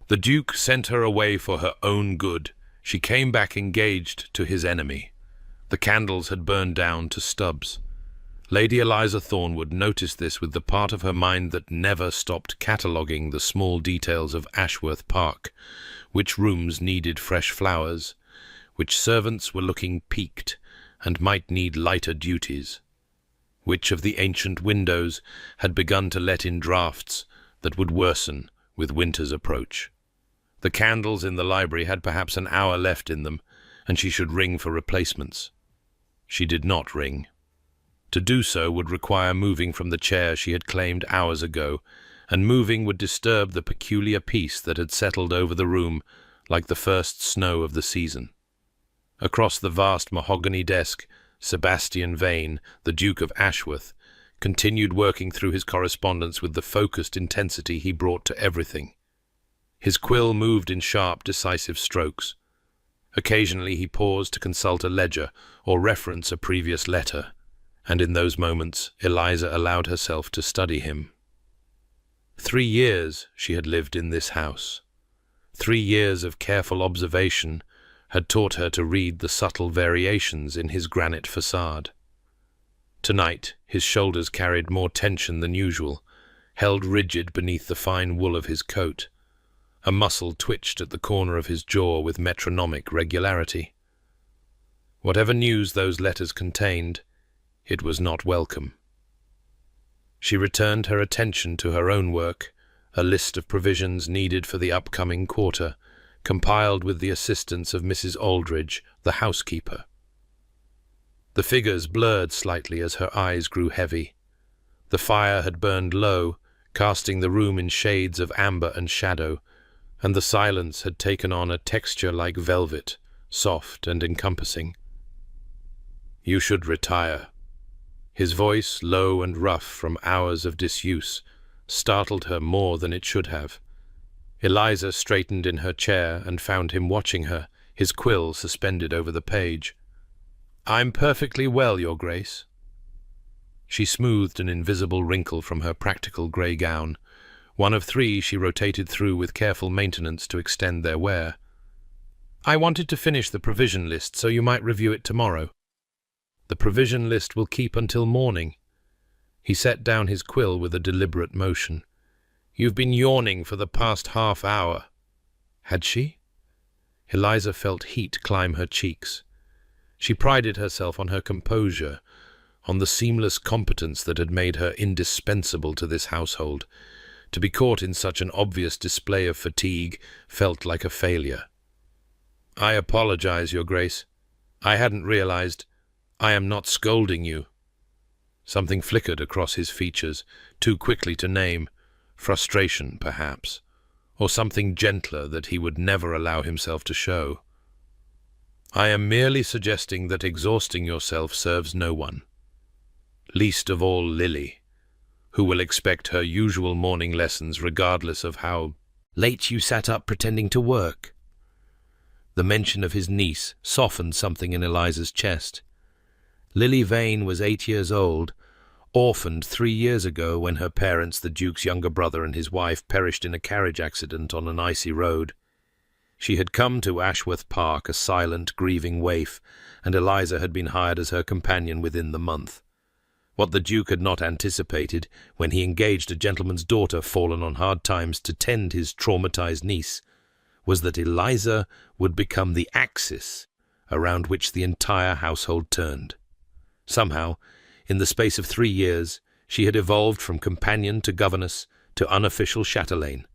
The Duke sent her away for her own good. She came back engaged to his enemy. The candles had burned down to stubs. Lady Eliza Thornwood noticed this with the part of her mind that never stopped cataloguing the small details of Ashworth Park, which rooms needed fresh flowers, which servants were looking peaked and might need lighter duties, which of the ancient windows had begun to let in draughts that would worsen with winter's approach. The candles in the library had perhaps an hour left in them, and she should ring for replacements. She did not ring. To do so would require moving from the chair she had claimed hours ago, and moving would disturb the peculiar peace that had settled over the room like the first snow of the season. Across the vast mahogany desk, Sebastian Vane, the Duke of Ashworth, continued working through his correspondence with the focused intensity he brought to everything. His quill moved in sharp, decisive strokes. Occasionally he paused to consult a ledger or reference a previous letter, and in those moments Eliza allowed herself to study him. 3 years she had lived in this house. 3 years of careful observation had taught her to read the subtle variations in his granite facade. Tonight his shoulders carried more tension than usual, held rigid beneath the fine wool of his coat. A muscle twitched at the corner of his jaw with metronomic regularity. Whatever news those letters contained, it was not welcome. She returned her attention to her own work, a list of provisions needed for the upcoming quarter, compiled with the assistance of Mrs. Aldridge, the housekeeper. The figures blurred slightly as her eyes grew heavy. The fire had burned low, casting the room in shades of amber and shadow, and the silence had taken on a texture like velvet, soft and encompassing. "You should retire." His voice, low and rough from hours of disuse, startled her more than it should have. Eliza straightened in her chair and found him watching her, his quill suspended over the page. "I'm perfectly well, Your Grace." She smoothed an invisible wrinkle from her practical grey gown. One of 3 she rotated through with careful maintenance to extend their wear. "I wanted to finish the provision list so you might review it tomorrow." "The provision list will keep until morning." He set down his quill with a deliberate motion. "You've been yawning for the past half hour." Had she? Eliza felt heat climb her cheeks. She prided herself on her composure, on the seamless competence that had made her indispensable to this household. To be caught in such an obvious display of fatigue felt like a failure. "I apologize, Your Grace. I hadn't realized. I am not scolding you." Something flickered across his features, too quickly to name. Frustration, perhaps, or something gentler that he would never allow himself to show. "I am merely suggesting that exhausting yourself serves no one. Least of all Lily, who will expect her usual morning lessons regardless of how late you sat up pretending to work." The mention of his niece softened something in Eliza's chest. Lily Vane was 8 years old, orphaned 3 years ago when her parents, the Duke's younger brother and his wife, perished in a carriage accident on an icy road. She had come to Ashworth Park a silent, grieving waif, and Eliza had been hired as her companion within the month. What the Duke had not anticipated, when he engaged a gentleman's daughter fallen on hard times to tend his traumatized niece, was that Eliza would become the axis around which the entire household turned. Somehow, in the space of 3 years, she had evolved from companion to governess to unofficial chatelaine,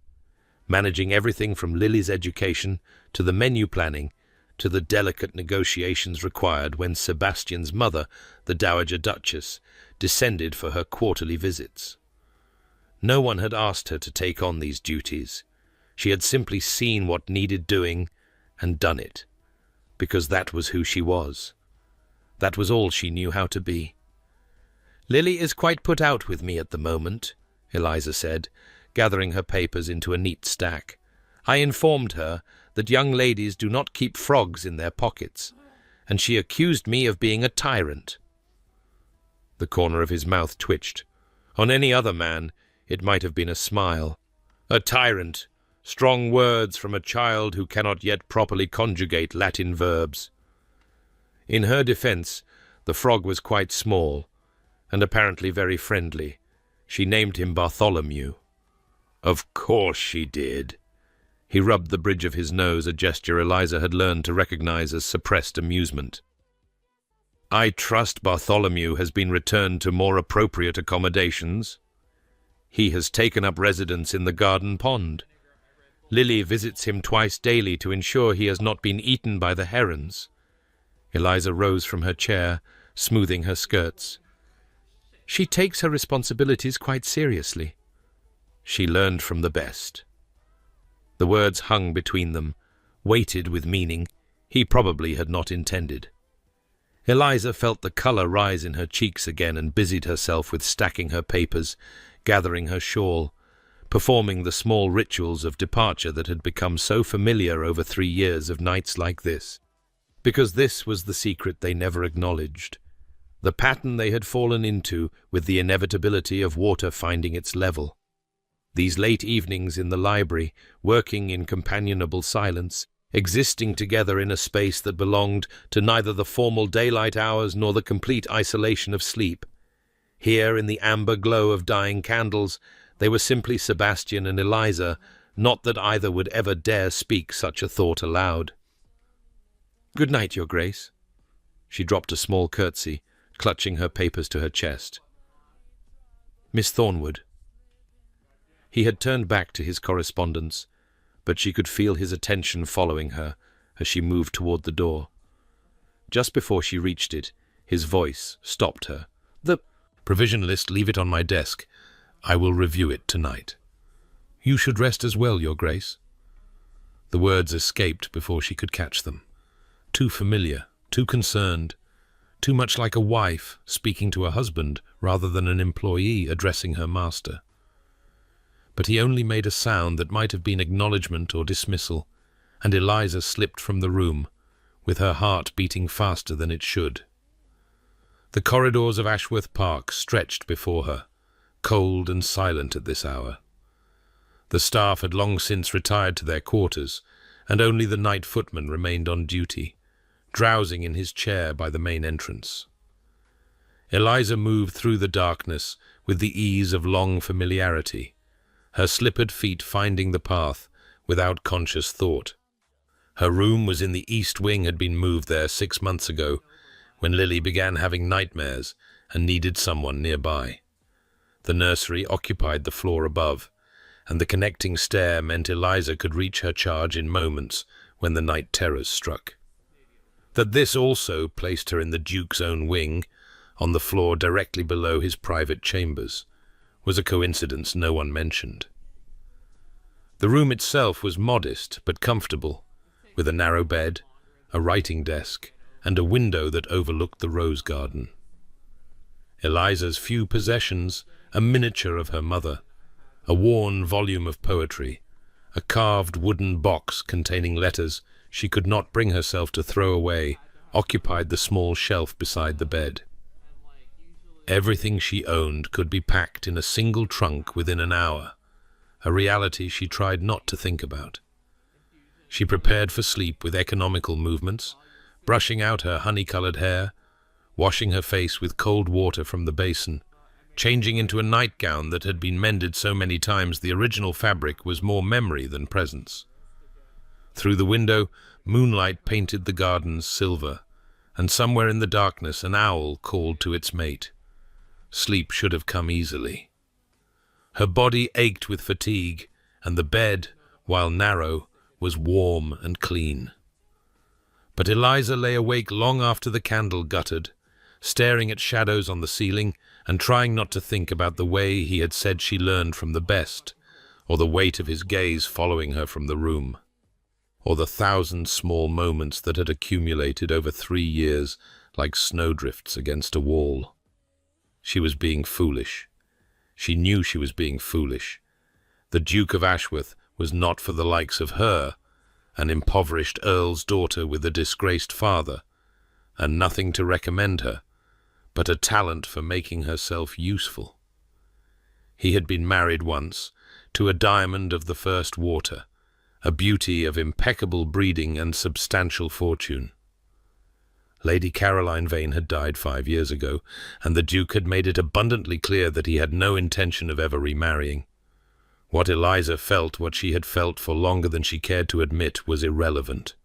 managing everything from Lily's education to the menu planning to the delicate negotiations required when Sebastian's mother, the Dowager Duchess, descended for her quarterly visits. No one had asked her to take on these duties. She had simply seen what needed doing and done it, because that was who she was. That was all she knew how to be. "Lily is quite put out with me at the moment," Eliza said, gathering her papers into a neat stack. "I informed her that young ladies do not keep frogs in their pockets, and she accused me of being a tyrant." The corner of his mouth twitched. On any other man, it might have been a smile. "A tyrant, strong words from a child who cannot yet properly conjugate Latin verbs. In her defense, the frog was quite small, and apparently very friendly. She named him Bartholomew. Of course she did. He rubbed the bridge of his nose, a gesture Eliza had learned to recognize as suppressed amusement. I trust Bartholomew has been returned to more appropriate accommodations. He has taken up residence in the garden pond. Lily visits him twice daily to ensure he has not been eaten by the herons. Eliza rose from her chair, smoothing her skirts. She takes her responsibilities quite seriously. She learned from the best. The words hung between them, weighted with meaning he probably had not intended. Eliza felt the colour rise in her cheeks again and busied herself with stacking her papers, gathering her shawl, performing the small rituals of departure that had become so familiar over 3 years of nights like this. Because this was the secret they never acknowledged, the pattern they had fallen into with the inevitability of water finding its level. These late evenings in the library, working in companionable silence, existing together in a space that belonged to neither the formal daylight hours nor the complete isolation of sleep. Here, in the amber glow of dying candles, they were simply Sebastian and Eliza, not that either would ever dare speak such a thought aloud. "Good night, Your Grace." She dropped a small curtsy, clutching her papers to her chest. "Miss Thornwood." He had turned back to his correspondence, but she could feel his attention following her as she moved toward the door. Just before she reached it, his voice stopped her. "The provision list, leave it on my desk. I will review it tonight." "You should rest as well, Your Grace." The words escaped before she could catch them. Too familiar, too concerned, too much like a wife speaking to a husband rather than an employee addressing her master. But he only made a sound that might have been acknowledgement or dismissal, and Eliza slipped from the room, with her heart beating faster than it should. The corridors of Ashworth Park stretched before her, cold and silent at this hour. The staff had long since retired to their quarters, and only the night footman remained on duty, drowsing in his chair by the main entrance. Eliza moved through the darkness with the ease of long familiarity, her slippered feet finding the path without conscious thought. Her room was in the east wing, had been moved there 6 months ago, when Lily began having nightmares and needed someone nearby. The nursery occupied the floor above, and the connecting stair meant Eliza could reach her charge in moments when the night terrors struck. That this also placed her in the Duke's own wing, on the floor directly below his private chambers, was a coincidence no one mentioned. The room itself was modest but comfortable, with a narrow bed, a writing desk, and a window that overlooked the rose garden. Eliza's few possessions, a miniature of her mother, a worn volume of poetry, a carved wooden box containing letters she could not bring herself to throw away, occupied the small shelf beside the bed. Everything she owned could be packed in a single trunk within an hour, a reality she tried not to think about. She prepared for sleep with economical movements, brushing out her honey-colored hair, washing her face with cold water from the basin, changing into a nightgown that had been mended so many times the original fabric was more memory than presence. Through the window, moonlight painted the gardens silver, and somewhere in the darkness an owl called to its mate. Sleep should have come easily. Her body ached with fatigue, and the bed, while narrow, was warm and clean. But Eliza lay awake long after the candle guttered, staring at shadows on the ceiling and trying not to think about the way he had said she learned from the best, or the weight of his gaze following her from the room, or the 1,000 small moments that had accumulated over 3 years like snowdrifts against a wall. She was being foolish. She knew she was being foolish. The Duke of Ashworth was not for the likes of her, an impoverished earl's daughter with a disgraced father, and nothing to recommend her, but a talent for making herself useful. He had been married once, to a diamond of the first water, a beauty of impeccable breeding and substantial fortune. Lady Caroline Vane had died 5 years ago, and the Duke had made it abundantly clear that he had no intention of ever remarrying. What Eliza felt, what she had felt for longer than she cared to admit, was irrelevant.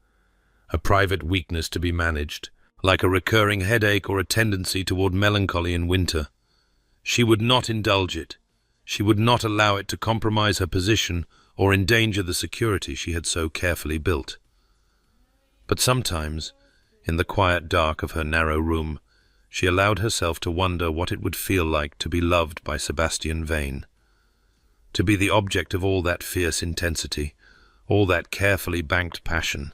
A private weakness to be managed, like a recurring headache or a tendency toward melancholy in winter. She would not indulge it. She would not allow it to compromise her position or endanger the security she had so carefully built. But sometimes, in the quiet dark of her narrow room, she allowed herself to wonder what it would feel like to be loved by Sebastian Vane, to be the object of all that fierce intensity, all that carefully banked passion,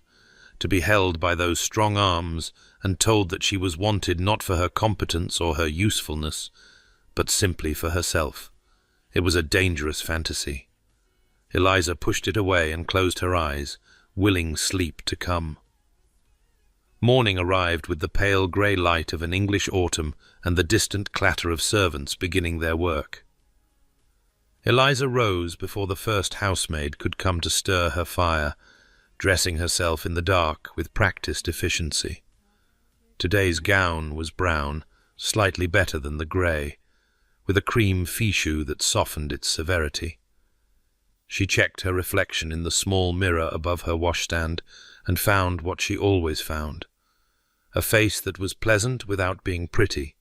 to be held by those strong arms and told that she was wanted not for her competence or her usefulness, but simply for herself. It was a dangerous fantasy. Eliza pushed it away and closed her eyes, willing sleep to come. Morning arrived with the pale grey light of an English autumn and the distant clatter of servants beginning their work. Eliza rose before the first housemaid could come to stir her fire, dressing herself in the dark with practised efficiency. Today's gown was brown, slightly better than the grey, with a cream fichu that softened its severity. She checked her reflection in the small mirror above her washstand and found what she always found: a face that was pleasant without being pretty,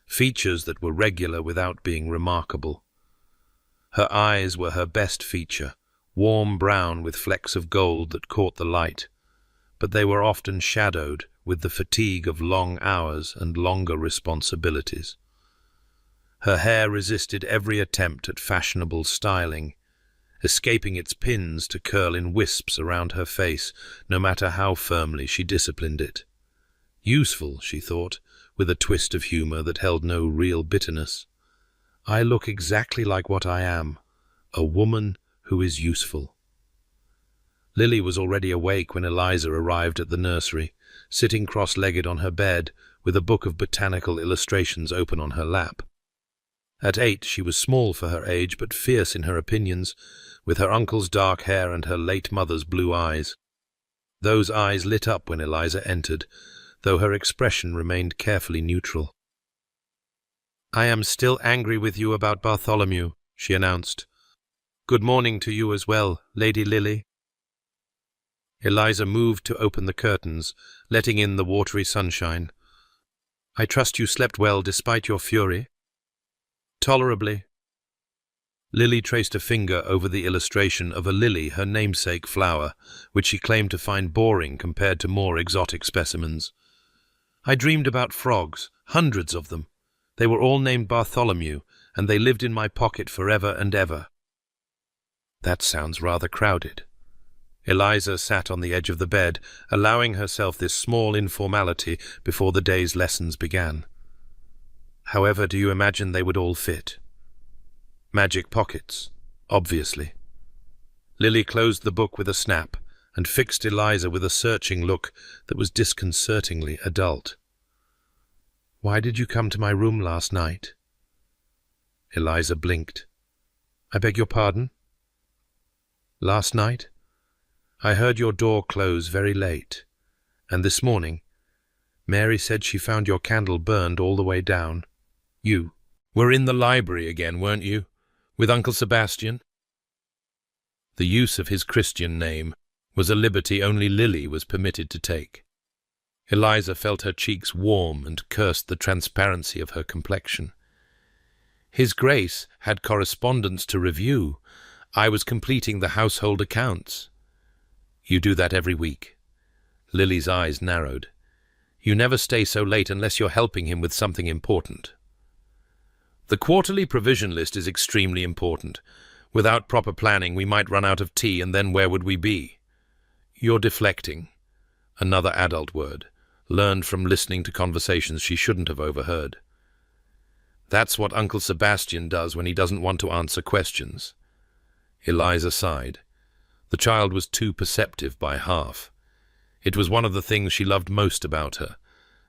features that were regular without being remarkable. Her eyes were her best feature, warm brown with flecks of gold that caught the light, but they were often shadowed with the fatigue of long hours and longer responsibilities. Her hair resisted every attempt at fashionable styling, escaping its pins to curl in wisps around her face, no matter how firmly she disciplined it. Useful, she thought, with a twist of humour that held no real bitterness. I look exactly like what I am, a woman who is useful. Lily was already awake when Eliza arrived at the nursery, sitting cross-legged on her bed, with a book of botanical illustrations open on her lap. At 8 she was small for her age, but fierce in her opinions, with her uncle's dark hair and her late mother's blue eyes. Those eyes lit up when Eliza entered, though her expression remained carefully neutral. "I am still angry with you about Bartholomew," she announced. "Good morning to you as well, Lady Lily." Eliza moved to open the curtains, letting in the watery sunshine. "I trust you slept well despite your fury." "Tolerably." Lily traced a finger over the illustration of a lily, her namesake flower, which she claimed to find boring compared to more exotic specimens. "I dreamed about frogs, hundreds of them. They were all named Bartholomew, and they lived in my pocket forever and ever." "That sounds rather crowded." Eliza sat on the edge of the bed, allowing herself this small informality before the day's lessons began. "However do you imagine they would all fit?" "Magic pockets, obviously." Lily closed the book with a snap and fixed Eliza with a searching look that was disconcertingly adult. "Why did you come to my room last night?" Eliza blinked. "I beg your pardon?" "Last night? I heard your door close very late, and this morning Mary said she found your candle burned all the way down. You were in the library again, weren't you, with Uncle Sebastian?" The use of his Christian name was a liberty only Lily was permitted to take. Eliza felt her cheeks warm and cursed the transparency of her complexion. "His Grace had correspondence to review. I was completing the household accounts." "You do that every week?" Lily's eyes narrowed. "You never stay so late unless you're helping him with something important." "The quarterly provision list is extremely important. Without proper planning, we might run out of tea, and then where would we be?" "You're deflecting." Another adult word, learned from listening to conversations she shouldn't have overheard. "That's what Uncle Sebastian does when he doesn't want to answer questions." Eliza sighed. The child was too perceptive by half. It was one of the things she loved most about her,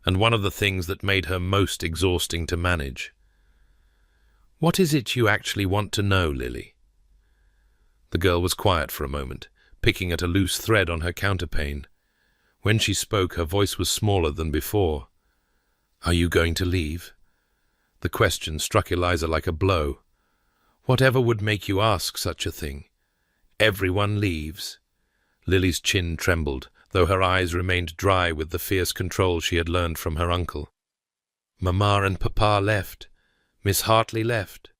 and one of the things that made her most exhausting to manage. "What is it you actually want to know, Lily?" The girl was quiet for a moment, picking at a loose thread on her counterpane. When she spoke, her voice was smaller than before. "Are you going to leave?" The question struck Eliza like a blow. "Whatever would make you ask such a thing? Everyone leaves." Lily's chin trembled, though her eyes remained dry with the fierce control she had learned from her uncle. "Mamma and Papa left. Miss Hartley left."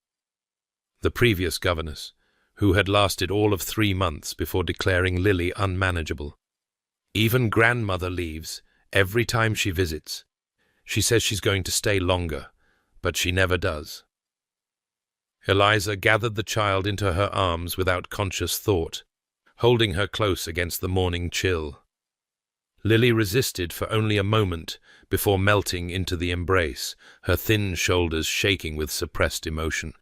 The previous governess, who had lasted all of 3 months before declaring Lily unmanageable. "Even grandmother leaves, every time she visits. She says she's going to stay longer, but she never does." Eliza gathered the child into her arms without conscious thought, holding her close against the morning chill. Lily resisted for only a moment before melting into the embrace, her thin shoulders shaking with suppressed emotion.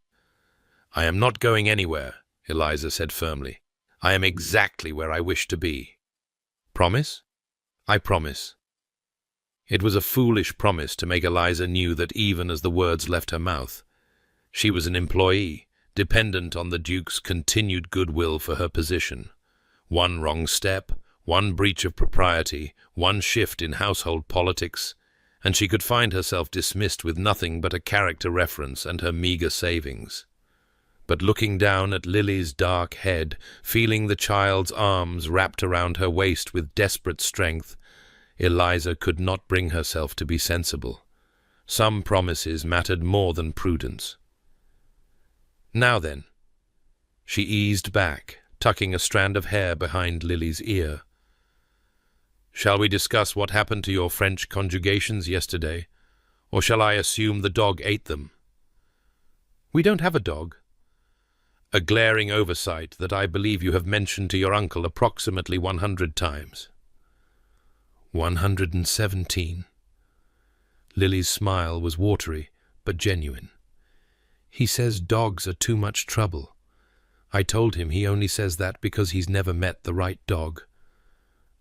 "I am not going anywhere," Eliza said firmly. "I am exactly where I wish to be." "Promise?" "I promise." It was a foolish promise to make Eliza knew that even as the words left her mouth, she was an employee, dependent on the Duke's continued goodwill for her position. One wrong step, one breach of propriety, one shift in household politics, and she could find herself dismissed with nothing but a character reference and her meagre savings. But looking down at Lily's dark head, feeling the child's arms wrapped around her waist with desperate strength, Eliza could not bring herself to be sensible. Some promises mattered more than prudence. "Now then." She eased back, tucking a strand of hair behind Lily's ear. "Shall we discuss what happened to your French conjugations yesterday, or shall I assume the dog ate them?" "We don't have a dog." "A glaring oversight that I believe you have mentioned to your uncle approximately 100 times. 117. Lily's smile was watery, but genuine. "He says dogs are too much trouble. I told him he only says that because he's never met the right dog."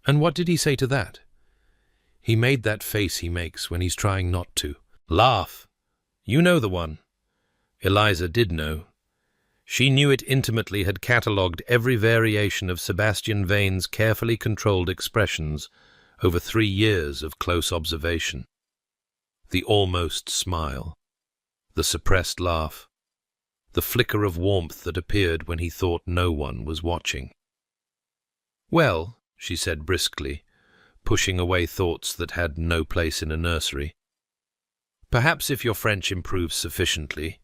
"And what did he say to that?" "He made that face he makes when he's trying not to. Laugh. You know the one." Eliza did know. She knew it intimately, had catalogued every variation of Sebastian Vane's carefully controlled expressions over 3 years of close observation. The almost smile, the suppressed laugh, the flicker of warmth that appeared when he thought no one was watching. "Well," she said briskly, pushing away thoughts that had no place in a nursery, "perhaps if your French improves sufficiently,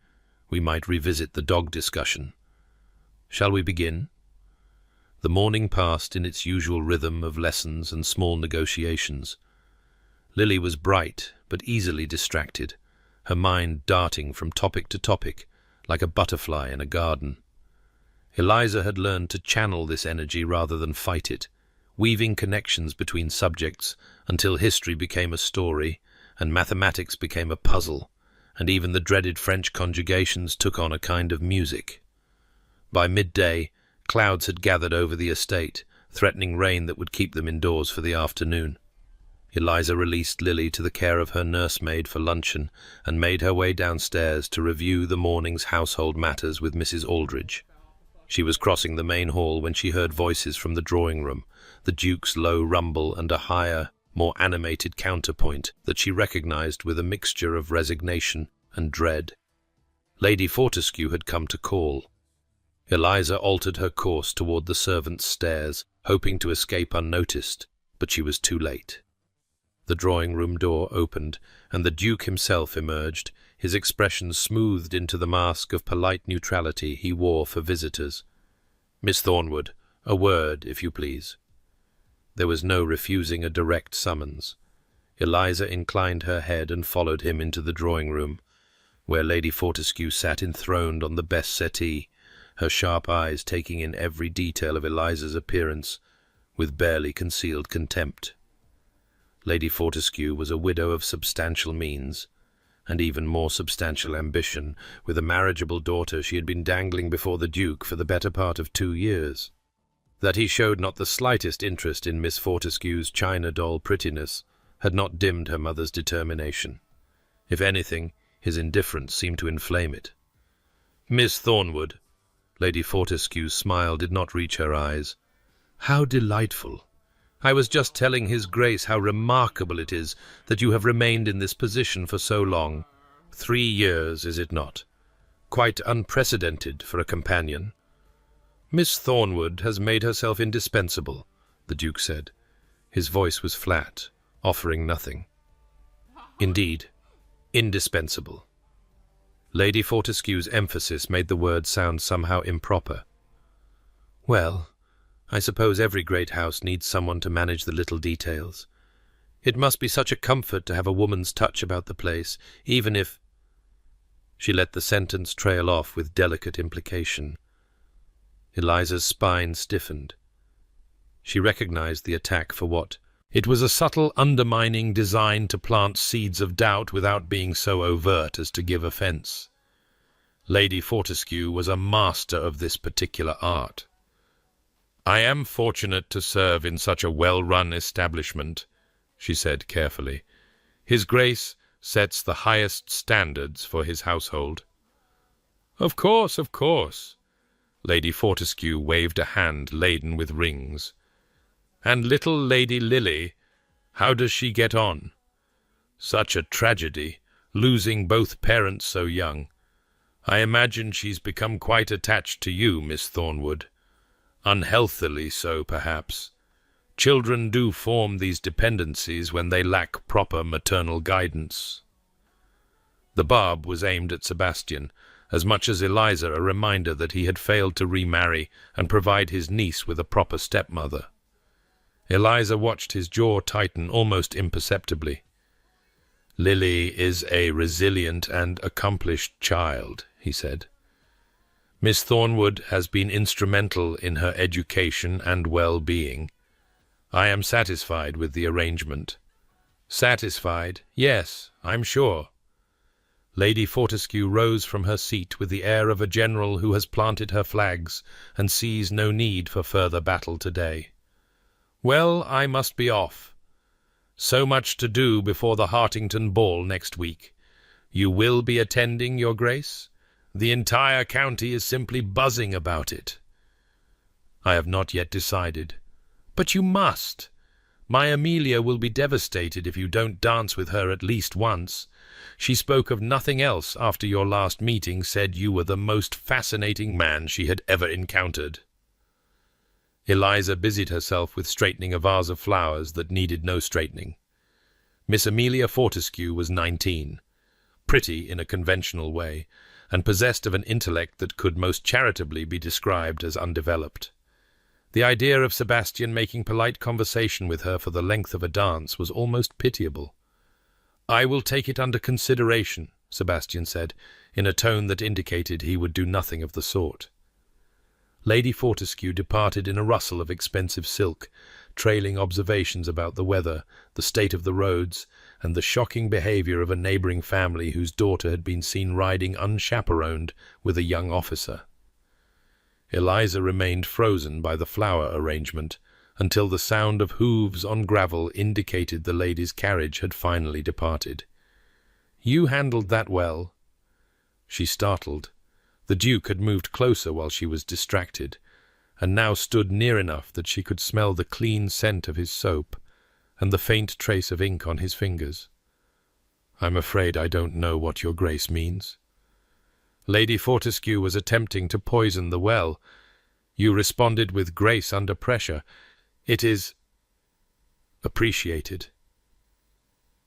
we might revisit the dog discussion. Shall we begin?" The morning passed in its usual rhythm of lessons and small negotiations. Lily was bright, but easily distracted, her mind darting from topic to topic, like a butterfly in a garden. Eliza had learned to channel this energy rather than fight it, weaving connections between subjects until history became a story, and mathematics became a puzzle, and even the dreaded French conjugations took on a kind of music. By midday, clouds had gathered over the estate, threatening rain that would keep them indoors for the afternoon. Eliza released Lily to the care of her nursemaid for luncheon and made her way downstairs to review the morning's household matters with Mrs. Aldridge. She was crossing the main hall when she heard voices from the drawing-room, the Duke's low rumble and a higher, more animated counterpoint that she recognized with a mixture of resignation and dread. Lady Fortescue had come to call. Eliza altered her course toward the servants' stairs, hoping to escape unnoticed, but she was too late. The drawing-room door opened, and the Duke himself emerged, his expression smoothed into the mask of polite neutrality he wore for visitors. "Miss Thornwood, a word, if you please." There was no refusing a direct summons. Eliza inclined her head and followed him into the drawing-room, where Lady Fortescue sat enthroned on the best settee, her sharp eyes taking in every detail of Eliza's appearance, with barely concealed contempt. Lady Fortescue was a widow of substantial means, and even more substantial ambition, with a marriageable daughter she had been dangling before the Duke for the better part of 2 years. That he showed not the slightest interest in Miss Fortescue's china doll prettiness had not dimmed her mother's determination. If anything, his indifference seemed to inflame it. "Miss Thornwood." Lady Fortescue's smile did not reach her eyes. How delightful! I was just telling His Grace how remarkable it is that you have remained in this position for so long. 3 years, is it not? Quite unprecedented for a companion. Miss Thornwood has made herself indispensable, the Duke said. His voice was flat, offering nothing. Indeed, indispensable. Lady Fortescue's emphasis made the word sound somehow improper. Well, I suppose every great house needs someone to manage the little details. It must be such a comfort to have a woman's touch about the place, even if— She let the sentence trail off with delicate implication. Eliza's spine stiffened. She recognized the attack for what it was: a subtle undermining designed to plant seeds of doubt without being so overt as to give offence. Lady Fortescue was a master of this particular art. "I am fortunate to serve in such a well-run establishment," she said carefully. "His Grace sets the highest standards for his household." Of course, of course." Lady Fortescue waved a hand laden with rings. "And little Lady Lily, how does she get on? Such a tragedy, losing both parents so young. I imagine she's become quite attached to you, Miss Thornwood. Unhealthily so, perhaps. Children do form these dependencies when they lack proper maternal guidance." The barb was aimed at Sebastian, as much as Eliza a reminder that he had failed to remarry and provide his niece with a proper stepmother. Eliza watched his jaw tighten almost imperceptibly. "Lily is a resilient and accomplished child," he said. "Miss Thornwood has been instrumental in her education and well-being. I am satisfied with the arrangement." "Satisfied? Yes, I'm sure." Lady Fortescue rose from her seat with the air of a general who has planted her flags and sees no need for further battle today. "Well, I must be off. So much to do before the Hartington ball next week. You will be attending, Your Grace? The entire county is simply buzzing about it." "I have not yet decided." "But you must. My Amelia will be devastated if you don't dance with her at least once. She spoke of nothing else after your last meeting, said you were the most fascinating man she had ever encountered." Eliza busied herself with straightening a vase of flowers that needed no straightening. Miss Amelia Fortescue was 19, pretty in a conventional way, and possessed of an intellect that could most charitably be described as undeveloped. The idea of Sebastian making polite conversation with her for the length of a dance was almost pitiable. "I will take it under consideration," Sebastian said, in a tone that indicated he would do nothing of the sort. Lady Fortescue departed in a rustle of expensive silk, trailing observations about the weather, the state of the roads, and the shocking behaviour of a neighbouring family whose daughter had been seen riding unchaperoned with a young officer. Eliza remained frozen by the flower arrangement until the sound of hooves on gravel indicated the lady's carriage had finally departed. "You handled that well." She startled. The Duke had moved closer while she was distracted, and now stood near enough that she could smell the clean scent of his soap and the faint trace of ink on his fingers. "I'm afraid I don't know what your Grace means." Lady Fortescue was attempting to poison the well. "You responded with grace under pressure. It is appreciated."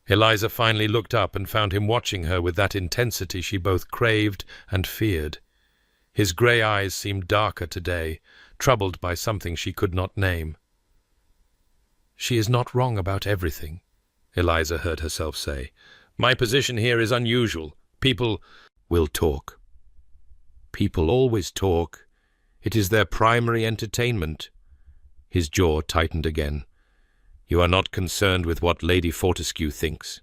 Eliza finally looked up and found him watching her with that intensity she both craved and feared. His grey eyes seemed darker today, troubled by something she could not name. "She is not wrong about everything," Eliza heard herself say. "My position here is unusual. People will talk. People always talk. It is their primary entertainment." His jaw tightened again. "You are not concerned with what Lady Fortescue thinks."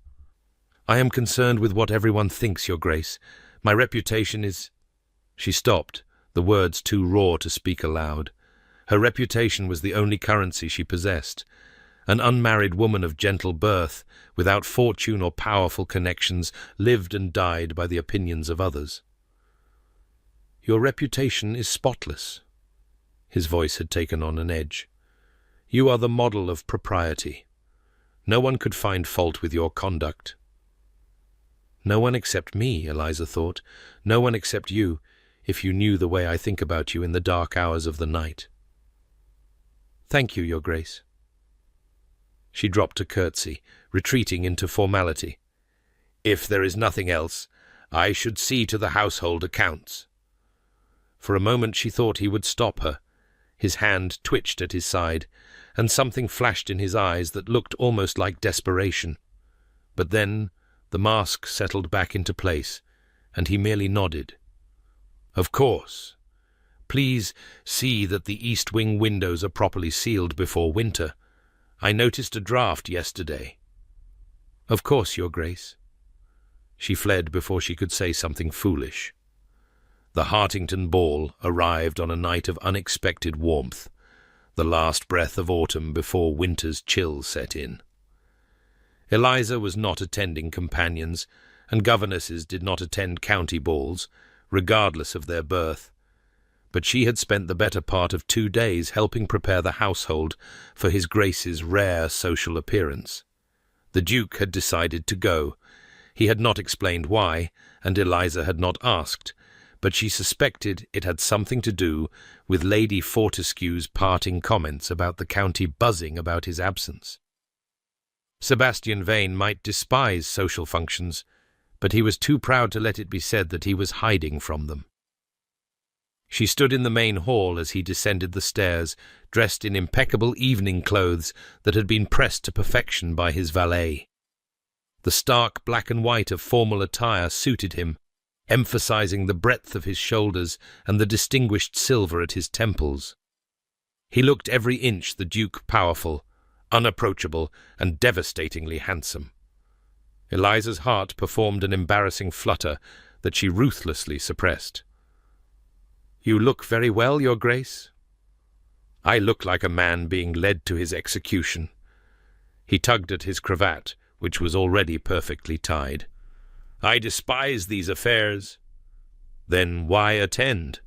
"I am concerned with what everyone thinks, Your Grace. My reputation is—" She stopped, the words too raw to speak aloud. Her reputation was the only currency she possessed. An unmarried woman of gentle birth, without fortune or powerful connections, lived and died by the opinions of others. "Your reputation is spotless." His voice had taken on an edge. You are the model of propriety. No one could find fault with your conduct." "No one except me," Eliza thought. "No one except you, if you knew the way I think about you in the dark hours of the night." "Thank you, Your Grace." She dropped a curtsy, retreating into formality. "If there is nothing else, I should see to the household accounts." For a moment she thought he would stop her. His hand twitched at his side, and something flashed in his eyes that looked almost like desperation. But then the mask settled back into place, and he merely nodded. "Of course. Please see that the east wing windows are properly sealed before winter. I noticed a draught yesterday." "Of course, Your Grace." She fled before she could say something foolish. The Hartington ball arrived on a night of unexpected warmth, the last breath of autumn before winter's chill set in. Eliza was not attending companions, and governesses did not attend county balls, regardless of their birth. But she had spent the better part of 2 days helping prepare the household for his Grace's rare social appearance. The Duke had decided to go. He had not explained why, and Eliza had not asked, but she suspected it had something to do with Lady Fortescue's parting comments about the county buzzing about his absence. Sebastian Vane might despise social functions, but he was too proud to let it be said that he was hiding from them. She stood in the main hall as he descended the stairs, dressed in impeccable evening clothes that had been pressed to perfection by his valet. The stark black and white of formal attire suited him, emphasizing the breadth of his shoulders and the distinguished silver at his temples. He looked every inch the Duke powerful, unapproachable, and devastatingly handsome. Eliza's heart performed an embarrassing flutter that she ruthlessly suppressed. "You look very well, Your Grace." "I look like a man being led to his execution." He tugged at his cravat, which was already perfectly tied. "I despise these affairs." "Then why attend?"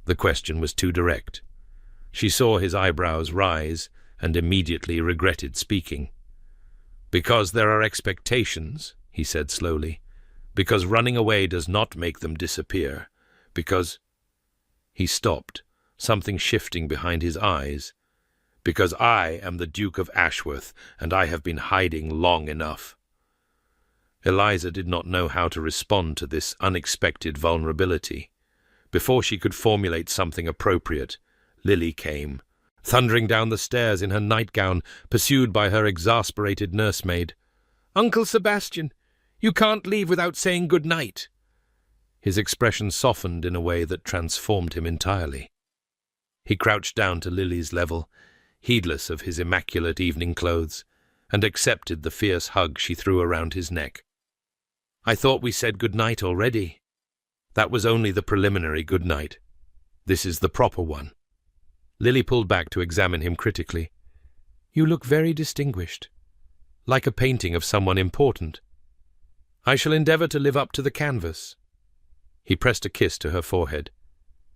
The question was too direct. She saw his eyebrows rise and immediately regretted speaking. "Because there are expectations," he said slowly. "Because running away does not make them disappear. Because—" He stopped, something shifting behind his eyes. "Because I am the Duke of Ashworth, and I have been hiding long enough." Eliza did not know how to respond to this unexpected vulnerability. Before she could formulate something appropriate, Lily came, thundering down the stairs in her nightgown, pursued by her exasperated nursemaid. "Uncle Sebastian, you can't leave without saying good night." His expression softened in a way that transformed him entirely. He crouched down to Lily's level, heedless of his immaculate evening clothes, and accepted the fierce hug she threw around his neck. "I thought we said good night already." "That was only the preliminary good night. This is the proper one." Lily pulled back to examine him critically. "You look very distinguished, like a painting of someone important." "I shall endeavour to live up to the canvas." He pressed a kiss to her forehead.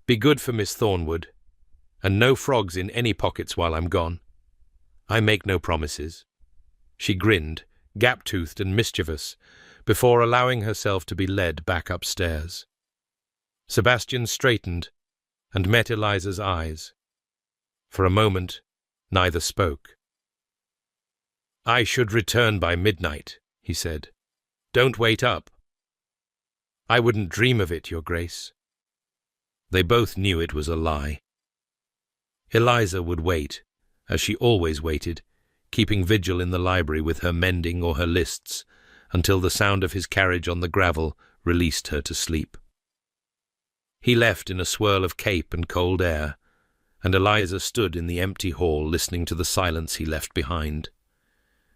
"Be good for Miss Thornwood, and no frogs in any pockets while I'm gone." "I make no promises." She grinned, gap-toothed and mischievous, before allowing herself to be led back upstairs. Sebastian straightened and met Eliza's eyes. For a moment, neither spoke. "I should return by midnight," he said. "Don't wait up." "I wouldn't dream of it, Your Grace." They both knew it was a lie. Eliza would wait, as she always waited, keeping vigil in the library with her mending or her lists, until the sound of his carriage on the gravel released her to sleep. He left in a swirl of cape and cold air, and Eliza stood in the empty hall listening to the silence he left behind.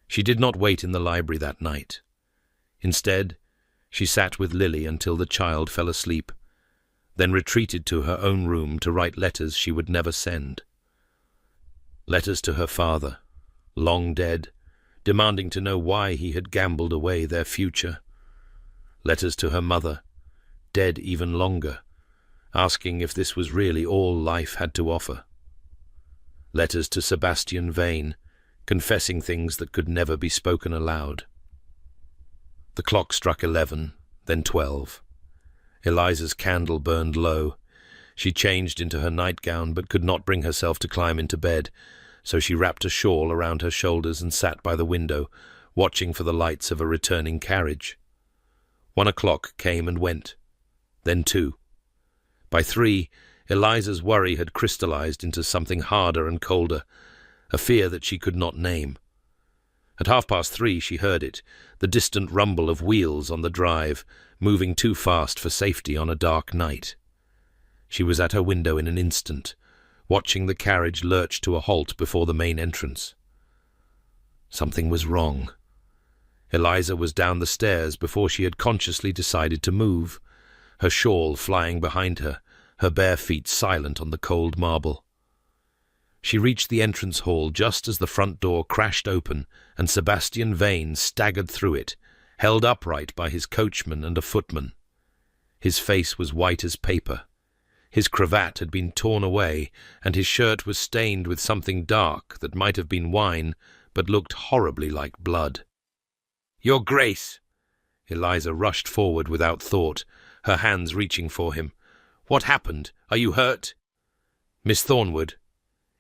She did not wait in the library that night. Instead, she sat with Lily until the child fell asleep, then retreated to her own room to write letters she would never send. Letters to her father, long dead, demanding to know why he had gambled away their future. Letters to her mother, dead even longer, asking if this was really all life had to offer. letters to Sebastian Vane, confessing things that could never be spoken aloud. The clock struck 11, then 12. Eliza's candle burned low. She changed into her nightgown, but could not bring herself to climb into bed, so she wrapped a shawl around her shoulders and sat by the window, watching for the lights of a returning carriage. 1 o'clock came and went, then 2. By 3, Eliza's worry had crystallized into something harder and colder, a fear that she could not name. At 3:30 she heard it, the distant rumble of wheels on the drive, moving too fast for safety on a dark night. She was at her window in an instant, watching the carriage lurch to a halt before the main entrance. Something was wrong. Eliza was down the stairs before she had consciously decided to move, her shawl flying behind her, her bare feet silent on the cold marble. She reached the entrance hall just as the front door crashed open and Sebastian Vane staggered through it, held upright by his coachman and a footman. His face was white as paper. His cravat had been torn away, and his shirt was stained with something dark that might have been wine, but looked horribly like blood. "Your Grace!" Eliza rushed forward without thought, her hands reaching for him. "What happened? Are you hurt?" "Miss Thornwood."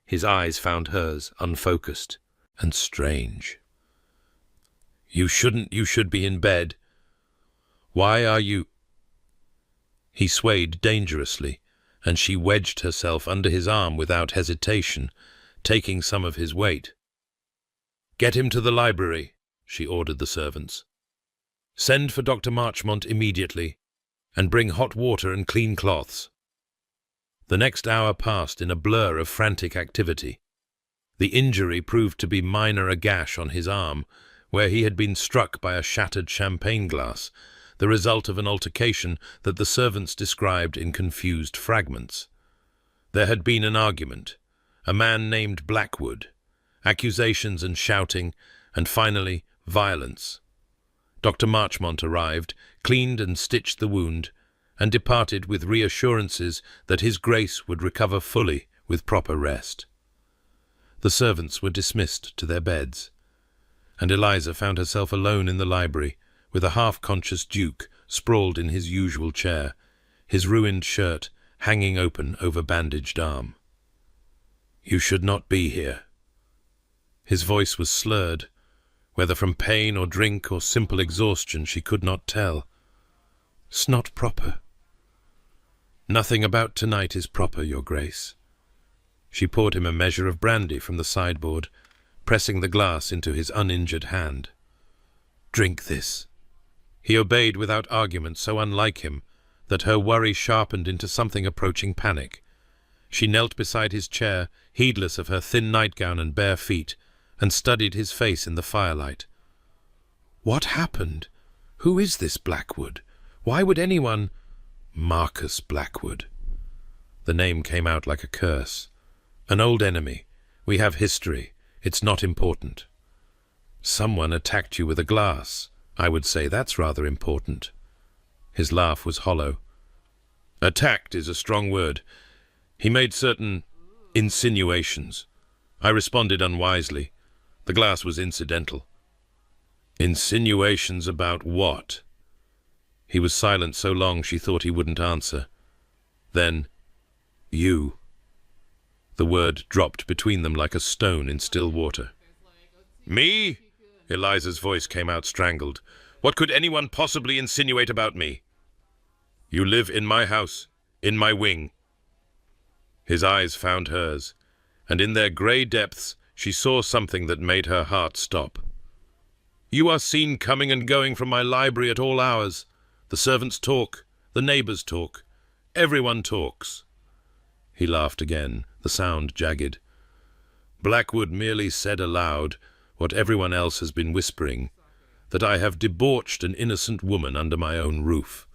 His eyes found hers, unfocused and strange. You should be in bed. Why are you—" He swayed dangerously, and she wedged herself under his arm without hesitation, taking some of his weight. "Get him to the library," she ordered the servants. "Send for Dr. Marchmont immediately, and bring hot water and clean cloths." The next hour passed in a blur of frantic activity. The injury proved to be minor, a gash on his arm, where he had been struck by a shattered champagne glass, the result of an altercation that the servants described in confused fragments. There had been an argument, a man named Blackwood, accusations and shouting, and finally violence. Dr. Marchmont arrived, cleaned and stitched the wound, and departed with reassurances that his Grace would recover fully with proper rest. The servants were dismissed to their beds, and Eliza found herself alone in the library, with a half-conscious Duke sprawled in his usual chair, his ruined shirt hanging open over bandaged arm. "You should not be here." His voice was slurred, whether from pain or drink or simple exhaustion she could not tell. "It's not proper." "Nothing about tonight is proper, Your Grace." She poured him a measure of brandy from the sideboard, pressing the glass into his uninjured hand. "Drink this." He obeyed without argument, so unlike him that her worry sharpened into something approaching panic. She knelt beside his chair, heedless of her thin nightgown and bare feet, and studied his face in the firelight. "What happened? Who is this Blackwood? Why would anyone—" "Marcus Blackwood." The name came out like a curse. "An old enemy. We have history. It's not important." "Someone attacked you with a glass. I would say that's rather important." His laugh was hollow. "Attacked is a strong word. He made certain insinuations. I responded unwisely. The glass was incidental." "Insinuations about what?" He was silent so long she thought he wouldn't answer. Then, "You." The word dropped between them like a stone in still water. "Me?" Eliza's voice came out strangled. "What could anyone possibly insinuate about me?" "You live in my house, in my wing." His eyes found hers, and in their grey depths she saw something that made her heart stop. "You are seen coming and going from my library at all hours. The servants talk, the neighbours talk, everyone talks." He laughed again, the sound jagged. "Blackwood merely said aloud what everyone else has been whispering, that I have debauched an innocent woman under my own roof.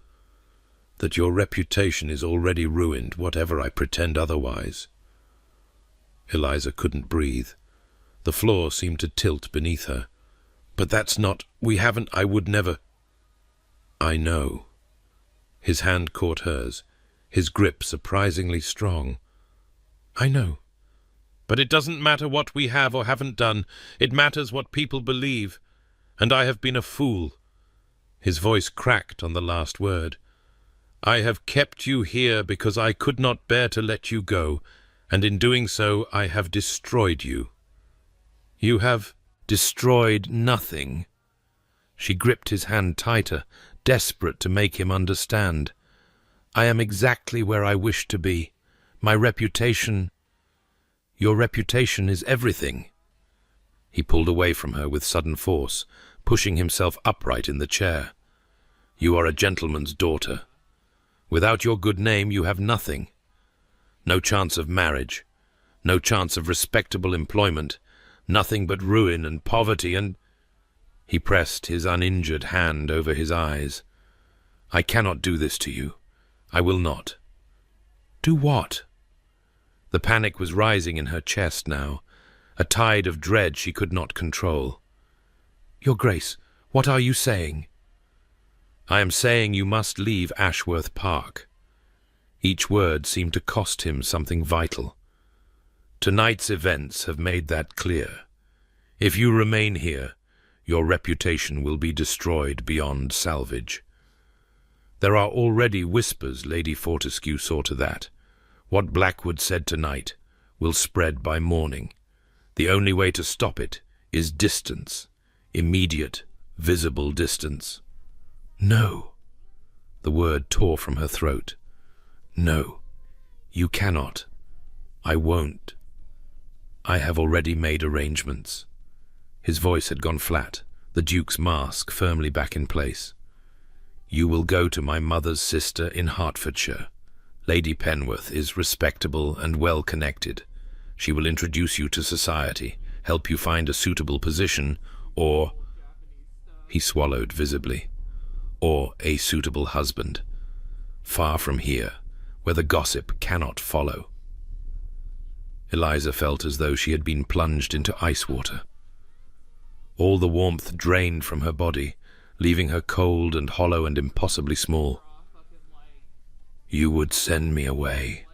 That your reputation is already ruined, whatever I pretend otherwise." Eliza couldn't breathe. The floor seemed to tilt beneath her. "But that's not— I would never—" "I know." His hand caught hers, his grip surprisingly strong. "I know. But it doesn't matter what we have or haven't done. It matters what people believe. And I have been a fool." His voice cracked on the last word. "I have kept you here because I could not bear to let you go, and in doing so I have destroyed you." "You have destroyed nothing." She gripped his hand tighter, desperate to make him understand. "I am exactly where I wish to be. My reputation—" "Your reputation is everything." He pulled away from her with sudden force, pushing himself upright in the chair. "You are a gentleman's daughter. Without your good name you have nothing. No chance of marriage, no chance of respectable employment, nothing but ruin and poverty and—" He pressed his uninjured hand over his eyes. "I cannot do this to you. I will not." "Do what?" The panic was rising in her chest now, a tide of dread she could not control. "Your Grace, what are you saying?" "I am saying you must leave Ashworth Park." Each word seemed to cost him something vital. "Tonight's events have made that clear. If you remain here, your reputation will be destroyed beyond salvage. There are already whispers Lady Fortescue saw to that. What Blackwood said tonight will spread by morning. The only way to stop it is distance, immediate, visible distance." "No." The word tore from her throat. "No, you cannot. I won't. I have already made arrangements." His voice had gone flat, the Duke's mask firmly back in place. "You will go to my mother's sister in Hertfordshire. Lady Penworth is respectable and well-connected. She will introduce you to society, help you find a suitable position, or—" he swallowed visibly, "or a suitable husband. Far from here, where the gossip cannot follow." Eliza felt as though she had been plunged into ice water. All the warmth drained from her body, leaving her cold and hollow and impossibly small. "You would send me away."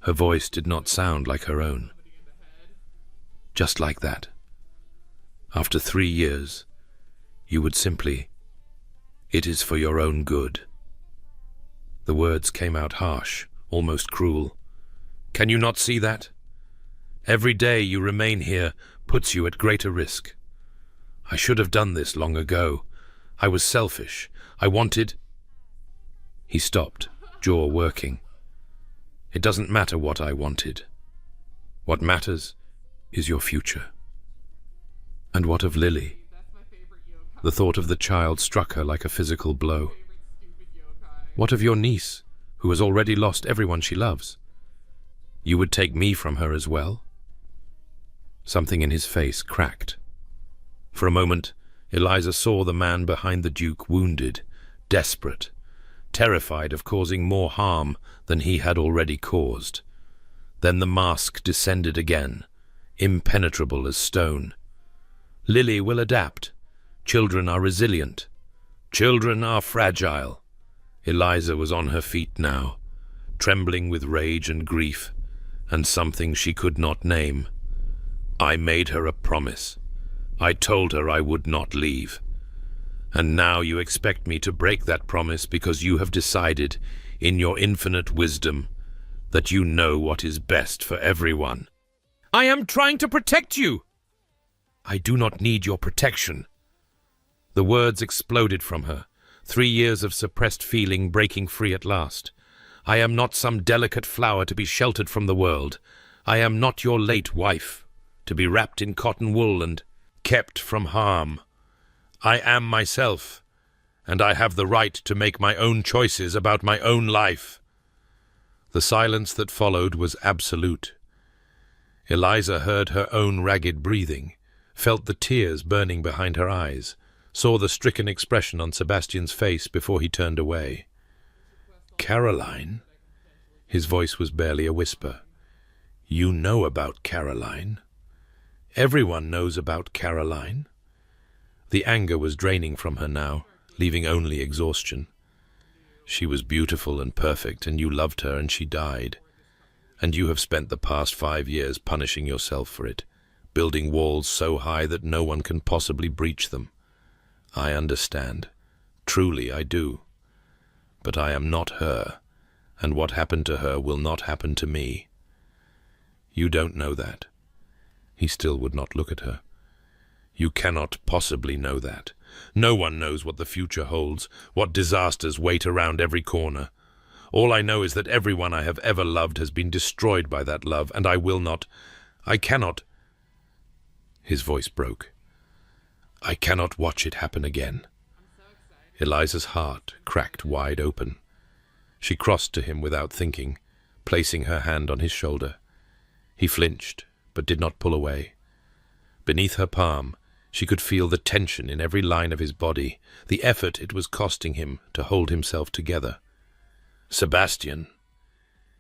Her voice did not sound like her own. "Just like that. After 3 years, you would simply— It is for your own good." The words came out harsh, almost cruel. "Can you not see that? Every day you remain here puts you at greater risk. I should have done this long ago. I was selfish. I wanted—" He stopped, jaw working. "It doesn't matter what I wanted. What matters is your future." "And what of Lily?" The thought of the child struck her like a physical blow. "What of your niece, who has already lost everyone she loves? You would take me from her as well?" Something in his face cracked. For a moment, Eliza saw the man behind the Duke wounded, desperate, terrified of causing more harm than he had already caused. Then the mask descended again, impenetrable as stone. "Lily will adapt. Children are resilient. Children are fragile." Eliza was on her feet now, trembling with rage and grief, and something she could not name. "I made her a promise. I told her I would not leave. And now you expect me to break that promise because you have decided, in your infinite wisdom, that you know what is best for everyone." "I am trying to protect you!" "I do not need your protection." The words exploded from her, 3 years of suppressed feeling breaking free at last. "I am not some delicate flower to be sheltered from the world. I am not your late wife, to be wrapped in cotton wool and kept from harm. I am myself, and I have the right to make my own choices about my own life." The silence that followed was absolute. Eliza heard her own ragged breathing, felt the tears burning behind her eyes, saw the stricken expression on Sebastian's face before he turned away. "Caroline?" His voice was barely a whisper. "You know about Caroline? Everyone knows about Caroline." The anger was draining from her now, leaving only exhaustion. "She was beautiful and perfect, and you loved her, and she died. And you have spent the past 5 years punishing yourself for it, building walls so high that no one can possibly breach them. I understand. Truly I do. But I am not her, and what happened to her will not happen to me. You don't know that. He still would not look at her. You cannot possibly know that. No one knows what the future holds, what disasters wait around every corner. All I know is that everyone I have ever loved has been destroyed by that love, and I cannot. His voice broke. I cannot watch it happen again. Eliza's heart cracked wide open. She crossed to him without thinking, placing her hand on his shoulder. He flinched, but did not pull away. Beneath her palm, she could feel the tension in every line of his body, the effort it was costing him to hold himself together. Sebastian.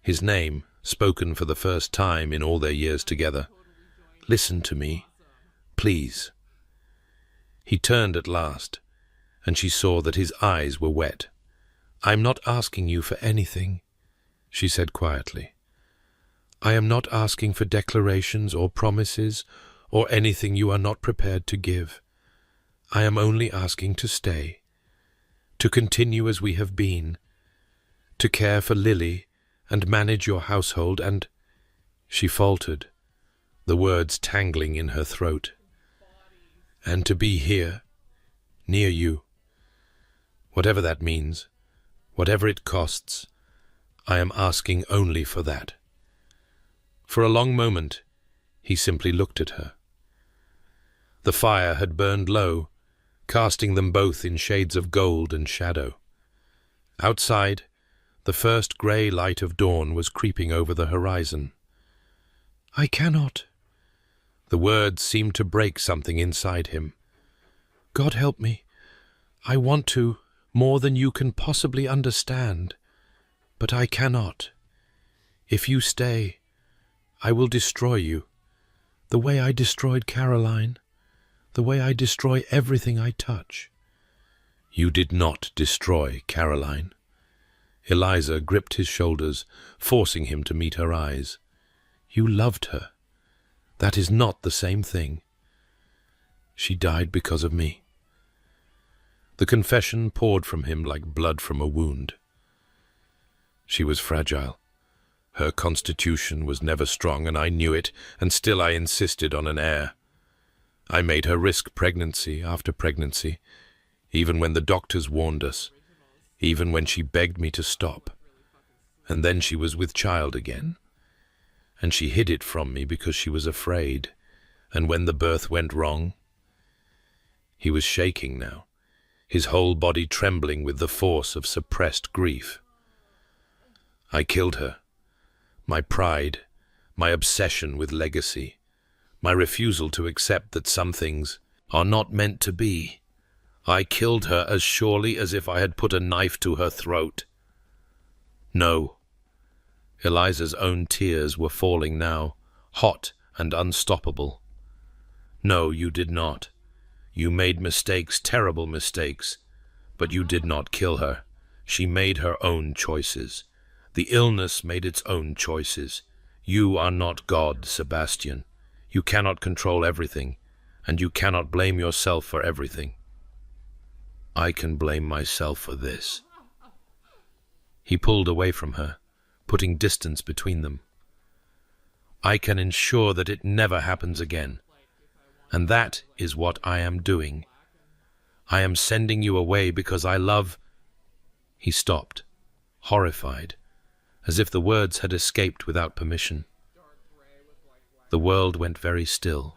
His name, spoken for the first time in all their years together. Listen to me, please. He turned at last, and she saw that his eyes were wet. I'm not asking you for anything, she said quietly. I am not asking for declarations or promises or anything you are not prepared to give. I am only asking to stay, to continue as we have been, to care for Lily and manage your household and— She faltered, the words tangling in her throat. And to be here, near you. Whatever that means, whatever it costs, I am asking only for that. For a long moment, he simply looked at her. The fire had burned low, casting them both in shades of gold and shadow. Outside, the first grey light of dawn was creeping over the horizon. I cannot. The words seemed to break something inside him. God help me. I want to, more than you can possibly understand. But I cannot. If you stay, I will destroy you. The way I destroyed Caroline. The way I destroy everything I touch. You did not destroy Caroline. Eliza gripped his shoulders, forcing him to meet her eyes. You loved her. That is not the same thing. She died because of me. The confession poured from him like blood from a wound. She was fragile. Her constitution was never strong, and I knew it, and still I insisted on an heir. I made her risk pregnancy after pregnancy, even when the doctors warned us, even when she begged me to stop. And then she was with child again. And she hid it from me because she was afraid. And when the birth went wrong— He was shaking now, his whole body trembling with the force of suppressed grief. I killed her. My pride, my obsession with legacy, my refusal to accept that some things are not meant to be. I killed her as surely as if I had put a knife to her throat. No. Eliza's own tears were falling now, hot and unstoppable. No, you did not. You made mistakes, terrible mistakes, but you did not kill her. She made her own choices. The illness made its own choices. You are not God, Sebastian. You cannot control everything, and you cannot blame yourself for everything. I can blame myself for this. He pulled away from her, putting distance between them. I can ensure that it never happens again. And that is what I am doing. I am sending you away because I love— He stopped, horrified, as if the words had escaped without permission. The world went very still.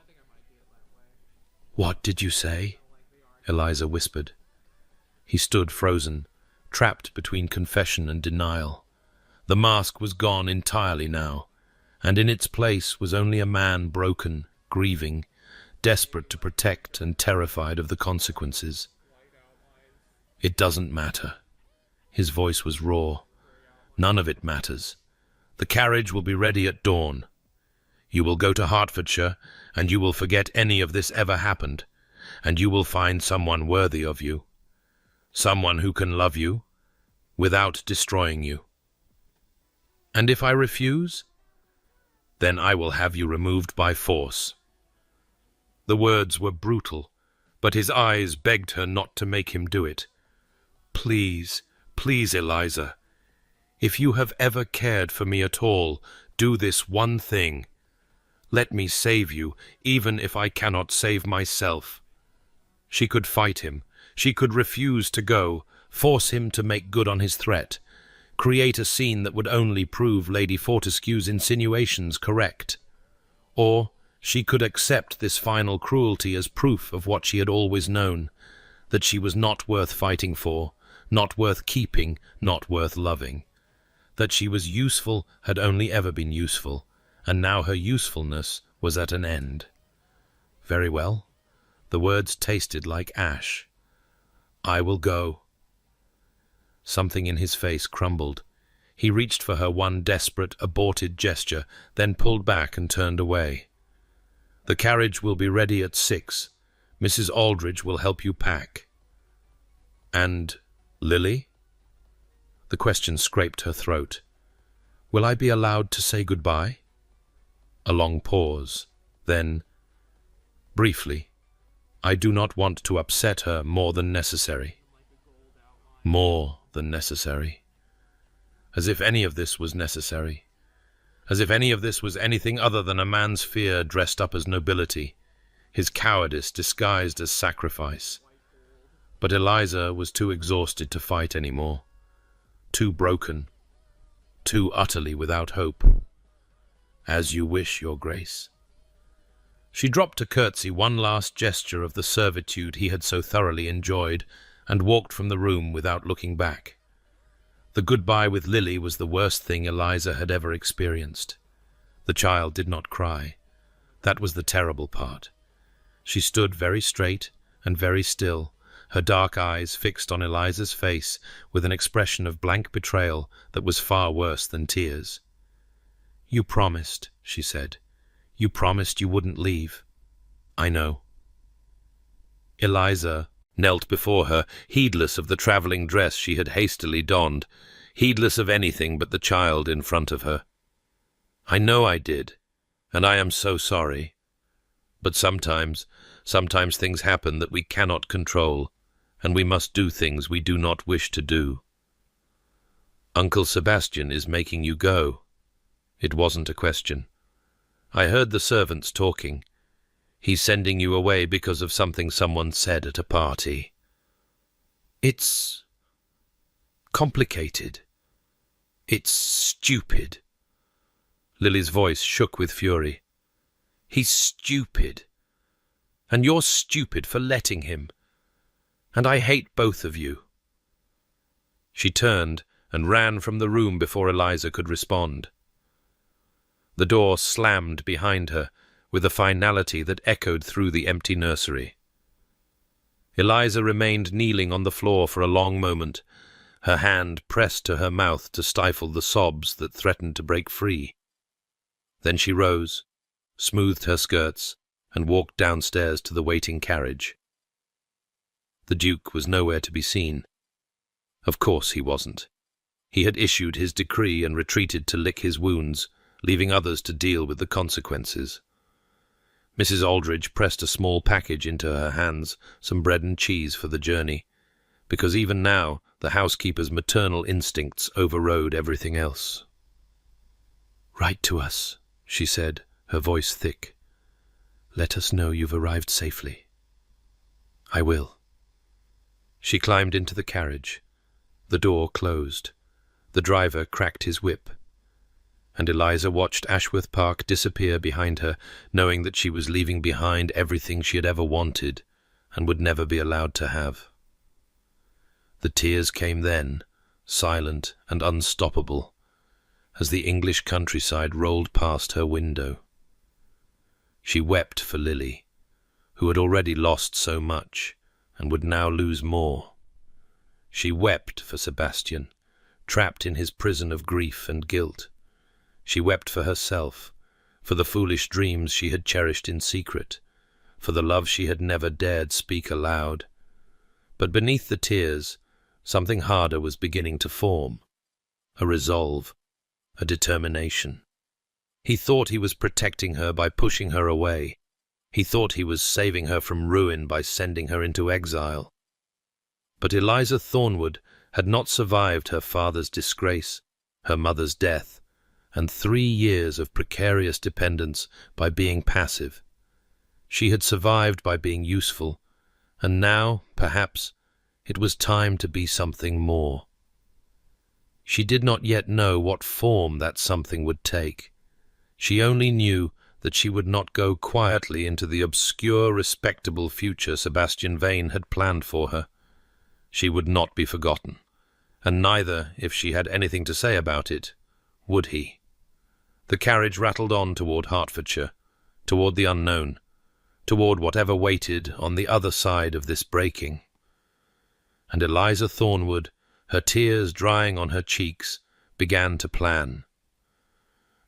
What did you say? Eliza whispered. He stood frozen, trapped between confession and denial. The mask was gone entirely now, and in its place was only a man broken, grieving, desperate to protect and terrified of the consequences. It doesn't matter. His voice was raw. None of it matters. The carriage will be ready at dawn. You will go to Hertfordshire, and you will forget any of this ever happened, and you will find someone worthy of you. Someone who can love you, without destroying you. And if I refuse? Then I will have you removed by force." The words were brutal, but his eyes begged her not to make him do it. "Please, please, Eliza. If you have ever cared for me at all, do this one thing. Let me save you, even if I cannot save myself." She could fight him. She could refuse to go, force him to make good on his threat, create a scene that would only prove Lady Fortescue's insinuations correct. Or she could accept this final cruelty as proof of what she had always known, that she was not worth fighting for, not worth keeping, not worth loving. That she was useful had only ever been useful, and now her usefulness was at an end. Very well. The words tasted like ash. "I will go." Something in his face crumbled. He reached for her one desperate, aborted gesture, then pulled back and turned away. "The carriage will be ready at 6. Mrs. Aldridge will help you pack." "And Lily?" The question scraped her throat. "Will I be allowed to say goodbye?" A long pause. Then, briefly, "I do not want to upset her more than necessary." More than necessary. As if any of this was necessary. As if any of this was anything other than a man's fear dressed up as nobility, his cowardice disguised as sacrifice. But Eliza was too exhausted to fight any more. Too broken. Too utterly without hope. "As you wish, Your Grace." She dropped a curtsy, one last gesture of the servitude he had so thoroughly enjoyed, and walked from the room without looking back. The goodbye with Lily was the worst thing Eliza had ever experienced. The child did not cry. That was the terrible part. She stood very straight and very still, her dark eyes fixed on Eliza's face with an expression of blank betrayal that was far worse than tears. "You promised," she said. "You promised you wouldn't leave." "I know." Eliza knelt before her, heedless of the travelling dress she had hastily donned, heedless of anything but the child in front of her. "I know I did, and I am so sorry. But sometimes things happen that we cannot control, and we must do things we do not wish to do. Uncle Sebastian is making you go." It wasn't a question. "I heard the servants talking. He's sending you away because of something someone said at a party." "It's complicated. It's stupid." Lily's voice shook with fury. "He's stupid. And you're stupid for letting him. And I hate both of you." She turned and ran from the room before Eliza could respond. The door slammed behind her with a finality that echoed through the empty nursery. Eliza remained kneeling on the floor for a long moment, her hand pressed to her mouth to stifle the sobs that threatened to break free. Then she rose, smoothed her skirts, and walked downstairs to the waiting carriage. The Duke was nowhere to be seen. Of course he wasn't. He had issued his decree and retreated to lick his wounds, leaving others to deal with the consequences. Mrs. Aldridge pressed a small package into her hands, some bread and cheese for the journey, because even now the housekeeper's maternal instincts overrode everything else. "Write to us," she said, her voice thick. "Let us know you've arrived safely." "I will." She climbed into the carriage. The door closed. The driver cracked his whip. And Eliza watched Ashworth Park disappear behind her, knowing that she was leaving behind everything she had ever wanted and would never be allowed to have. The tears came then, silent and unstoppable, as the English countryside rolled past her window. She wept for Lily, who had already lost so much and would now lose more. She wept for Sebastian, trapped in his prison of grief and guilt. She wept for herself, for the foolish dreams she had cherished in secret, for the love she had never dared speak aloud. But beneath the tears, something harder was beginning to form, a resolve, a determination. He thought he was protecting her by pushing her away. He thought he was saving her from ruin by sending her into exile. But Eliza Thornwood had not survived her father's disgrace, her mother's death, and 3 years of precarious dependence by being passive. She had survived by being useful, and now, perhaps, it was time to be something more. She did not yet know what form that something would take. She only knew that she would not go quietly into the obscure, respectable future Sebastian Vane had planned for her. She would not be forgotten, and neither, if she had anything to say about it, would he. The carriage rattled on toward Hertfordshire, toward the unknown, toward whatever waited on the other side of this breaking. And Eliza Thornwood, her tears drying on her cheeks, began to plan.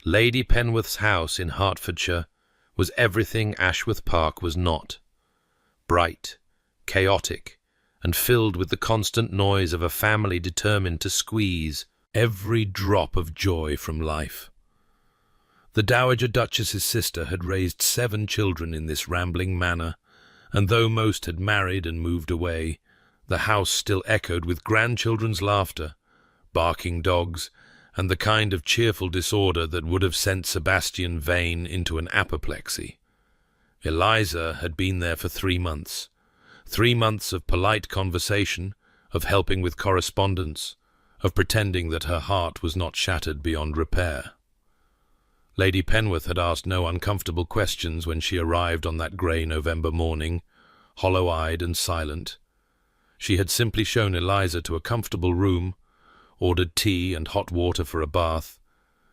Lady Penwith's house in Hertfordshire was everything Ashworth Park was not. Bright, chaotic, and filled with the constant noise of a family determined to squeeze every drop of joy from life. The Dowager Duchess's sister had raised 7 children in this rambling manor, and though most had married and moved away, the house still echoed with grandchildren's laughter, barking dogs, and the kind of cheerful disorder that would have sent Sebastian Vane into an apoplexy. Eliza had been there for 3 months. 3 months of polite conversation, of helping with correspondence, of pretending that her heart was not shattered beyond repair. Lady Penwith had asked no uncomfortable questions when she arrived on that grey November morning, hollow-eyed and silent. She had simply shown Eliza to a comfortable room, ordered tea and hot water for a bath,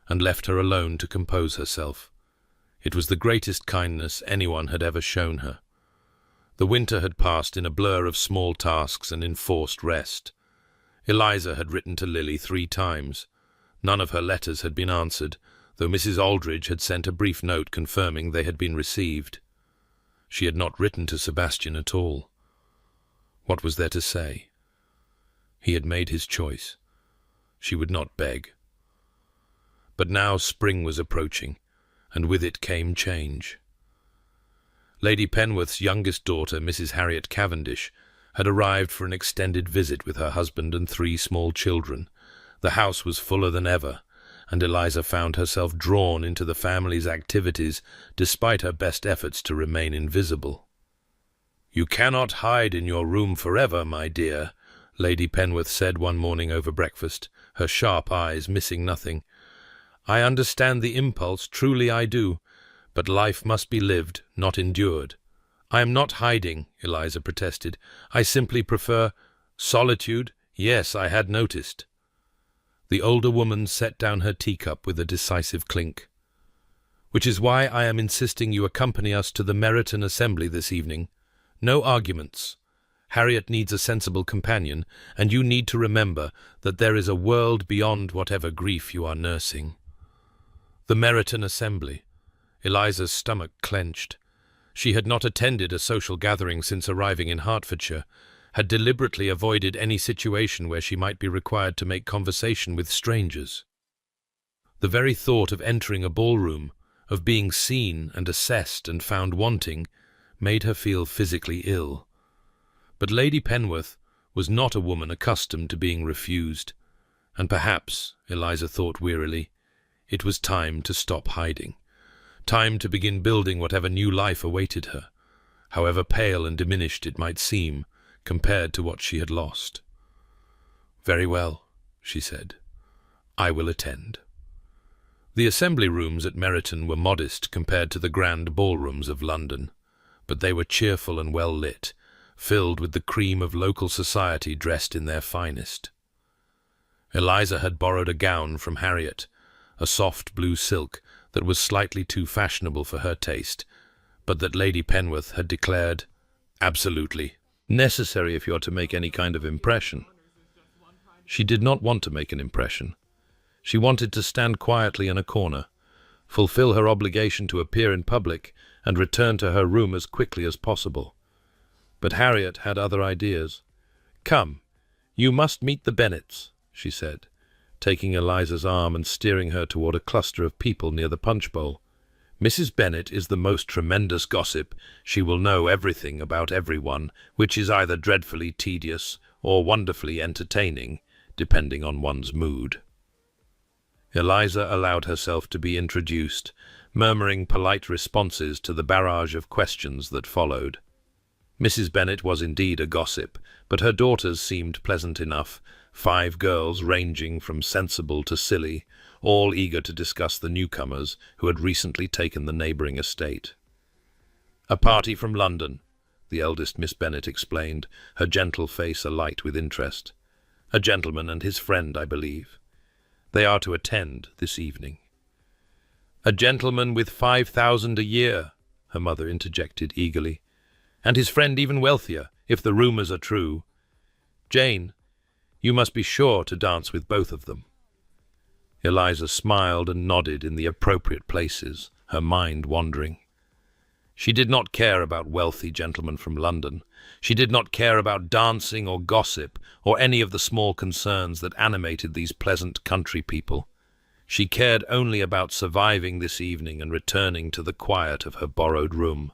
and left her alone to compose herself. It was the greatest kindness anyone had ever shown her. The winter had passed in a blur of small tasks and enforced rest. Eliza had written to Lily 3 times. None of her letters had been answered, though Mrs. Aldridge had sent a brief note confirming they had been received. She had not written to Sebastian at all. What was there to say? He had made his choice. She would not beg. But now spring was approaching, and with it came change. Lady Penwith's youngest daughter, Mrs. Harriet Cavendish, had arrived for an extended visit with her husband and 3 small children. The house was fuller than ever, and Eliza found herself drawn into the family's activities despite her best efforts to remain invisible. "You cannot hide in your room forever, my dear," Lady Penwith said one morning over breakfast, her sharp eyes missing nothing. "I understand the impulse, truly I do, but life must be lived, not endured." "I am not hiding," Eliza protested. "I simply prefer—" "Solitude? Yes, I had noticed." The older woman set down her teacup with a decisive clink. "Which is why I am insisting you accompany us to the Meryton Assembly this evening. No arguments. Harriet needs a sensible companion, and you need to remember that there is a world beyond whatever grief you are nursing." The Meryton Assembly. Eliza's stomach clenched. She had not attended a social gathering since arriving in Hertfordshire, had deliberately avoided any situation where she might be required to make conversation with strangers. The very thought of entering a ballroom, of being seen and assessed and found wanting, made her feel physically ill. But Lady Penwith was not a woman accustomed to being refused, and perhaps, Eliza thought wearily, it was time to stop hiding, time to begin building whatever new life awaited her, however pale and diminished it might seem compared to what she had lost. "Very well," she said. "I will attend." The assembly rooms at Meryton were modest compared to the grand ballrooms of London, but they were cheerful and well lit, filled with the cream of local society dressed in their finest. Eliza had borrowed a gown from Harriet, a soft blue silk that was slightly too fashionable for her taste, but that Lady Penwith had declared absolutely necessary if you are to make any kind of impression. She did not want to make an impression. She wanted to stand quietly in a corner, fulfill her obligation to appear in public, and return to her room as quickly as possible. But Harriet had other ideas. "Come, you must meet the Bennets," she said. taking Eliza's arm and steering her toward a cluster of people near the punch bowl. "Mrs. Bennet is the most tremendous gossip. She will know everything about everyone, which is either dreadfully tedious or wonderfully entertaining, depending on one's mood." Eliza allowed herself to be introduced, murmuring polite responses to the barrage of questions that followed. Mrs. Bennet was indeed a gossip, but her daughters seemed pleasant enough, 5 girls ranging from sensible to silly, all eager to discuss the newcomers who had recently taken the neighbouring estate. "A party from London," the eldest Miss Bennet explained, her gentle face alight with interest. "A gentleman and his friend, I believe. They are to attend this evening." "A gentleman with 5,000 a year," her mother interjected eagerly. "And his friend even wealthier, if the rumours are true. Jane, you must be sure to dance with both of them." Eliza smiled and nodded in the appropriate places, her mind wandering. She did not care about wealthy gentlemen from London. She did not care about dancing or gossip or any of the small concerns that animated these pleasant country people. She cared only about surviving this evening and returning to the quiet of her borrowed room.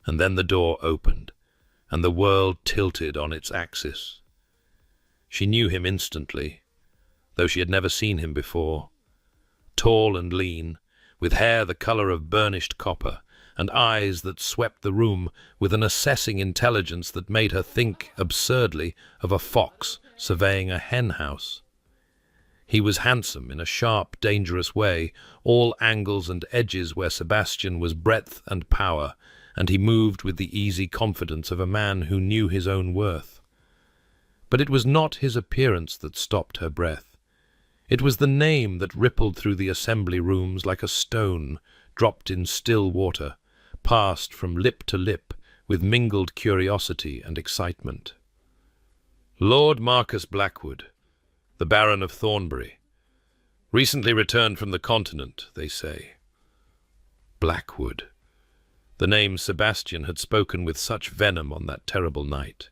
And then the door opened, and the world tilted on its axis. She knew him instantly, though she had never seen him before. Tall and lean, with hair the colour of burnished copper, and eyes that swept the room with an assessing intelligence that made her think absurdly of a fox surveying a hen-house. He was handsome in a sharp, dangerous way, all angles and edges where Sebastian was breadth and power, and he moved with the easy confidence of a man who knew his own worth. But it was not his appearance that stopped her breath. It was the name that rippled through the assembly rooms like a stone dropped in still water, passed from lip to lip with mingled curiosity and excitement. "Lord Marcus Blackwood, the Baron of Thornbury. Recently returned from the continent, they say." Blackwood. The name Sebastian had spoken with such venom on that terrible night.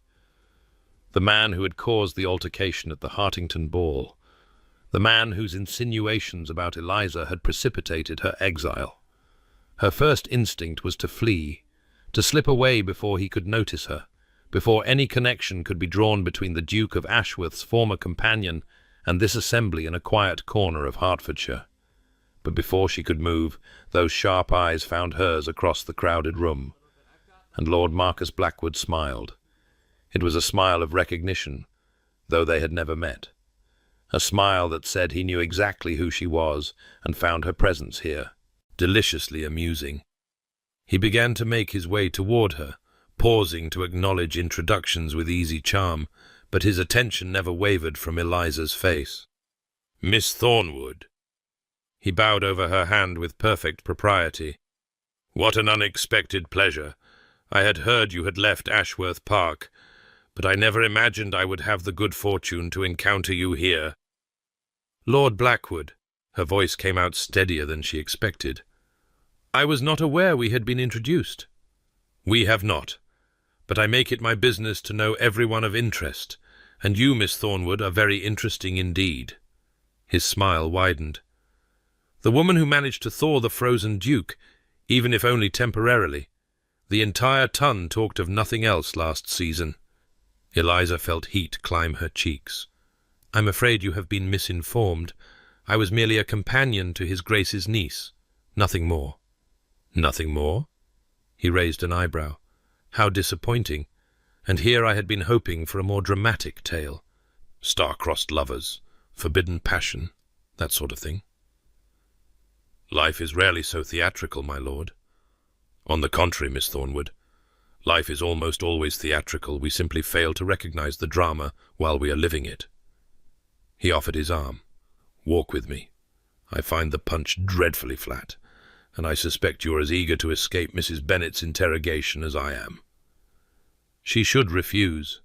The man who had caused the altercation at the Hartington ball. The man whose insinuations about Eliza had precipitated her exile. Her first instinct was to flee, to slip away before he could notice her, before any connection could be drawn between the Duke of Ashworth's former companion and this assembly in a quiet corner of Hertfordshire. But before she could move, those sharp eyes found hers across the crowded room, and Lord Marcus Blackwood smiled. It was a smile of recognition, though they had never met. A smile that said he knew exactly who she was and found her presence here deliciously amusing. He began to make his way toward her, pausing to acknowledge introductions with easy charm, but his attention never wavered from Eliza's face. "Miss Thornwood." He bowed over her hand with perfect propriety. "What an unexpected pleasure. I had heard you had left Ashworth Park, but I never imagined I would have the good fortune to encounter you here." "Lord Blackwood," her voice came out steadier than she expected. "I was not aware we had been introduced." "We have not, but I make it my business to know everyone of interest, and you, Miss Thornwood, are very interesting indeed." His smile widened. "The woman who managed to thaw the frozen Duke, even if only temporarily. The entire ton talked of nothing else last season." Eliza felt heat climb her cheeks. "I'm afraid you have been misinformed. I was merely a companion to His Grace's niece. Nothing more." "Nothing more?" He raised an eyebrow. "How disappointing. And here I had been hoping for a more dramatic tale. Star-crossed lovers, forbidden passion, that sort of thing." "Life is rarely so theatrical, my lord." "On the contrary, Miss Thornwood. Life is almost always theatrical. We simply fail to recognize the drama while we are living it." He offered his arm. "Walk with me. I find the punch dreadfully flat, and I suspect you are as eager to escape Mrs. Bennet's interrogation as I am." She should refuse.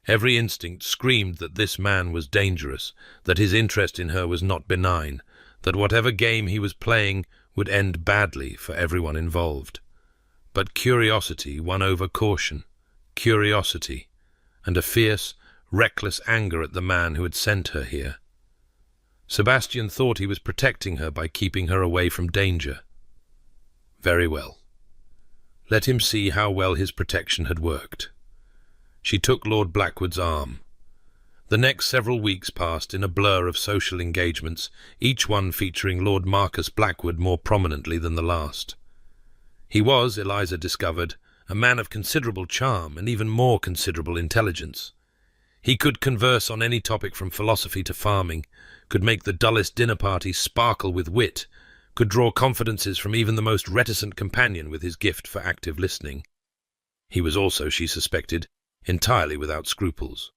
Every instinct screamed that this man was dangerous, that his interest in her was not benign, that whatever game he was playing would end badly for everyone involved. But curiosity won over caution, curiosity, and a fierce, reckless anger at the man who had sent her here. Sebastian thought he was protecting her by keeping her away from danger. Very well. Let him see how well his protection had worked. She took Lord Blackwood's arm. The next several weeks passed in a blur of social engagements, each one featuring Lord Marcus Blackwood more prominently than the last. He was, Eliza discovered, a man of considerable charm and even more considerable intelligence. He could converse on any topic from philosophy to farming, could make the dullest dinner party sparkle with wit, could draw confidences from even the most reticent companion with his gift for active listening. He was also, she suspected, entirely without scruples.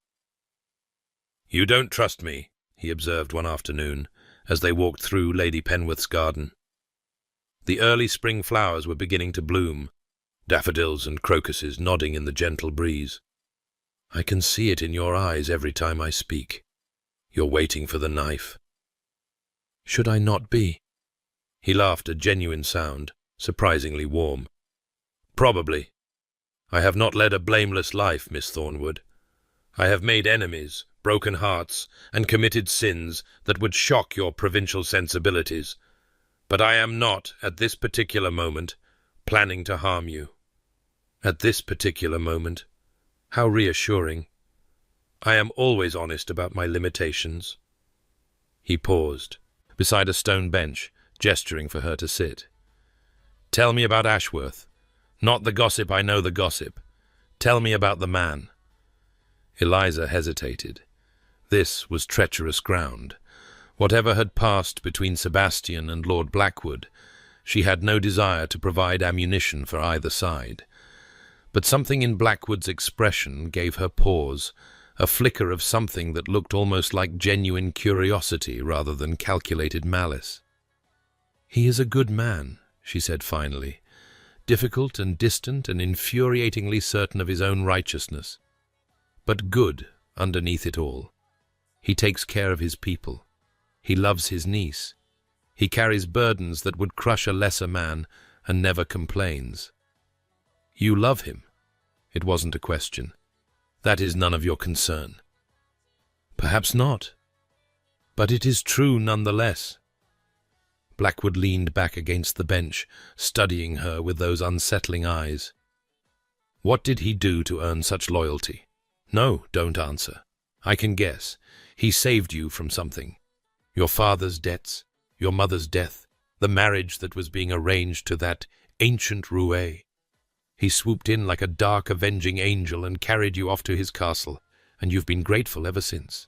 "You don't trust me," he observed one afternoon, as they walked through Lady Penwith's garden. The early spring flowers were beginning to bloom, daffodils and crocuses nodding in the gentle breeze. "I can see it in your eyes every time I speak. You're waiting for the knife." "Should I not be?" He laughed, a genuine sound, surprisingly warm. "Probably. I have not led a blameless life, Miss Thornwood. I have made enemies, broken hearts, and committed sins that would shock your provincial sensibilities. But I am not, at this particular moment, planning to harm you." "At this particular moment? How reassuring. I am always honest about my limitations." He paused, beside a stone bench, gesturing for her to sit. "Tell me about Ashworth. Not the gossip, I know the gossip. Tell me about the man." Eliza hesitated. This was treacherous ground. Whatever had passed between Sebastian and Lord Blackwood, she had no desire to provide ammunition for either side. But something in Blackwood's expression gave her pause, a flicker of something that looked almost like genuine curiosity rather than calculated malice. "He is a good man," she said finally, difficult and distant and infuriatingly certain of his own righteousness, but good underneath it all. He takes care of his people. He loves his niece. He carries burdens that would crush a lesser man and never complains. You love him. It wasn't a question. That is none of your concern. Perhaps not. But it is true nonetheless. Blackwood leaned back against the bench, studying her with those unsettling eyes. What did he do to earn such loyalty? No, don't answer. I can guess. He saved you from something. Your father's debts, your mother's death, the marriage that was being arranged to that ancient roué. He swooped in like a dark avenging angel and carried you off to his castle, and you've been grateful ever since.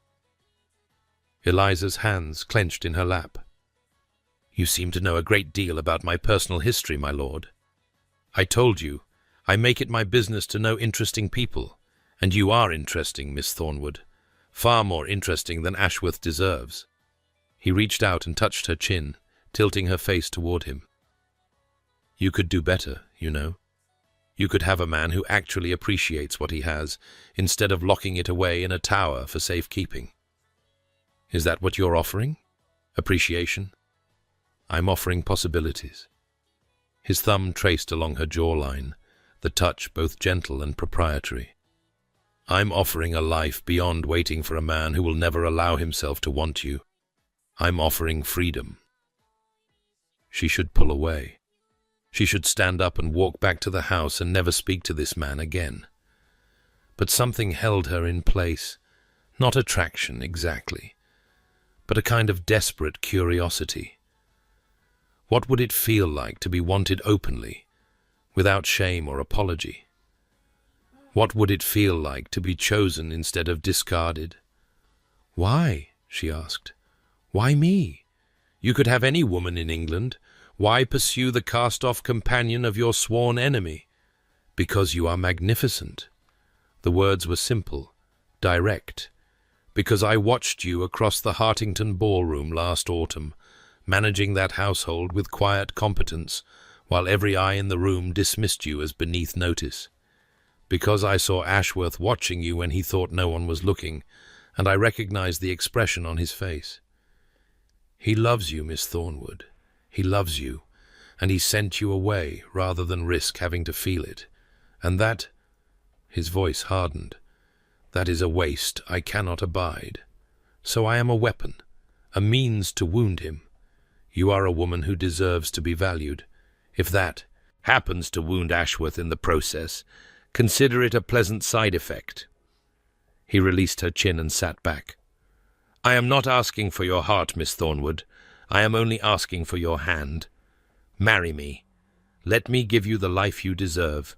Eliza's hands clenched in her lap. You seem to know a great deal about my personal history, my lord. I told you, I make it my business to know interesting people, and you are interesting, Miss Thornwood, far more interesting than Ashworth deserves. He reached out and touched her chin, tilting her face toward him. You could do better, you know. You could have a man who actually appreciates what he has, instead of locking it away in a tower for safekeeping. Is that what you're offering? Appreciation? I'm offering possibilities. His thumb traced along her jawline, the touch both gentle and proprietary. I'm offering a life beyond waiting for a man who will never allow himself to want you. I'm offering freedom. She should pull away. She should stand up and walk back to the house and never speak to this man again. But something held her in place, not attraction exactly, but a kind of desperate curiosity. What would it feel like to be wanted openly, without shame or apology? What would it feel like to be chosen instead of discarded? Why? She asked. Why me? You could have any woman in England. Why pursue the cast-off companion of your sworn enemy? Because you are magnificent. The words were simple, direct. Because I watched you across the Hartington ballroom last autumn, managing that household with quiet competence, while every eye in the room dismissed you as beneath notice. Because I saw Ashworth watching you when he thought no one was looking, and I recognized the expression on his face. He loves you, Miss Thornwood. He loves you, and he sent you away rather than risk having to feel it. And that, his voice hardened, that is a waste I cannot abide. So I am a weapon, a means to wound him. You are a woman who deserves to be valued. If that happens to wound Ashworth in the process, consider it a pleasant side effect." He released her chin and sat back. "I am not asking for your heart, Miss Thornwood. I am only asking for your hand. Marry me. Let me give you the life you deserve.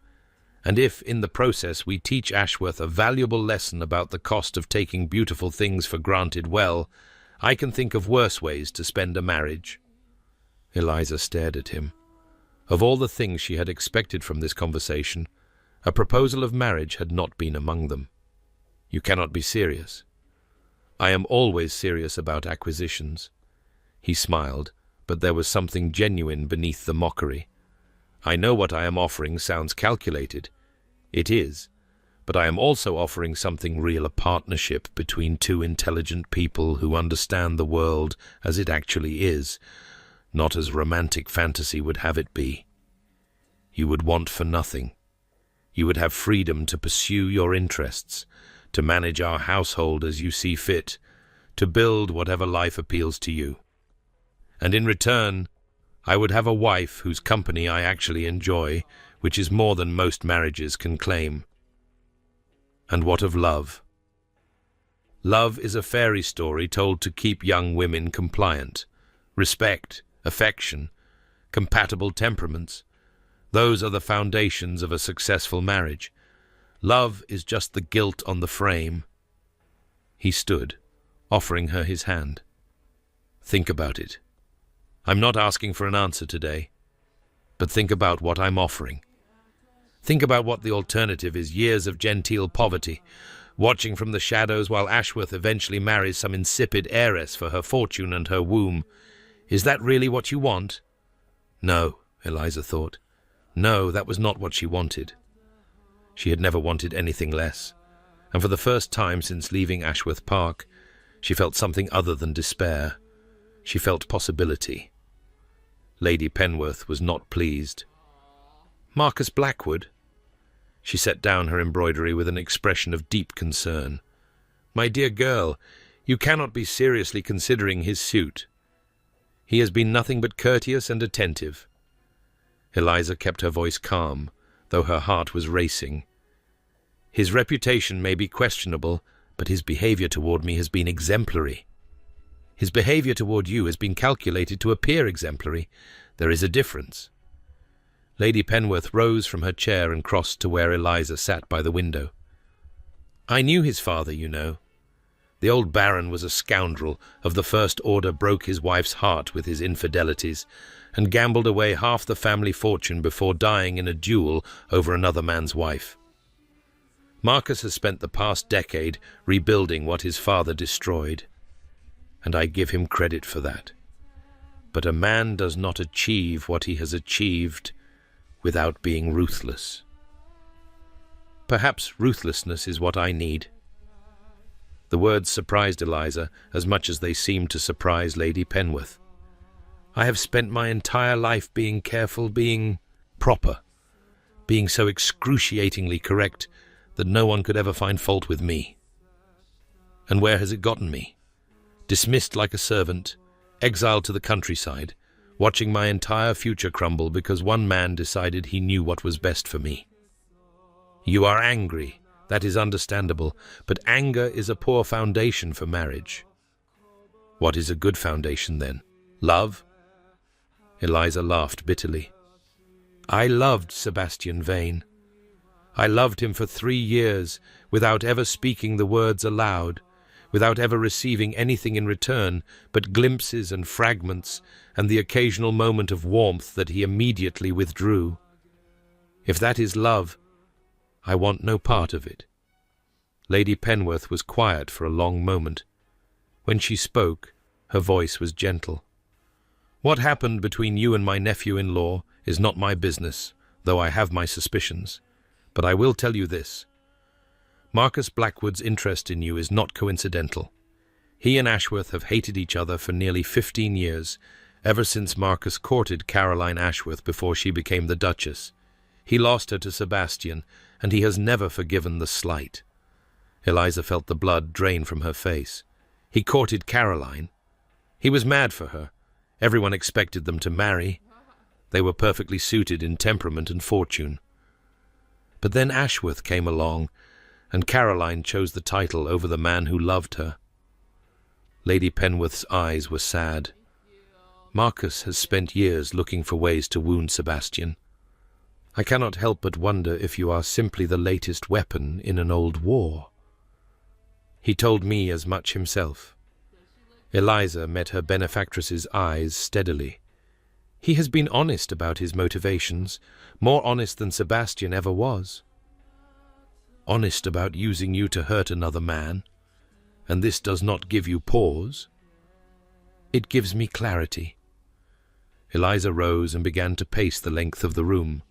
And if, in the process, we teach Ashworth a valuable lesson about the cost of taking beautiful things for granted, well, I can think of worse ways to spend a marriage." Eliza stared at him. Of all the things she had expected from this conversation, a proposal of marriage had not been among them. "You cannot be serious." "I am always serious about acquisitions." He smiled, but there was something genuine beneath the mockery. "I know what I am offering sounds calculated. It is. But I am also offering something real, a partnership between two intelligent people who understand the world as it actually is, not as romantic fantasy would have it be. You would want for nothing. You would have freedom to pursue your interests, to manage our household as you see fit, to build whatever life appeals to you. And in return, I would have a wife whose company I actually enjoy, which is more than most marriages can claim." And what of love? Love is a fairy story told to keep young women compliant. Respect, affection, compatible temperaments, those are the foundations of a successful marriage. Love is just the gilt on the frame. He stood, offering her his hand. "Think about it. I'm not asking for an answer today, but think about what I'm offering. Think about what the alternative is: years of genteel poverty, watching from the shadows while Ashworth eventually marries some insipid heiress for her fortune and her womb. Is that really what you want?" No, Eliza thought. No, that was not what she wanted. She had never wanted anything less, and for the first time since leaving Ashworth Park, she felt something other than despair. She felt possibility. Lady Penworth was not pleased. "Marcus Blackwood?" She set down her embroidery with an expression of deep concern. "My dear girl, you cannot be seriously considering his suit. He has been nothing but courteous and attentive." Eliza kept her voice calm, though her heart was racing. "His reputation may be questionable, but his behavior toward me has been exemplary. His behavior toward you has been calculated to appear exemplary. There is a difference." Lady Penworth rose from her chair and crossed to where Eliza sat by the window. "I knew his father, you know. The old Baron was a scoundrel of the first order, broke his wife's heart with his infidelities, and gambled away half the family fortune before dying in a duel over another man's wife. Marcus has spent the past decade rebuilding what his father destroyed, and I give him credit for that. But a man does not achieve what he has achieved without being ruthless. Perhaps ruthlessness is what I need." The words surprised Eliza as much as they seemed to surprise Lady Penworth. "I have spent my entire life being careful, being proper, being so excruciatingly correct that no one could ever find fault with me. And where has it gotten me? Dismissed like a servant, exiled to the countryside, watching my entire future crumble because one man decided he knew what was best for me. You are angry. That is understandable, but anger is a poor foundation for marriage. What is a good foundation, then? Love?" Eliza laughed bitterly. "I loved Sebastian Vane. I loved him for 3 years without ever speaking the words aloud, without ever receiving anything in return but glimpses and fragments and the occasional moment of warmth that he immediately withdrew. If that is love, I want no part of it." Lady Penworth was quiet for a long moment. When she spoke, her voice was gentle. "What happened between you and my nephew-in-law is not my business, though I have my suspicions. But I will tell you this. Marcus Blackwood's interest in you is not coincidental. He and Ashworth have hated each other for nearly 15 years, ever since Marcus courted Caroline Ashworth before she became the Duchess. He lost her to Sebastian, and he has never forgiven the slight." Eliza felt the blood drain from her face. "He courted Caroline?" He was mad for her. Everyone expected them to marry. They were perfectly suited in temperament and fortune. But then Ashworth came along, and Caroline chose the title over the man who loved her. Lady Penworth's eyes were sad. Marcus has spent years looking for ways to wound Sebastian. I cannot help but wonder if you are simply the latest weapon in an old war. He told me as much himself. Eliza met her benefactress's eyes steadily. He has been honest about his motivations, more honest than Sebastian ever was. Honest about using you to hurt another man, and this does not give you pause. It gives me clarity. Eliza rose and began to pace the length of the room.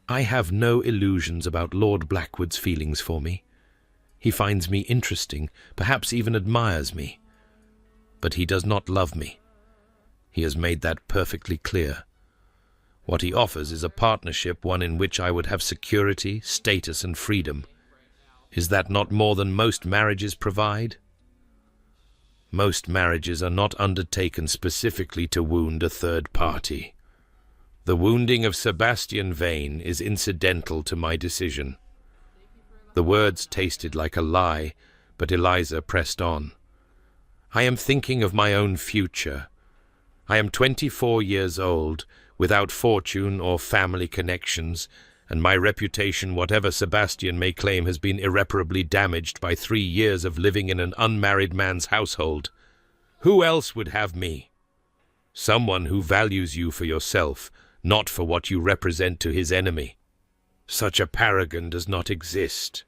I have no illusions about Lord Blackwood's feelings for me. He finds me interesting, perhaps even admires me. But he does not love me. He has made that perfectly clear. What he offers is a partnership, one in which I would have security, status, and freedom. Is that not more than most marriages provide? Most marriages are not undertaken specifically to wound a third party. The wounding of Sebastian Vane is incidental to my decision. The words tasted like a lie, but Eliza pressed on. I am thinking of my own future. I am 24 years old, without fortune or family connections, and my reputation, whatever Sebastian may claim, has been irreparably damaged by 3 years of living in an unmarried man's household. Who else would have me? Someone who values you for yourself, not for what you represent to his enemy. Such a paragon does not exist.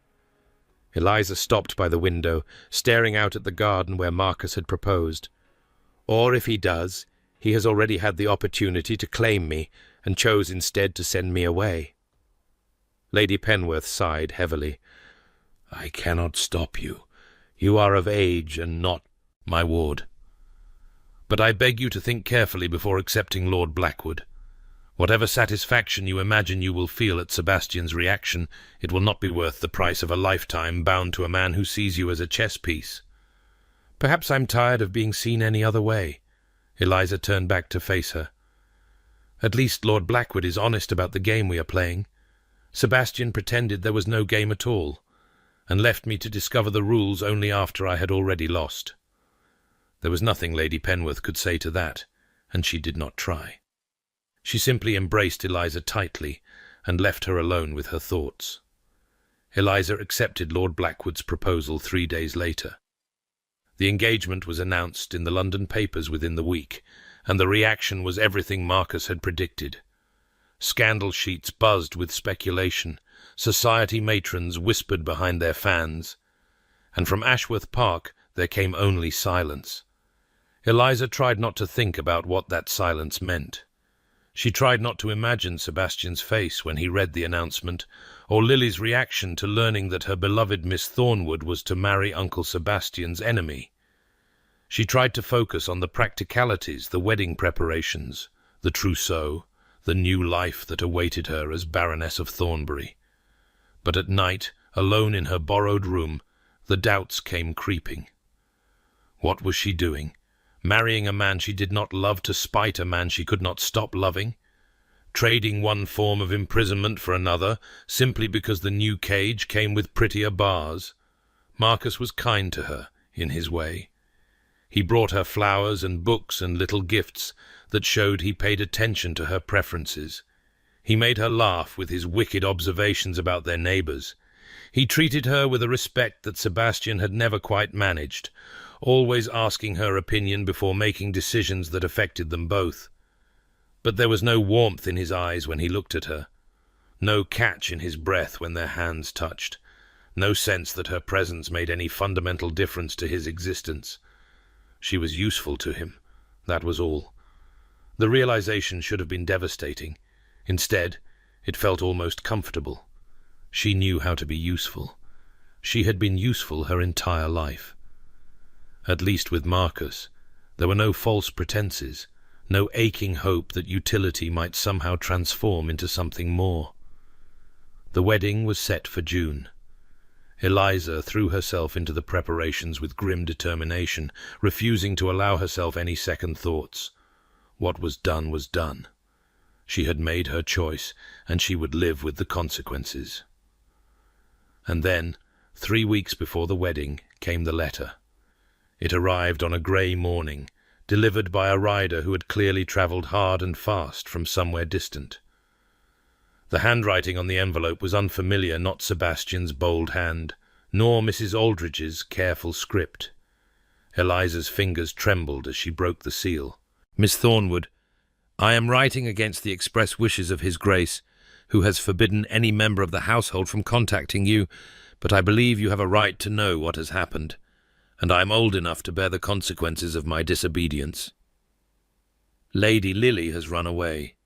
Eliza stopped by the window, staring out at the garden where Marcus had proposed. Or if he does, he has already had the opportunity to claim me, and chose instead to send me away. Lady Penworth sighed heavily. I cannot stop you. You are of age and not my ward. But I beg you to think carefully before accepting Lord Blackwood. Whatever satisfaction you imagine you will feel at Sebastian's reaction, it will not be worth the price of a lifetime bound to a man who sees you as a chess piece. Perhaps I'm tired of being seen any other way. Eliza turned back to face her. At least Lord Blackwood is honest about the game we are playing. Sebastian pretended there was no game at all, and left me to discover the rules only after I had already lost. There was nothing Lady Penworth could say to that, and she did not try. She simply embraced Eliza tightly and left her alone with her thoughts. Eliza accepted Lord Blackwood's proposal 3 days later. The engagement was announced in the London papers within the week, and the reaction was everything Marcus had predicted. Scandal sheets buzzed with speculation, society matrons whispered behind their fans, and from Ashworth Park there came only silence. Eliza tried not to think about what that silence meant. She tried not to imagine Sebastian's face when he read the announcement, or Lily's reaction to learning that her beloved Miss Thornwood was to marry Uncle Sebastian's enemy. She tried to focus on the practicalities, the wedding preparations, the trousseau, the new life that awaited her as Baroness of Thornbury. But at night, alone in her borrowed room, the doubts came creeping. What was she doing? Marrying a man she did not love to spite a man she could not stop loving? Trading one form of imprisonment for another, simply because the new cage came with prettier bars? Marcus was kind to her, in his way. He brought her flowers and books and little gifts that showed he paid attention to her preferences. He made her laugh with his wicked observations about their neighbours. He treated her with a respect that Sebastian had never quite managed, always asking her opinion before making decisions that affected them both. But there was no warmth in his eyes when he looked at her, no catch in his breath when their hands touched, no sense that her presence made any fundamental difference to his existence. She was useful to him, that was all. The realization should have been devastating. Instead, it felt almost comfortable. She knew how to be useful. She had been useful her entire life. At least with Marcus, there were no false pretenses, no aching hope that utility might somehow transform into something more. The wedding was set for June. Eliza threw herself into the preparations with grim determination, refusing to allow herself any second thoughts. What was done was done. She had made her choice, and she would live with the consequences. And then, 3 weeks before the wedding, came the letter. It arrived on a grey morning, delivered by a rider who had clearly travelled hard and fast from somewhere distant. The handwriting on the envelope was unfamiliar, not Sebastian's bold hand, nor Mrs. Aldridge's careful script. Eliza's fingers trembled as she broke the seal. "Miss Thornwood, I am writing against the express wishes of His Grace, who has forbidden any member of the household from contacting you, but I believe you have a right to know what has happened, and I am old enough to bear the consequences of my disobedience. Lady Lily has run away.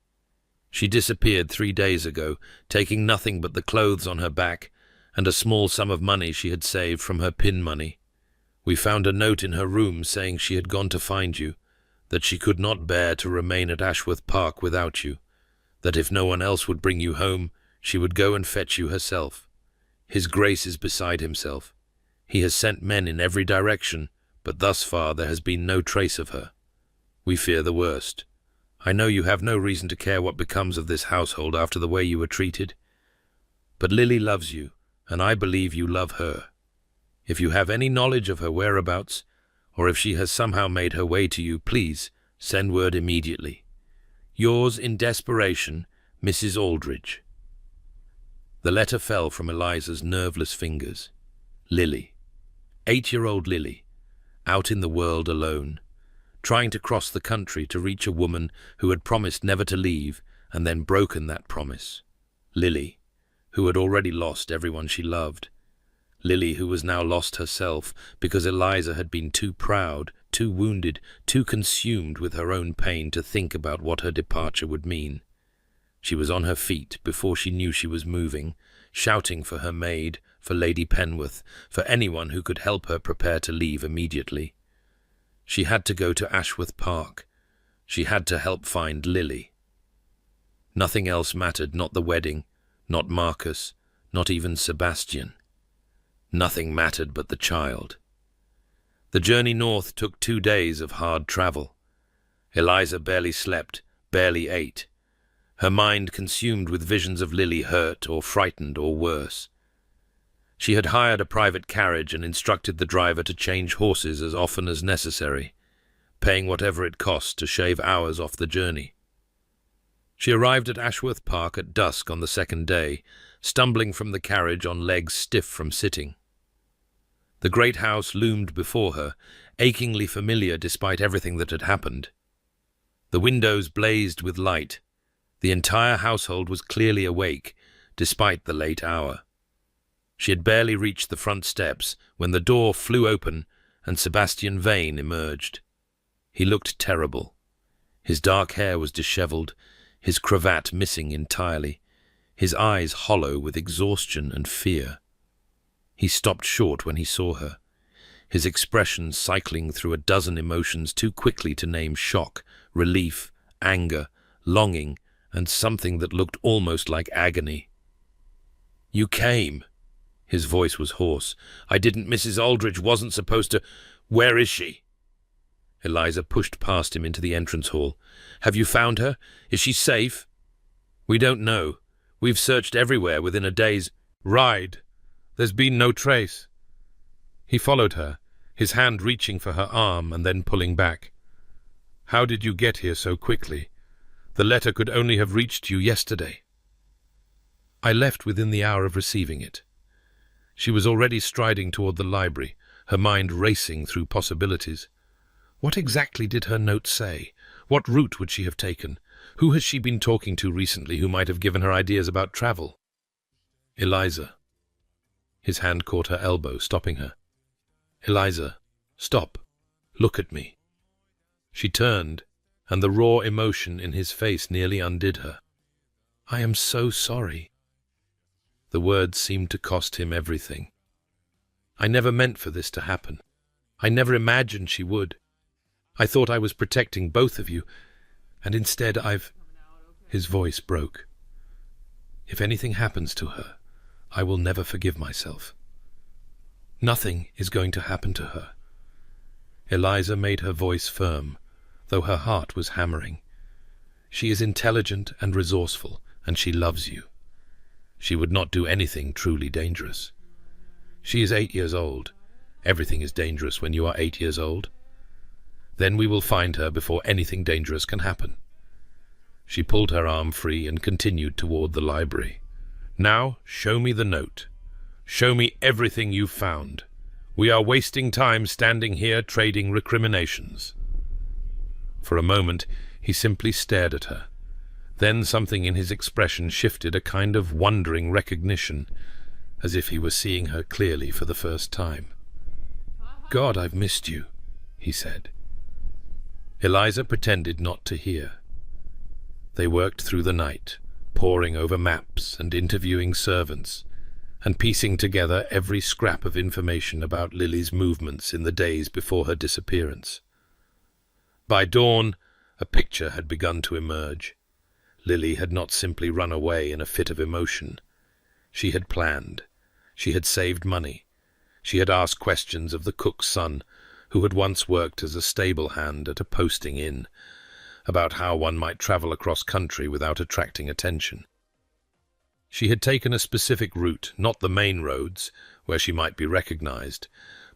She disappeared 3 days ago, taking nothing but the clothes on her back and a small sum of money she had saved from her pin money. We found a note in her room saying she had gone to find you, that she could not bear to remain at Ashworth Park without you, that if no one else would bring you home, she would go and fetch you herself. His Grace is beside himself. He has sent men in every direction, but thus far there has been no trace of her. We fear the worst. I know you have no reason to care what becomes of this household after the way you were treated. But Lily loves you, and I believe you love her. If you have any knowledge of her whereabouts, or if she has somehow made her way to you, please send word immediately. Yours in desperation, Mrs. Aldridge." The letter fell from Eliza's nerveless fingers. Lily. 8-year-old Lily, out in the world alone, trying to cross the country to reach a woman who had promised never to leave and then broken that promise. Lily, who had already lost everyone she loved. Lily, who was now lost herself because Eliza had been too proud, too wounded, too consumed with her own pain to think about what her departure would mean. She was on her feet before she knew she was moving, shouting for her maid, for Lady Penworth, for anyone who could help her prepare to leave immediately. She had to go to Ashworth Park. She had to help find Lily. Nothing else mattered, not the wedding, not Marcus, not even Sebastian. Nothing mattered but the child. The journey north took 2 days of hard travel. Eliza barely slept, barely ate, her mind consumed with visions of Lily hurt or frightened or worse. She had hired a private carriage and instructed the driver to change horses as often as necessary, paying whatever it cost to shave hours off the journey. She arrived at Ashworth Park at dusk on the 2nd day, stumbling from the carriage on legs stiff from sitting. The great house loomed before her, achingly familiar despite everything that had happened. The windows blazed with light. The entire household was clearly awake, despite the late hour. She had barely reached the front steps when the door flew open and Sebastian Vane emerged. He looked terrible. His dark hair was dishevelled, his cravat missing entirely, his eyes hollow with exhaustion and fear. He stopped short when he saw her, his expression cycling through a dozen emotions too quickly to name shock, relief, anger, longing, and something that looked almost like agony. "You came." His voice was hoarse. "I didn't. Mrs. Aldridge wasn't supposed to. Where is she?" Eliza pushed past him into the entrance hall. "Have you found her? Is she safe?" "We don't know. We've searched everywhere within a day's ride. There's been no trace." He followed her, his hand reaching for her arm and then pulling back. "How did you get here so quickly? The letter could only have reached you yesterday." "I left within the hour of receiving it." She was already striding toward the library, her mind racing through possibilities. What exactly did her note say? What route would she have taken? Who has she been talking to recently who might have given her ideas about travel? "Eliza." His hand caught her elbow, stopping her. "Eliza, stop. Look at me." She turned, and the raw emotion in his face nearly undid her. "I am so sorry." The words seemed to cost him everything. "I never meant for this to happen. I never imagined she would. I thought I was protecting both of you, and instead I've—" His voice broke. "If anything happens to her, I will never forgive myself. Nothing is going to happen to her. Eliza made her voice firm, though her heart was hammering. She is intelligent and resourceful, and she loves you. She would not do anything truly dangerous. She is 8 years old. Everything is dangerous when you are 8 years old. Then we will find her before anything dangerous can happen. She pulled her arm free and continued toward the library. Now, show me the note. Show me everything you've found. We are wasting time standing here trading recriminations. For a moment, he simply stared at her. Then something in his expression shifted, a kind of wondering recognition, as if he were seeing her clearly for the first time. "God, I've missed you," he said. Eliza pretended not to hear. They worked through the night, poring over maps and interviewing servants, and piecing together every scrap of information about Lily's movements in the days before her disappearance. By dawn, a picture had begun to emerge. Lily had not simply run away in a fit of emotion. She had planned. She had saved money. She had asked questions of the cook's son, who had once worked as a stable hand at a posting inn, about how one might travel across country without attracting attention. She had taken a specific route, not the main roads, where she might be recognized,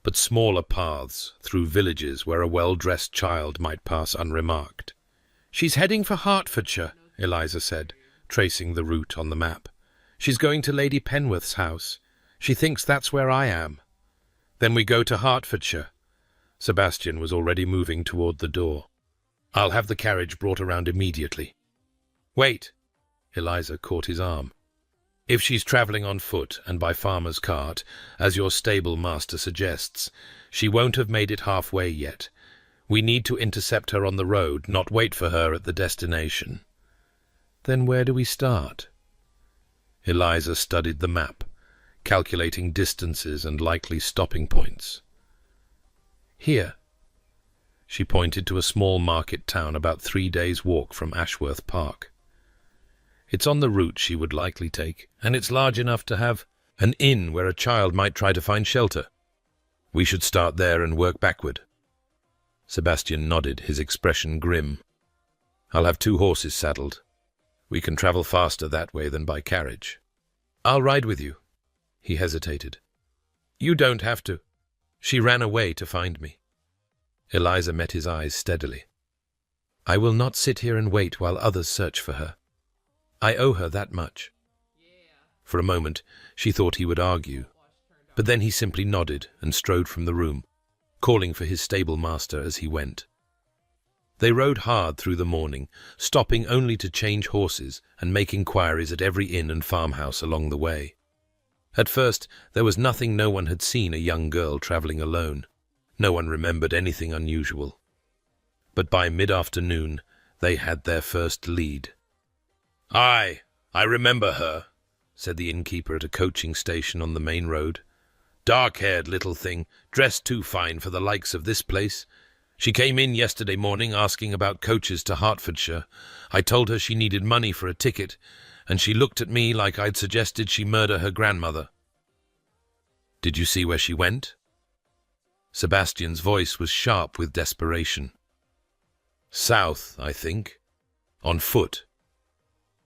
but smaller paths through villages where a well-dressed child might pass unremarked. "She's heading for Hertfordshire," Eliza said, tracing the route on the map. "She's going to Lady Penworth's house. She thinks that's where I am. Then we go to Hertfordshire." Sebastian was already moving toward the door. "I'll have the carriage brought around immediately." "Wait!" Eliza caught his arm. "If she's travelling on foot and by farmer's cart, as your stable master suggests, she won't have made it halfway yet. We need to intercept her on the road, not wait for her at the destination." "Then where do we start?" Eliza studied the map, calculating distances and likely stopping points. "Here." She pointed to a small market town about 3 days' walk from Ashworth Park. "It's on the route she would likely take, and it's large enough to have an inn where a child might try to find shelter. We should start there and work backward." Sebastian nodded, his expression grim. "I'll have 2 horses saddled. We can travel faster that way than by carriage." "I'll ride with you." He hesitated. "You don't have to. She ran away to find me." Eliza met his eyes steadily. "I will not sit here and wait while others search for her. I owe her that much." For a moment, she thought he would argue, but then he simply nodded and strode from the room, calling for his stable master as he went. They rode hard through the morning, stopping only to change horses and make inquiries at every inn and farmhouse along the way. At first, there was nothing. No one had seen a young girl travelling alone. No one remembered anything unusual. But by mid-afternoon, they had their first lead. "Aye, I remember her," said the innkeeper at a coaching station on the main road. "Dark-haired little thing, dressed too fine for the likes of this place. She came in yesterday morning asking about coaches to Hertfordshire. I told her she needed money for a ticket, and she looked at me like I'd suggested she murder her grandmother." "Did you see where she went?" Sebastian's voice was sharp with desperation. "South, I think. On foot.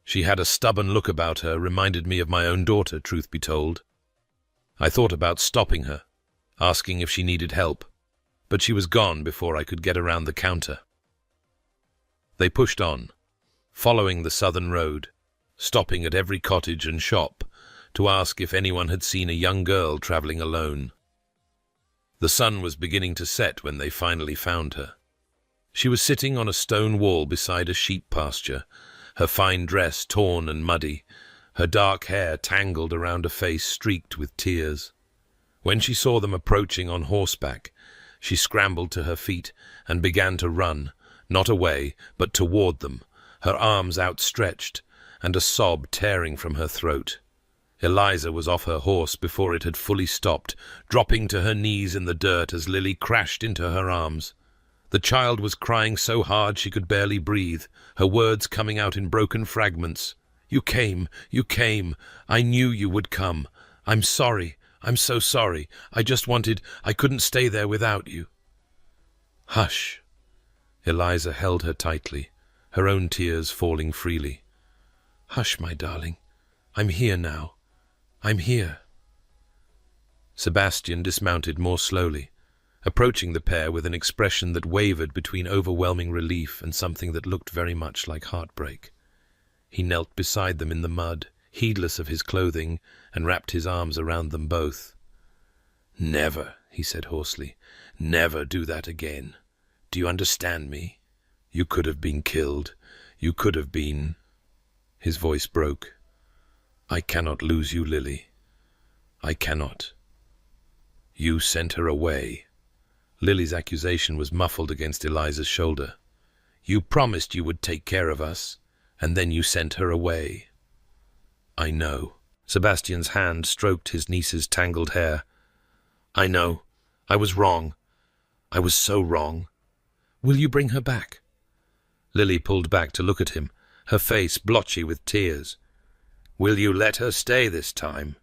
She had a stubborn look about her, reminded me of my own daughter, truth be told. I thought about stopping her, asking if she needed help, but she was gone before I could get around the counter." They pushed on, following the southern road, stopping at every cottage and shop to ask if anyone had seen a young girl travelling alone. The sun was beginning to set when they finally found her. She was sitting on a stone wall beside a sheep pasture, her fine dress torn and muddy, her dark hair tangled around a face streaked with tears. When she saw them approaching on horseback, she scrambled to her feet and began to run, not away, but toward them, her arms outstretched, and a sob tearing from her throat. Eliza was off her horse before it had fully stopped, dropping to her knees in the dirt as Lily crashed into her arms. The child was crying so hard she could barely breathe, her words coming out in broken fragments. You came. I knew you would come. I'm sorry. I'm so sorry. I couldn't stay there without you." "Hush." Eliza held her tightly, her own tears falling freely. "Hush, my darling. I'm here now. I'm here." Sebastian dismounted more slowly, approaching the pair with an expression that wavered between overwhelming relief and something that looked very much like heartbreak. He knelt beside them in the mud, heedless of his clothing, and wrapped his arms around them both. "Never," he said hoarsely, "never do that again. Do you understand me? You could have been killed. You could have been—" His voice broke. "I cannot lose you, Lily. I cannot. You sent her away." Lily's accusation was muffled against Eliza's shoulder. "You promised you would take care of us, and then you sent her away." "I know." Sebastian's hand stroked his niece's tangled hair. "I know. I was wrong. I was so wrong. Will you bring her back?" Lily pulled back to look at him, her face blotchy with tears. "Will you let her stay this time?"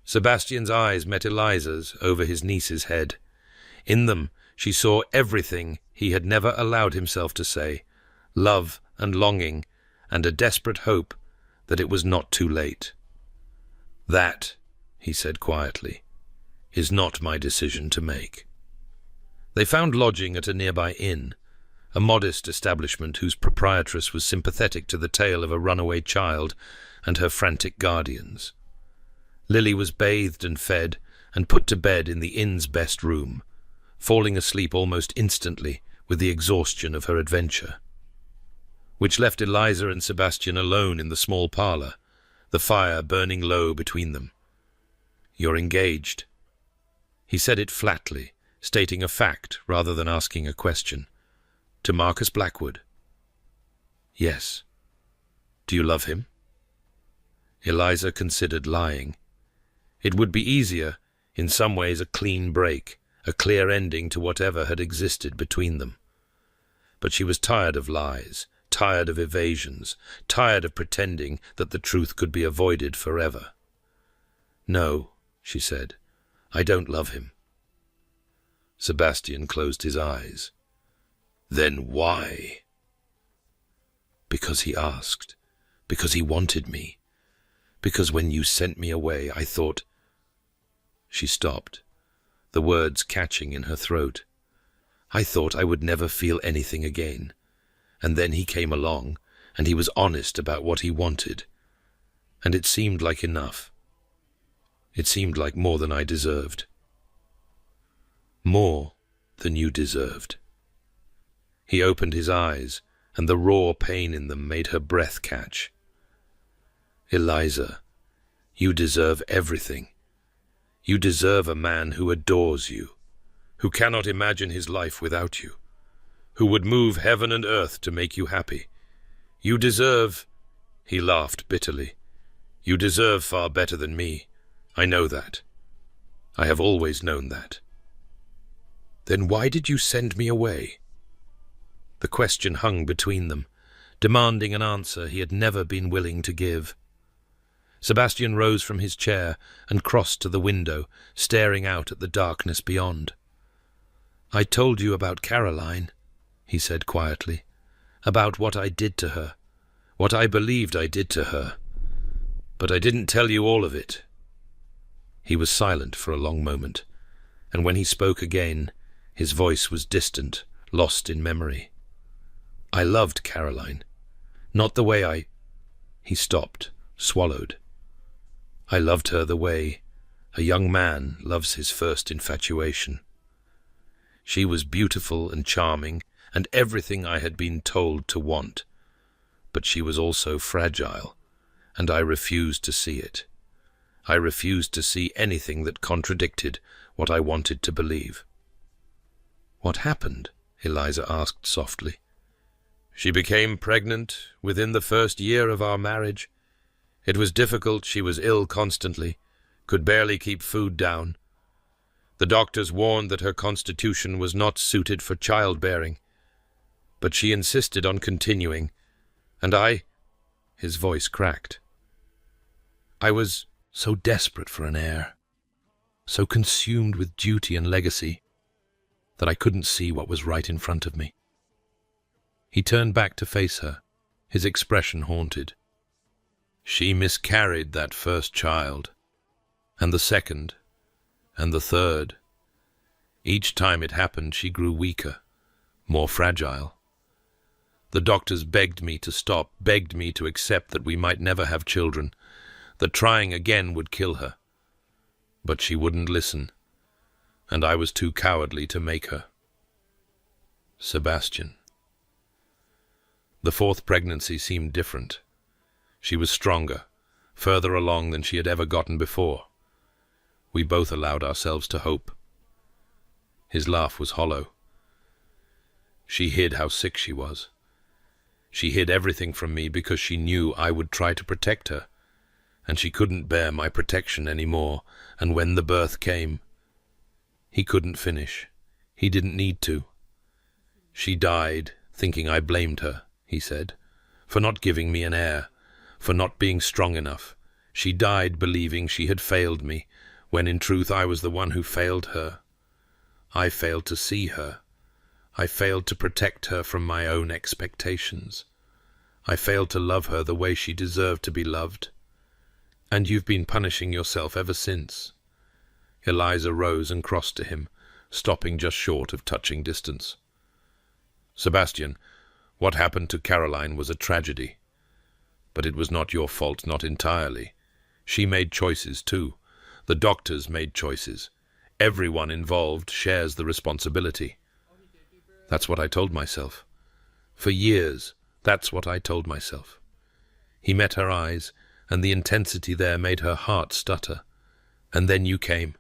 Sebastian's eyes met Eliza's over his niece's head. In them she saw everything he had never allowed himself to say, love and longing, and a desperate hope that it was not too late. "That," he said quietly, "is not my decision to make." They found lodging at a nearby inn, a modest establishment whose proprietress was sympathetic to the tale of a runaway child and her frantic guardians. Lily was bathed and fed and put to bed in the inn's best room, falling asleep almost instantly with the exhaustion of her adventure, which left Eliza and Sebastian alone in the small parlour, the fire burning low between them. "You're engaged." He said it flatly, stating a fact rather than asking a question. "To Marcus Blackwood." "Yes." "Do you love him?" Eliza considered lying. It would be easier, in some ways a clean break, a clear ending to whatever had existed between them. But she was tired of lies, tired of evasions, tired of pretending that the truth could be avoided forever. "No," she said, "I don't love him." Sebastian closed his eyes. "Then why?" "Because he asked. Because he wanted me. Because when you sent me away, I thought—" She stopped, the words catching in her throat. "I thought I would never feel anything again. And then he came along, and he was honest about what he wanted. And it seemed like enough. It seemed like more than I deserved. More than you deserved." He opened his eyes, and the raw pain in them made her breath catch. "Eliza, you deserve everything. You deserve a man who adores you, who cannot imagine his life without you, who would move heaven and earth to make you happy. You deserve—" He laughed bitterly. "You deserve far better than me. I know that. I have always known that." "Then why did you send me away?" The question hung between them, demanding an answer he had never been willing to give. Sebastian rose from his chair and crossed to the window, staring out at the darkness beyond. "I told you about Caroline," he said quietly, "about what I did to her, what I believed I did to her. But I didn't tell you all of it." He was silent for a long moment, and when he spoke again, his voice was distant, lost in memory. "I loved Caroline. Not the way I—" He stopped, swallowed. "I loved her the way a young man loves his first infatuation. She was beautiful and charming, and everything I had been told to want. But she was also fragile, and I refused to see it. I refused to see anything that contradicted what I wanted to believe." "What happened?" Eliza asked softly. "She became pregnant within the first year of our marriage. It was difficult. She was ill constantly, could barely keep food down. The doctors warned that her constitution was not suited for childbearing. But she insisted on continuing, and his voice cracked. "I was so desperate for an heir. so consumed with duty and legacy, that I couldn't see what was right in front of me. He turned back to face her, his expression haunted. She miscarried that first child, and the second, and the third. Each time it happened, she grew weaker, more fragile. The doctors begged me to stop, begged me to accept that we might never have children, that trying again would kill her. But she wouldn't listen, and I was too cowardly to make her. Sebastian. The fourth pregnancy seemed different. She was stronger, further along than she had ever gotten before. We both allowed ourselves to hope. His laugh was hollow. She hid how sick she was. She hid everything from me because she knew I would try to protect her, and she couldn't bear my protection any more, and when the birth came, he couldn't finish. He didn't need to. She died, thinking I blamed her, he said, for not giving me an heir, for not being strong enough. She died believing she had failed me, when in truth I was the one who failed her. I failed to see her. I failed to protect her from my own expectations. I failed to love her the way she deserved to be loved. And you've been punishing yourself ever since. Eliza rose and crossed to him, stopping just short of touching distance. Sebastian, what happened to Caroline was a tragedy. But it was not your fault, not entirely. She made choices too. The doctors made choices. Everyone involved shares the responsibility. That's what I told myself. For years, that's what I told myself. He met her eyes, and the intensity there made her heart stutter. And then you came.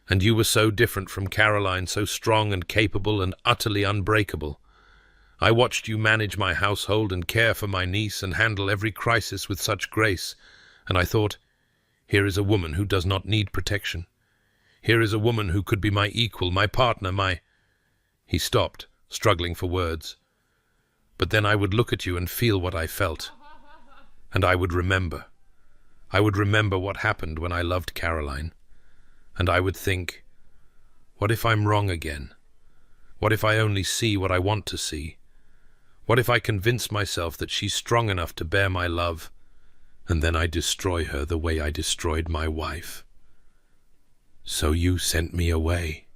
And you were so different from Caroline, so strong and capable and utterly unbreakable. I watched you manage my household and care for my niece and handle every crisis with such grace, and I thought, here is a woman who does not need protection. Here is a woman who could be my equal, my partner, my... He stopped, struggling for words. But then I would look at you and feel what I felt. And I would remember. I would remember what happened when I loved Caroline. And I would think, what if I'm wrong again? What if I only see what I want to see? What if I convince myself that she's strong enough to bear my love, and then I destroy her the way I destroyed my wife? So you sent me away.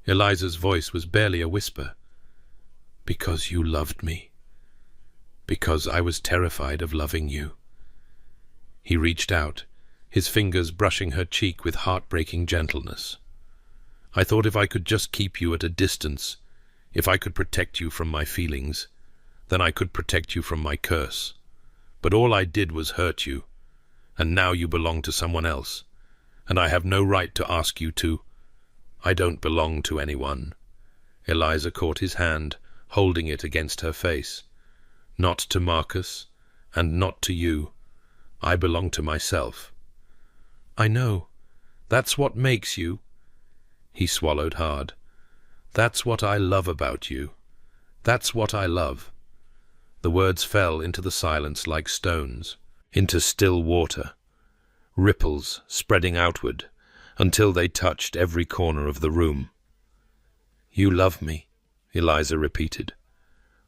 Eliza's voice was barely a whisper. Because you loved me. Because I was terrified of loving you. He reached out, his fingers brushing her cheek with heartbreaking gentleness. I thought if I could just keep you at a distance, if I could protect you from my feelings, then I could protect you from my curse. But all I did was hurt you, and now you belong to someone else, and I have no right to ask you to. I don't belong to anyone. Eliza caught his hand, holding it against her face. Not to Marcus, and not to you. I belong to myself. I know. That's what makes you. He swallowed hard. That's what I love about you. That's what I love. The words fell into the silence like stones, into still water, ripples spreading outward until they touched every corner of the room. You love me, Eliza repeated.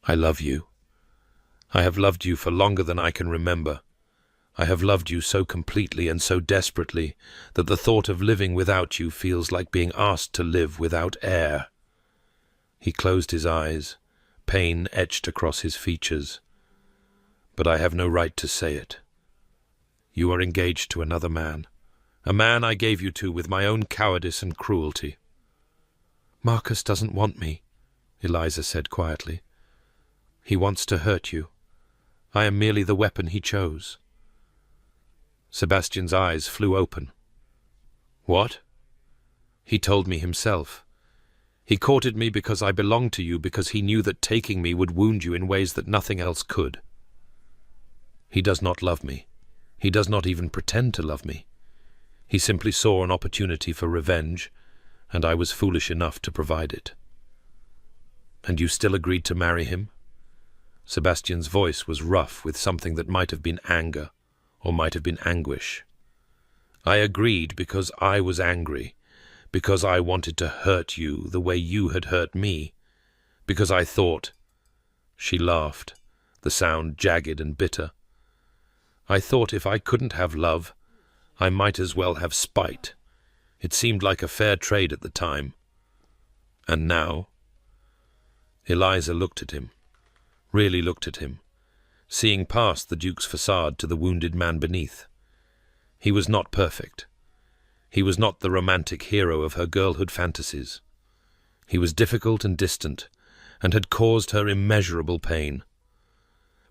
I love you. I have loved you for longer than I can remember. I have loved you so completely and so desperately that the thought of living without you feels like being asked to live without air. He closed his eyes, pain etched across his features. But I have no right to say it. You are engaged to another man, a man I gave you to with my own cowardice and cruelty. Marcus doesn't want me, Eliza said quietly. He wants to hurt you. I am merely the weapon he chose. Sebastian's eyes flew open. What? He told me himself. He courted me because I belonged to you, because he knew that taking me would wound you in ways that nothing else could. He does not love me. He does not even pretend to love me. He simply saw an opportunity for revenge, and I was foolish enough to provide it. And you still agreed to marry him? Sebastian's voice was rough with something that might have been anger, or might have been anguish. I agreed because I was angry, because I wanted to hurt you the way you had hurt me, because I thought—" She laughed, the sound jagged and bitter. "I thought if I couldn't have love, I might as well have spite. It seemed like a fair trade at the time. And now?" Eliza looked at him, really looked at him, seeing past the Duke's facade to the wounded man beneath. He was not perfect. He was not the romantic hero of her girlhood fantasies. He was difficult and distant, and had caused her immeasurable pain.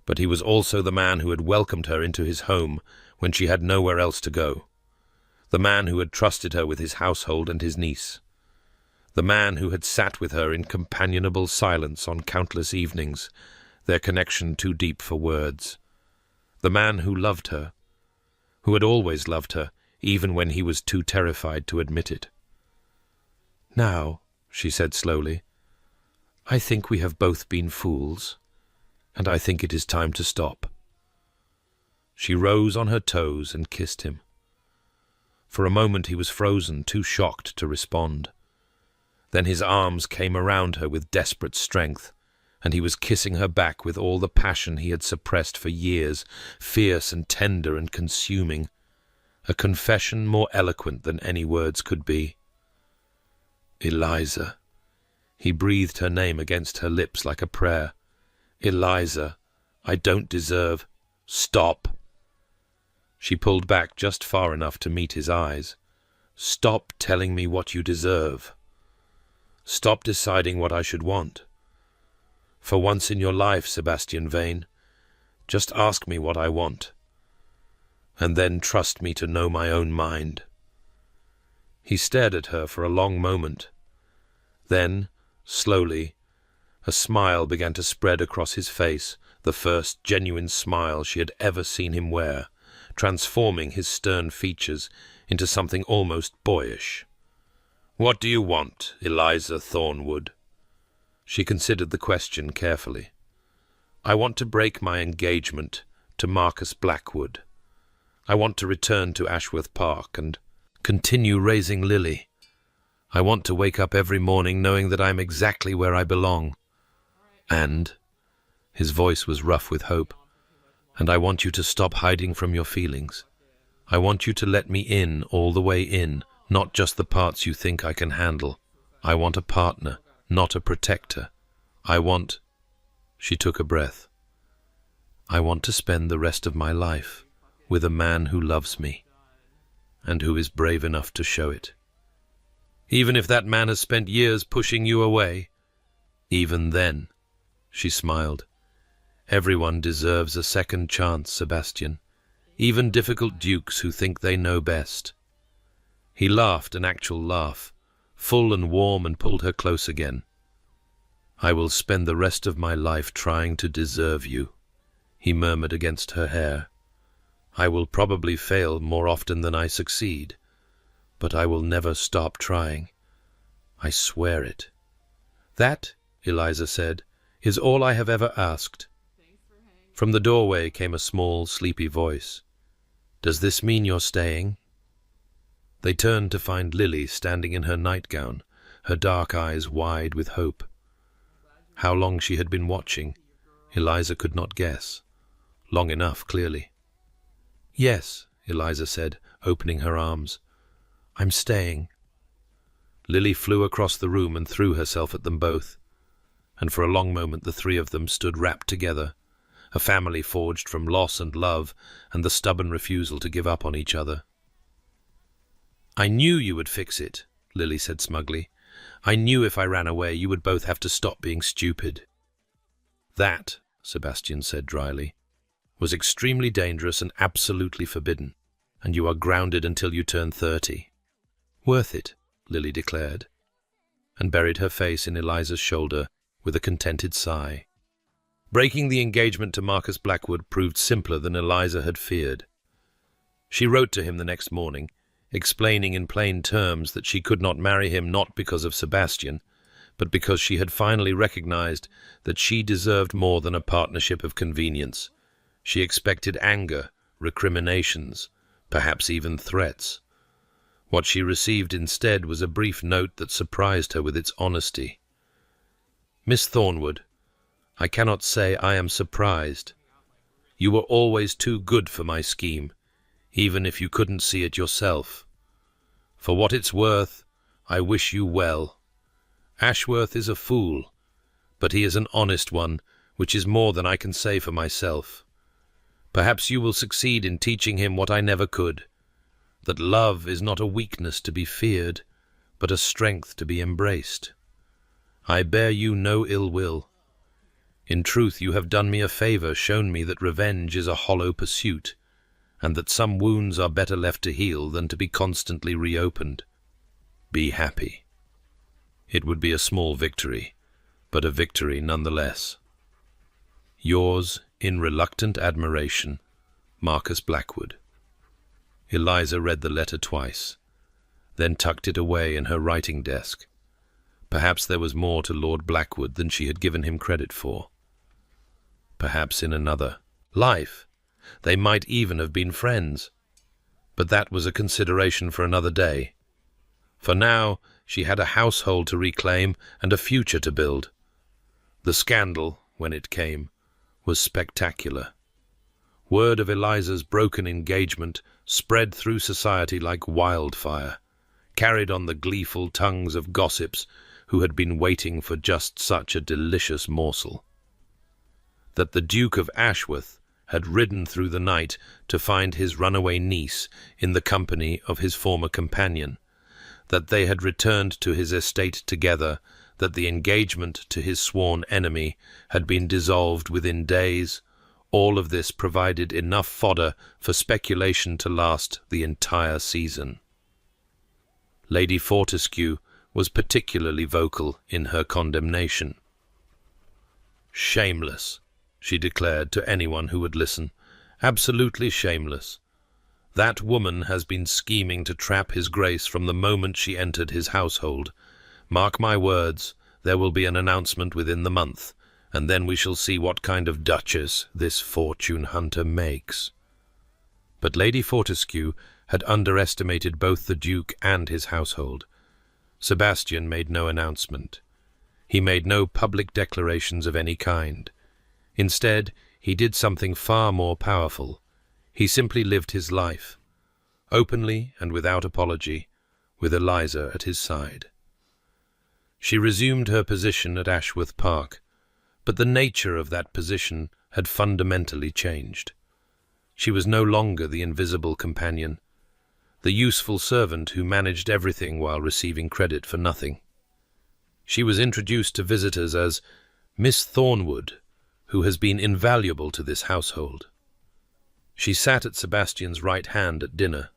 But he was also the man who had welcomed her into his home when she had nowhere else to go. The man who had trusted her with his household and his niece. The man who had sat with her in companionable silence on countless evenings, their connection too deep for words. The man who loved her, who had always loved her, even when he was too terrified to admit it. "Now," she said slowly, "I think we have both been fools, and I think it is time to stop." She rose on her toes and kissed him. For a moment he was frozen, too shocked to respond. Then his arms came around her with desperate strength, and he was kissing her back with all the passion he had suppressed for years, fierce and tender and consuming, a confession more eloquent than any words could be. "Eliza." He breathed her name against her lips like a prayer. "Eliza, I don't deserve—" "Stop!" She pulled back just far enough to meet his eyes. "Stop telling me what you deserve. Stop deciding what I should want. For once in your life, Sebastian Vane, just ask me what I want, and then trust me to know my own mind." He stared at her for a long moment. Then, slowly, a smile began to spread across his face, the first genuine smile she had ever seen him wear, transforming his stern features into something almost boyish. "What do you want, Eliza Thornwood?" She considered the question carefully. "I want to break my engagement to Marcus Blackwood. I want to return to Ashworth Park and continue raising Lily. I want to wake up every morning knowing that I'm exactly where I belong. And," his voice was rough with hope, "and I want you to stop hiding from your feelings. I want you to let me in all the way in, not just the parts you think I can handle. I want a partner, not a protector. I want—" She took a breath. "I want to spend the rest of my life with a man who loves me, and who is brave enough to show it. Even if that man has spent years pushing you away, even then," she smiled. "Everyone deserves a second chance, Sebastian, even difficult dukes who think they know best." He laughed, an actual laugh, full and warm, and pulled her close again. "I will spend the rest of my life trying to deserve you," he murmured against her hair. "I will probably fail more often than I succeed, but I will never stop trying. I swear it." "That," Eliza said, "is all I have ever asked." From the doorway came a small, sleepy voice. "Does this mean you're staying?" They turned to find Lily standing in her nightgown, her dark eyes wide with hope. How long she had been watching, Eliza could not guess. Long enough, clearly. "Yes," Eliza said, opening her arms. "I'm staying." Lily flew across the room and threw herself at them both, and for a long moment the three of them stood wrapped together, a family forged from loss and love and the stubborn refusal to give up on each other. "I knew you would fix it," Lily said smugly. "I knew if I ran away you would both have to stop being stupid." "That," Sebastian said dryly, "was extremely dangerous and absolutely forbidden, and you are grounded until you turn 30. "Worth it," Lily declared, and buried her face in Eliza's shoulder with a contented sigh. Breaking the engagement to Marcus Blackwood proved simpler than Eliza had feared. She wrote to him the next morning, explaining in plain terms that she could not marry him not because of Sebastian, but because she had finally recognized that she deserved more than a partnership of convenience. She expected anger, recriminations, perhaps even threats. What she received instead was a brief note that surprised her with its honesty. "Miss Thornwood, I cannot say I am surprised. You were always too good for my scheme, even if you couldn't see it yourself. For what it's worth, I wish you well. Ashworth is a fool, but he is an honest one, which is more than I can say for myself. Perhaps you will succeed in teaching him what I never could, that love is not a weakness to be feared, but a strength to be embraced. I bear you no ill will. In truth, you have done me a favor, shown me that revenge is a hollow pursuit, and that some wounds are better left to heal than to be constantly reopened. Be happy. It would be a small victory, but a victory nonetheless. Yours, in reluctant admiration, Marcus Blackwood." Eliza read the letter twice, then tucked it away in her writing desk. Perhaps there was more to Lord Blackwood than she had given him credit for. Perhaps in another life they might even have been friends, but that was a consideration for another day. For now she had a household to reclaim and a future to build. The scandal, when it came, was spectacular. Word of Eliza's broken engagement spread through society like wildfire, carried on the gleeful tongues of gossips who had been waiting for just such a delicious morsel. That the Duke of Ashworth had ridden through the night to find his runaway niece in the company of his former companion, that they had returned to his estate together, that the engagement to his sworn enemy had been dissolved within days, all of this provided enough fodder for speculation to last the entire season. Lady Fortescue was particularly vocal in her condemnation. "Shameless," she declared to anyone who would listen. "Absolutely shameless. That woman has been scheming to trap His Grace from the moment she entered his household. Mark my words, there will be an announcement within the month, and then we shall see what kind of duchess this fortune-hunter makes." But Lady Fortescue had underestimated both the Duke and his household. Sebastian made no announcement. He made no public declarations of any kind. Instead, he did something far more powerful. He simply lived his life, openly and without apology, with Eliza at his side. She resumed her position at Ashworth Park, but the nature of that position had fundamentally changed. She was no longer the invisible companion, the useful servant who managed everything while receiving credit for nothing. She was introduced to visitors as Miss Thornwood, who has been invaluable to this household. She sat at Sebastian's right hand at dinner.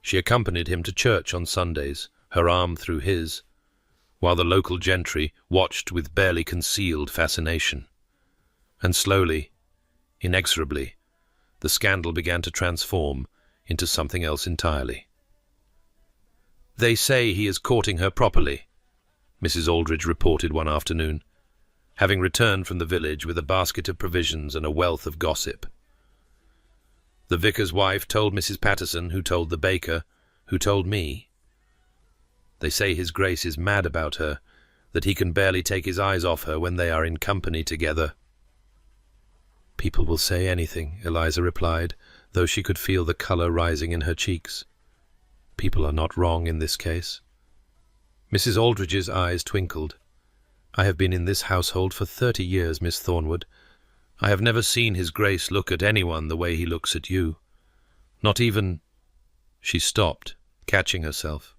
She accompanied him to church on Sundays, her arm through his, while the local gentry watched with barely concealed fascination. And slowly, inexorably, the scandal began to transform into something else entirely. "They say he is courting her properly," Mrs. Aldridge reported one afternoon, having returned from the village with a basket of provisions and a wealth of gossip. "The vicar's wife told Mrs. Patterson, who told the baker, who told me. They say His Grace is mad about her, that he can barely take his eyes off her when they are in company together." "People will say anything," Eliza replied, though she could feel the colour rising in her cheeks. "People are not wrong in this case." Mrs. Aldridge's eyes twinkled. "I have been in this household for 30 years, Miss Thornwood. I have never seen His Grace look at anyone the way he looks at you. Not even—" She stopped, catching herself.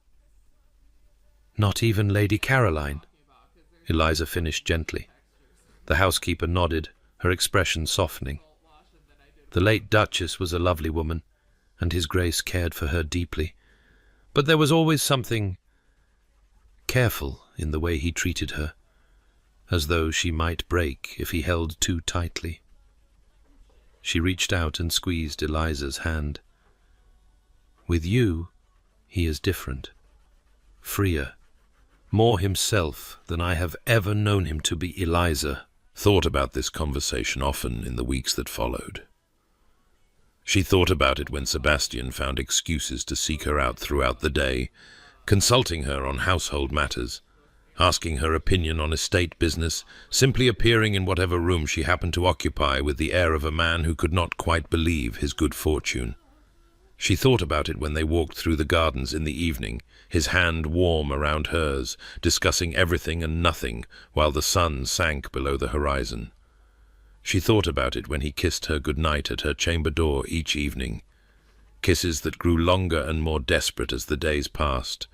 "Not even Lady Caroline," Eliza finished gently. The housekeeper nodded, her expression softening. "The late Duchess was a lovely woman, and His Grace cared for her deeply. But there was always something careful in the way he treated her, as though she might break if he held too tightly." She reached out and squeezed Eliza's hand. "With you, he is different, freer, more himself than I have ever known him to be." Eliza thought about this conversation often in the weeks that followed. She thought about it when Sebastian found excuses to seek her out throughout the day, consulting her on household matters, asking her opinion on estate business, simply appearing in whatever room she happened to occupy with the air of a man who could not quite believe his good fortune. She thought about it when they walked through the gardens in the evening, his hand warm around hers, discussing everything and nothing while the sun sank below the horizon. She thought about it when he kissed her good-night at her chamber door each evening, kisses that grew longer and more desperate as the days passed,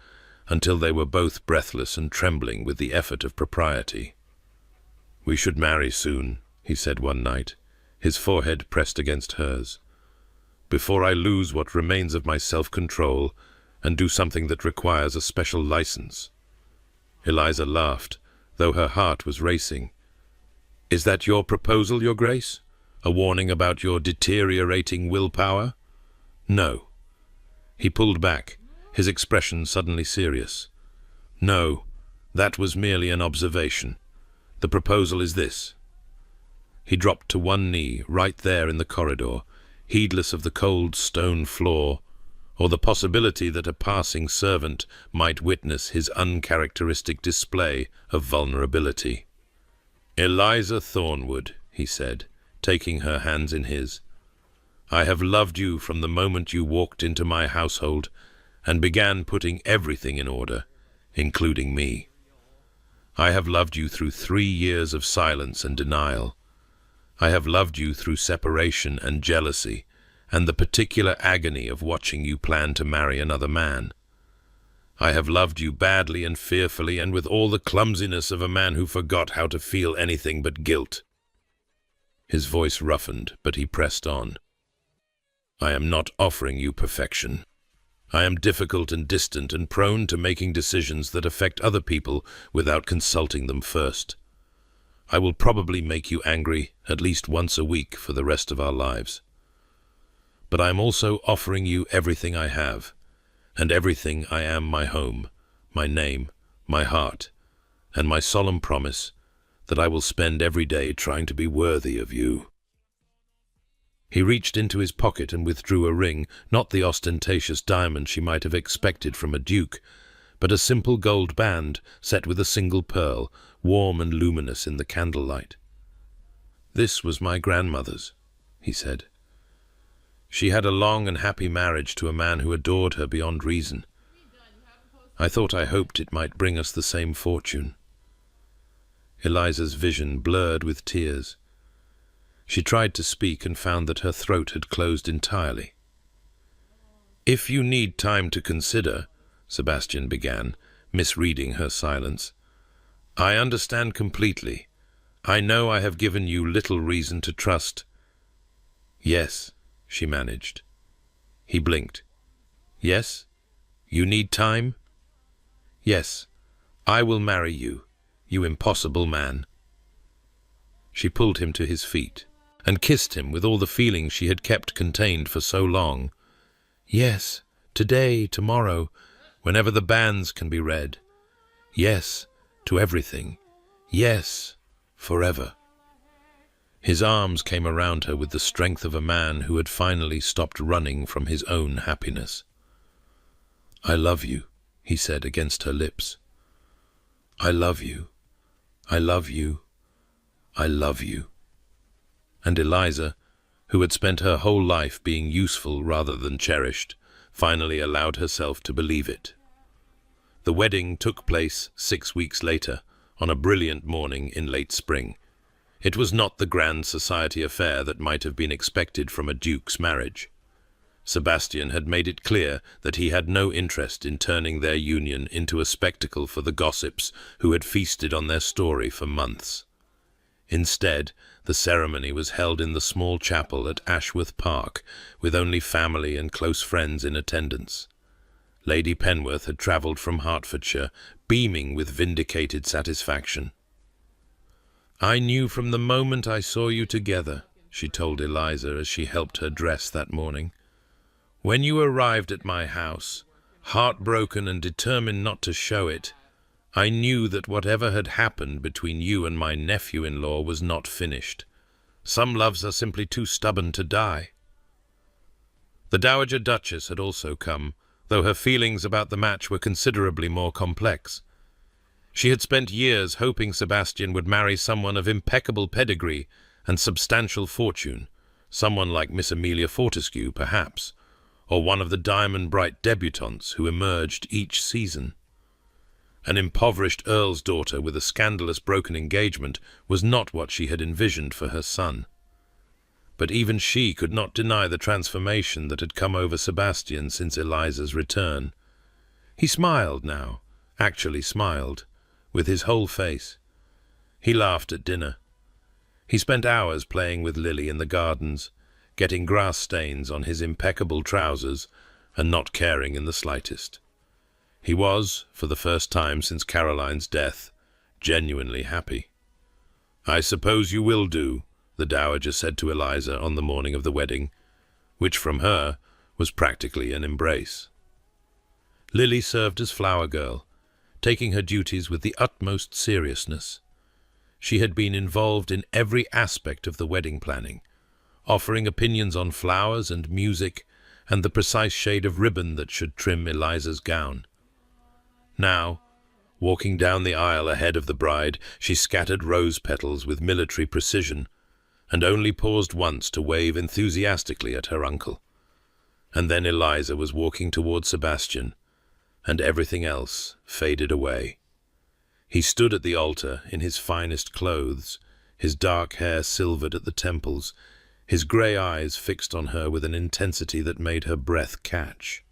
until they were both breathless and trembling with the effort of propriety. "We should marry soon," he said one night, his forehead pressed against hers, "before I lose what remains of my self-control and do something that requires a special license." Eliza laughed, though her heart was racing. "Is that your proposal, Your Grace? A warning about your deteriorating willpower?" "No." He pulled back, his expression suddenly serious. "No, that was merely an observation. The proposal is this." He dropped to one knee, right there in the corridor, heedless of the cold stone floor, or the possibility that a passing servant might witness his uncharacteristic display of vulnerability. "Eliza Thornwood," he said, taking her hands in his, "I have loved you from the moment you walked into my household and began putting everything in order, including me. I have loved you through 3 years of silence and denial. I have loved you through separation and jealousy, and the particular agony of watching you plan to marry another man. I have loved you badly and fearfully, and with all the clumsiness of a man who forgot how to feel anything but guilt." His voice roughened, but he pressed on. "I am not offering you perfection. I am difficult and distant and prone to making decisions that affect other people without consulting them first. I will probably make you angry at least once a week for the rest of our lives. But I am also offering you everything I have, and everything I am: my home, my name, my heart, and my solemn promise that I will spend every day trying to be worthy of you." He reached into his pocket and withdrew a ring, not the ostentatious diamond she might have expected from a duke, but a simple gold band set with a single pearl, warm and luminous in the candlelight. "This was my grandmother's," he said. "She had a long and happy marriage to a man who adored her beyond reason. I hoped it might bring us the same fortune." Eliza's vision blurred with tears. She tried to speak and found that her throat had closed entirely. "If you need time to consider," Sebastian began, misreading her silence, "I understand completely. I know I have given you little reason to trust." "Yes," she managed. He blinked. "Yes? You need time?" "Yes. I will marry you, you impossible man." She pulled him to his feet and kissed him with all the feelings she had kept contained for so long. "Yes, today, tomorrow, whenever the banns can be read. Yes, to everything. Yes, forever." His arms came around her with the strength of a man who had finally stopped running from his own happiness. "I love you," he said against her lips. "I love you. I love you. I love you." And Eliza, who had spent her whole life being useful rather than cherished, finally allowed herself to believe it. The wedding took place 6 weeks later, on a brilliant morning in late spring. It was not the grand society affair that might have been expected from a duke's marriage. Sebastian had made it clear that he had no interest in turning their union into a spectacle for the gossips who had feasted on their story for months. Instead, the ceremony was held in the small chapel at Ashworth Park, with only family and close friends in attendance. Lady Penworth had travelled from Hertfordshire, beaming with vindicated satisfaction. "I knew from the moment I saw you together," she told Eliza as she helped her dress that morning. "When you arrived at my house, heartbroken and determined not to show it, I knew that whatever had happened between you and my nephew-in-law was not finished. Some loves are simply too stubborn to die." The Dowager Duchess had also come, though her feelings about the match were considerably more complex. She had spent years hoping Sebastian would marry someone of impeccable pedigree and substantial fortune, someone like Miss Amelia Fortescue, perhaps, or one of the diamond-bright debutantes who emerged each season. An impoverished earl's daughter with a scandalous broken engagement was not what she had envisioned for her son. But even she could not deny the transformation that had come over Sebastian since Eliza's return. He smiled now, actually smiled, with his whole face. He laughed at dinner. He spent hours playing with Lily in the gardens, getting grass stains on his impeccable trousers and not caring in the slightest. He was, for the first time since Caroline's death, genuinely happy. "I suppose you will do," the Dowager said to Eliza on the morning of the wedding, which from her was practically an embrace. Lily served as flower girl, taking her duties with the utmost seriousness. She had been involved in every aspect of the wedding planning, offering opinions on flowers and music and the precise shade of ribbon that should trim Eliza's gown. Now, walking down the aisle ahead of the bride, she scattered rose petals with military precision, and only paused once to wave enthusiastically at her uncle. And then Eliza was walking toward Sebastian, and everything else faded away. He stood at the altar in his finest clothes, his dark hair silvered at the temples, his grey eyes fixed on her with an intensity that made her breath catch.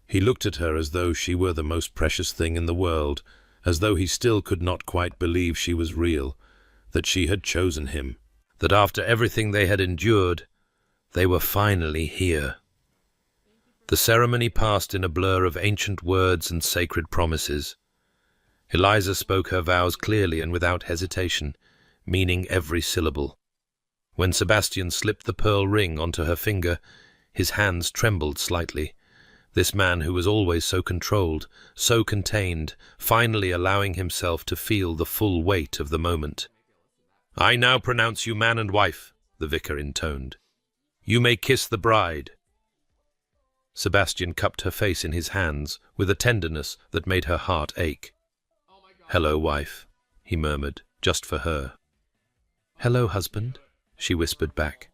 He looked at her as though she were the most precious thing in the world, as though he still could not quite believe she was real, that she had chosen him, that after everything they had endured, they were finally here. The ceremony passed in a blur of ancient words and sacred promises. Eliza spoke her vows clearly and without hesitation, meaning every syllable. When Sebastian slipped the pearl ring onto her finger, his hands trembled slightly. This man who was always so controlled, so contained, finally allowing himself to feel the full weight of the moment. "I now pronounce you man and wife," the vicar intoned. "You may kiss the bride." Sebastian cupped her face in his hands with a tenderness that made her heart ache. "Hello, wife," he murmured, just for her. "Hello, husband," she whispered back.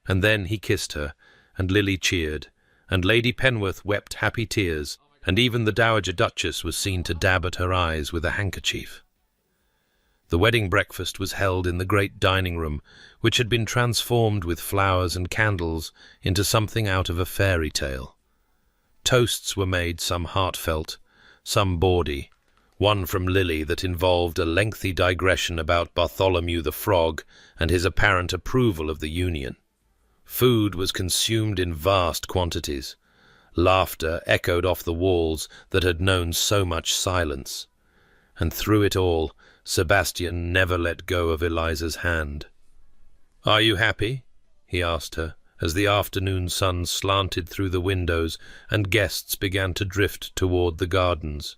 And then he kissed her, and Lily cheered, and Lady Penworth wept happy tears, and even the Dowager Duchess was seen to dab at her eyes with a handkerchief. The wedding breakfast was held in the great dining room, which had been transformed with flowers and candles into something out of a fairy tale. Toasts were made, some heartfelt, some bawdy, one from Lily that involved a lengthy digression about Bartholomew the Frog and his apparent approval of the union. Food was consumed in vast quantities. Laughter echoed off the walls that had known so much silence. And through it all, Sebastian never let go of Eliza's hand. "Are you happy?" he asked her, as the afternoon sun slanted through the windows and guests began to drift toward the gardens.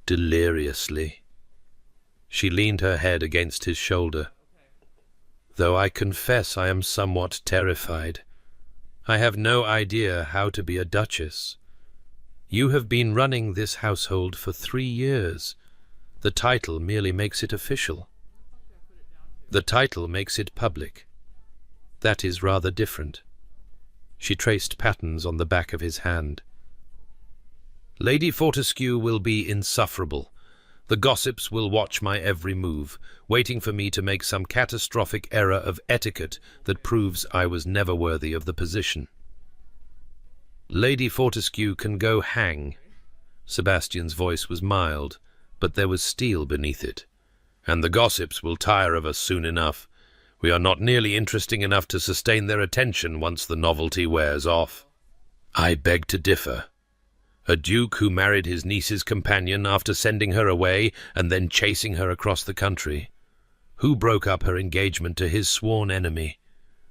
Deliriously. She leaned her head against his shoulder. "Though I confess I am somewhat terrified. I have no idea how to be a duchess. You have been running this household for 3 years. The title merely makes it official. The title makes it public. That is rather different." She traced patterns on the back of his hand. "Lady Fortescue will be insufferable. The gossips will watch my every move, waiting for me to make some catastrophic error of etiquette that proves I was never worthy of the position." "Lady Fortescue can go hang." Sebastian's voice was mild, but there was steel beneath it. "And the gossips will tire of us soon enough. We are not nearly interesting enough to sustain their attention once the novelty wears off." "I beg to differ. A duke who married his niece's companion after sending her away and then chasing her across the country. Who broke up her engagement to his sworn enemy?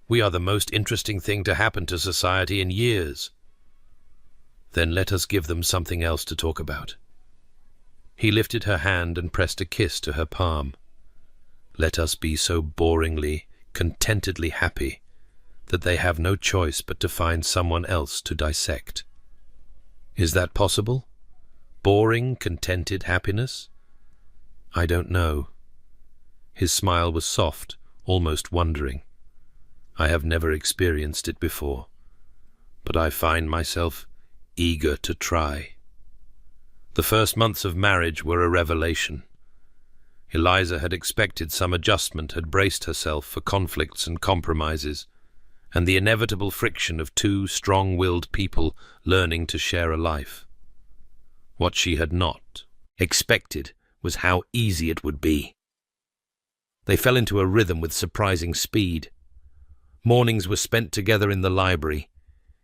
We are the most interesting thing to happen to society in years." "Then let us give them something else to talk about." He lifted her hand and pressed a kiss to her palm. "Let us be so boringly, contentedly happy that they have no choice but to find someone else to dissect. Is that possible? Boring, contented happiness? I don't know. His smile was soft, almost wondering. I have never experienced it before, but I find myself eager to try. The first months of marriage were a revelation. Eliza had expected some adjustment, had braced herself for conflicts and compromises, and the inevitable friction of two strong-willed people learning to share a life. What she had not expected was how easy it would be. They fell into a rhythm with surprising speed. Mornings were spent together in the library,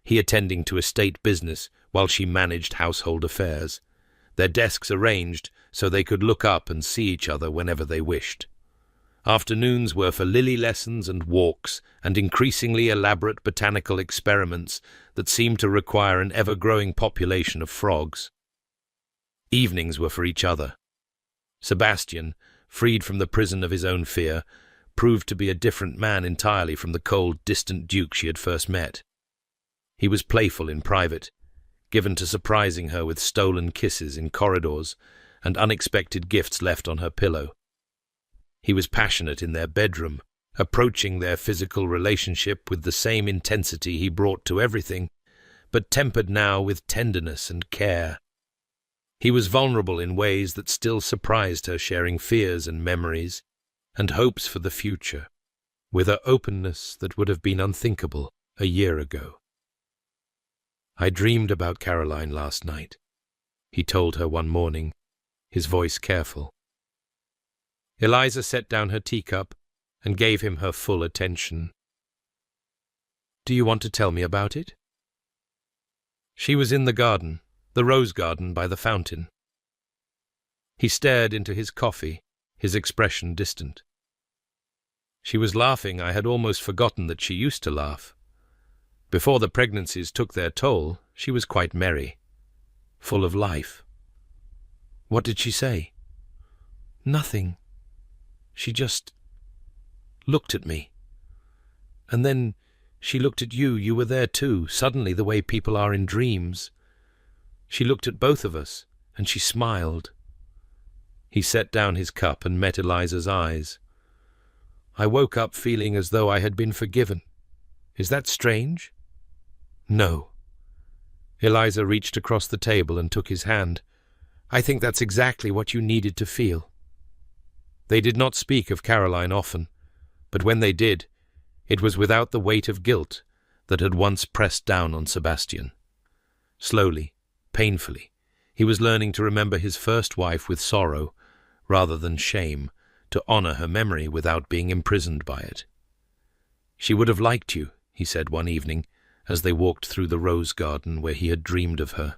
he attending to estate business while she managed household affairs, their desks arranged so they could look up and see each other whenever they wished. Afternoons were for lily lessons and walks and increasingly elaborate botanical experiments that seemed to require an ever-growing population of frogs. Evenings were for each other. Sebastian, freed from the prison of his own fear, proved to be a different man entirely from the cold, distant Duke she had first met. He was playful in private, given to surprising her with stolen kisses in corridors and unexpected gifts left on her pillow. He was passionate in their bedroom, approaching their physical relationship with the same intensity he brought to everything, but tempered now with tenderness and care. He was vulnerable in ways that still surprised her, sharing fears and memories and hopes for the future, with an openness that would have been unthinkable a year ago. I dreamed about Caroline last night, he told her one morning, his voice careful. Eliza set down her teacup and gave him her full attention. Do you want to tell me about it? She was in the garden, the rose garden by the fountain. He stared into his coffee, his expression distant. She was laughing. I had almost forgotten that she used to laugh. Before the pregnancies took their toll, she was quite merry, full of life. What did she say? Nothing. She just looked at me. And then she looked at you. You were there too, suddenly, the way people are in dreams. She looked at both of us, and she smiled. He set down his cup and met Eliza's eyes. I woke up feeling as though I had been forgiven. Is that strange? No. Eliza reached across the table and took his hand. I think that's exactly what you needed to feel. They did not speak of Caroline often, but when they did, it was without the weight of guilt that had once pressed down on Sebastian. Slowly, painfully, he was learning to remember his first wife with sorrow rather than shame, to honor her memory without being imprisoned by it. She would have liked you, he said one evening, as they walked through the rose garden where he had dreamed of her.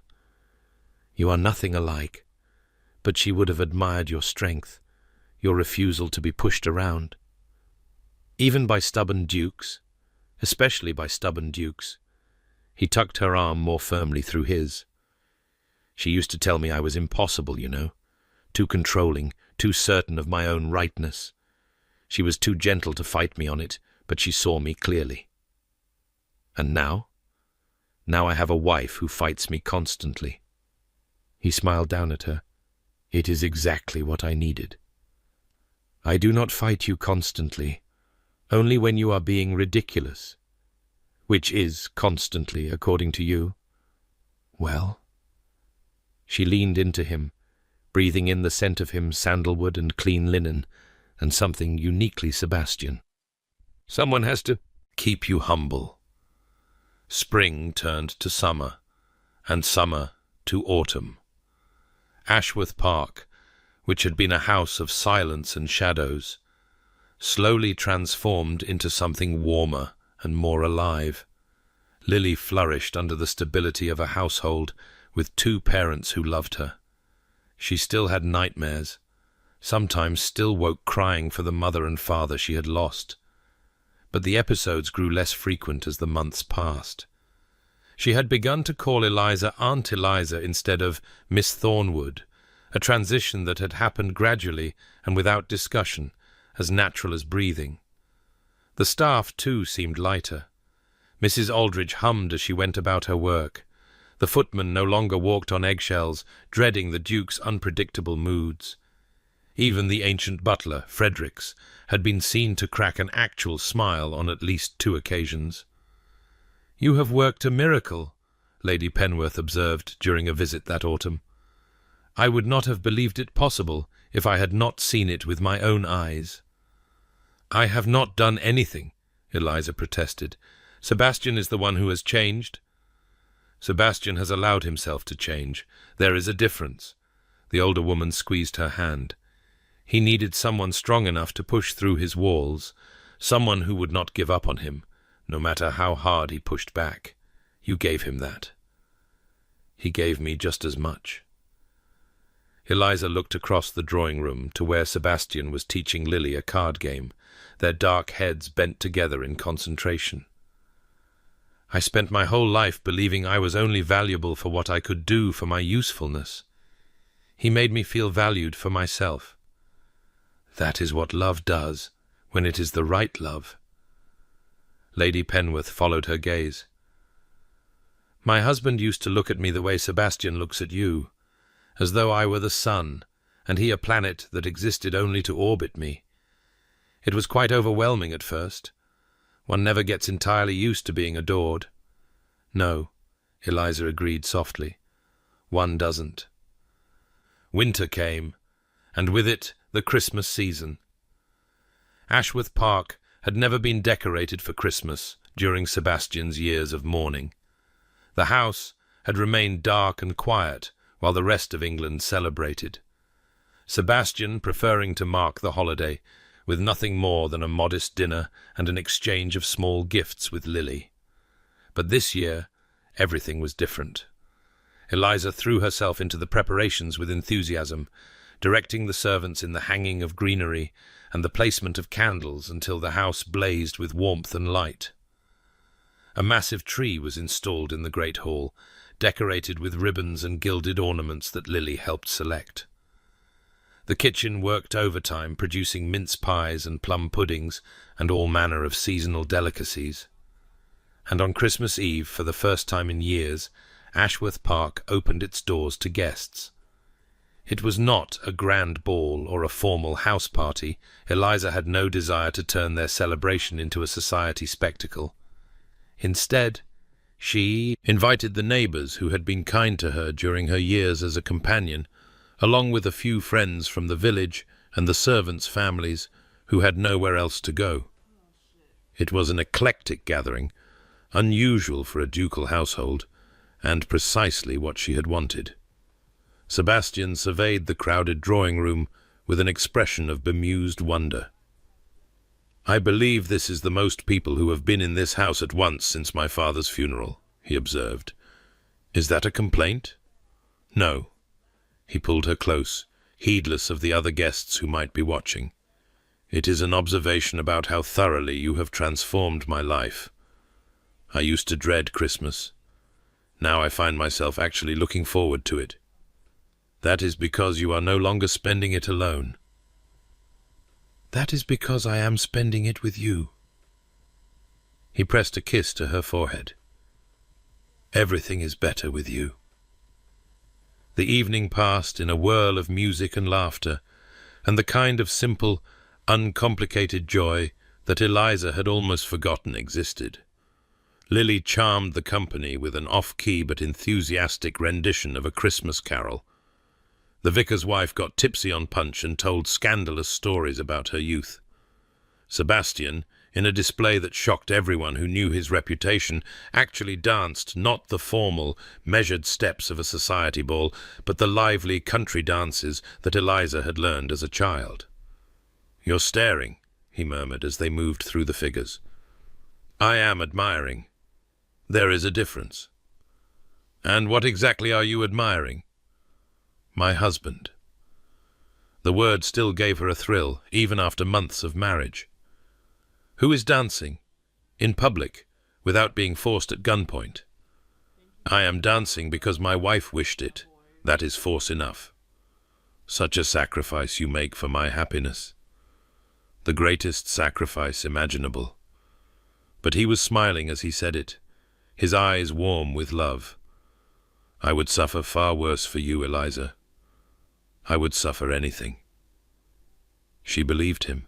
You are nothing alike, but she would have admired your strength, your refusal to be pushed around. Even by stubborn dukes, especially by stubborn dukes. He tucked her arm more firmly through his. She used to tell me I was impossible, you know, too controlling, too certain of my own rightness. She was too gentle to fight me on it, but she saw me clearly. And now? Now I have a wife who fights me constantly. He smiled down at her. It is exactly what I needed. I do not fight you constantly, only when you are being ridiculous, which is constantly, according to you. Well? She leaned into him, breathing in the scent of him, sandalwood and clean linen, and something uniquely Sebastian. Someone has to keep you humble. Spring turned to summer, and summer to autumn. Ashworth Park, which had been a house of silence and shadows, slowly transformed into something warmer and more alive. Lily flourished under the stability of a household with two parents who loved her. She still had nightmares, sometimes still woke crying for the mother and father she had lost. But the episodes grew less frequent as the months passed. She had begun to call Eliza Aunt Eliza instead of Miss Thornwood, a transition that had happened gradually and without discussion, as natural as breathing. The staff, too, seemed lighter. Mrs. Aldrich hummed as she went about her work. The footman no longer walked on eggshells, dreading the Duke's unpredictable moods. Even the ancient butler, Fredericks, had been seen to crack an actual smile on at least 2 occasions. "You have worked a miracle," Lady Penworth observed during a visit that autumn. "I would not have believed it possible if I had not seen it with my own eyes." "I have not done anything," Eliza protested. "Sebastian is the one who has changed." "Sebastian has allowed himself to change. There is a difference." The older woman squeezed her hand. "He needed someone strong enough to push through his walls, someone who would not give up on him, no matter how hard he pushed back. You gave him that." "He gave me just as much." Eliza looked across the drawing-room to where Sebastian was teaching Lily a card game, their dark heads bent together in concentration. "I spent my whole life believing I was only valuable for what I could do for my usefulness. He made me feel valued for myself. That is what love does, when it is the right love." Lady Penworth followed her gaze. "My husband used to look at me the way Sebastian looks at you, as though I were the sun, and he a planet that existed only to orbit me. It was quite overwhelming at first. One never gets entirely used to being adored." "No," Eliza agreed softly. "One doesn't." Winter came, and with it the Christmas season. Ashworth Park had never been decorated for Christmas during Sebastian's years of mourning. The house had remained dark and quiet while the rest of England celebrated, Sebastian preferring to mark the holiday with nothing more than a modest dinner and an exchange of small gifts with Lily. But this year, everything was different. Eliza threw herself into the preparations with enthusiasm, directing the servants in the hanging of greenery and the placement of candles until the house blazed with warmth and light. A massive tree was installed in the great hall, decorated with ribbons and gilded ornaments that Lily helped select. The kitchen worked overtime, producing mince pies and plum puddings and all manner of seasonal delicacies. And on Christmas Eve, for the first time in years, Ashworth Park opened its doors to guests. It was not a grand ball or a formal house party. Eliza had no desire to turn their celebration into a society spectacle. Instead, she invited the neighbours who had been kind to her during her years as a companion, along with a few friends from the village and the servants' families who had nowhere else to go. It was an eclectic gathering, unusual for a ducal household, and precisely what she had wanted. Sebastian surveyed the crowded drawing-room with an expression of bemused wonder. "I believe this is the most people who have been in this house at once since my father's funeral," he observed. "Is that a complaint?" "No." He pulled her close, heedless of the other guests who might be watching. "It is an observation about how thoroughly you have transformed my life. I used to dread Christmas. Now I find myself actually looking forward to it. That is because you are no longer spending it alone." "That is because I am spending it with you." He pressed a kiss to her forehead. "Everything is better with you." The evening passed in a whirl of music and laughter, and the kind of simple, uncomplicated joy that Eliza had almost forgotten existed. Lily charmed the company with an off-key but enthusiastic rendition of a Christmas carol. The vicar's wife got tipsy on punch and told scandalous stories about her youth. Sebastian, in a display that shocked everyone who knew his reputation, actually danced not the formal, measured steps of a society ball, but the lively country dances that Eliza had learned as a child. "You're staring," he murmured as they moved through the figures. "I am admiring. There is a difference." "And what exactly are you admiring?" "My husband." The word still gave her a thrill, even after months of marriage. "Who is dancing? In public, without being forced at gunpoint?" "I am dancing because my wife wished it. That is force enough." "Such a sacrifice you make for my happiness." "The greatest sacrifice imaginable." But he was smiling as he said it, his eyes warm with love. I would suffer far worse for you, Eliza. I would suffer anything. She believed him.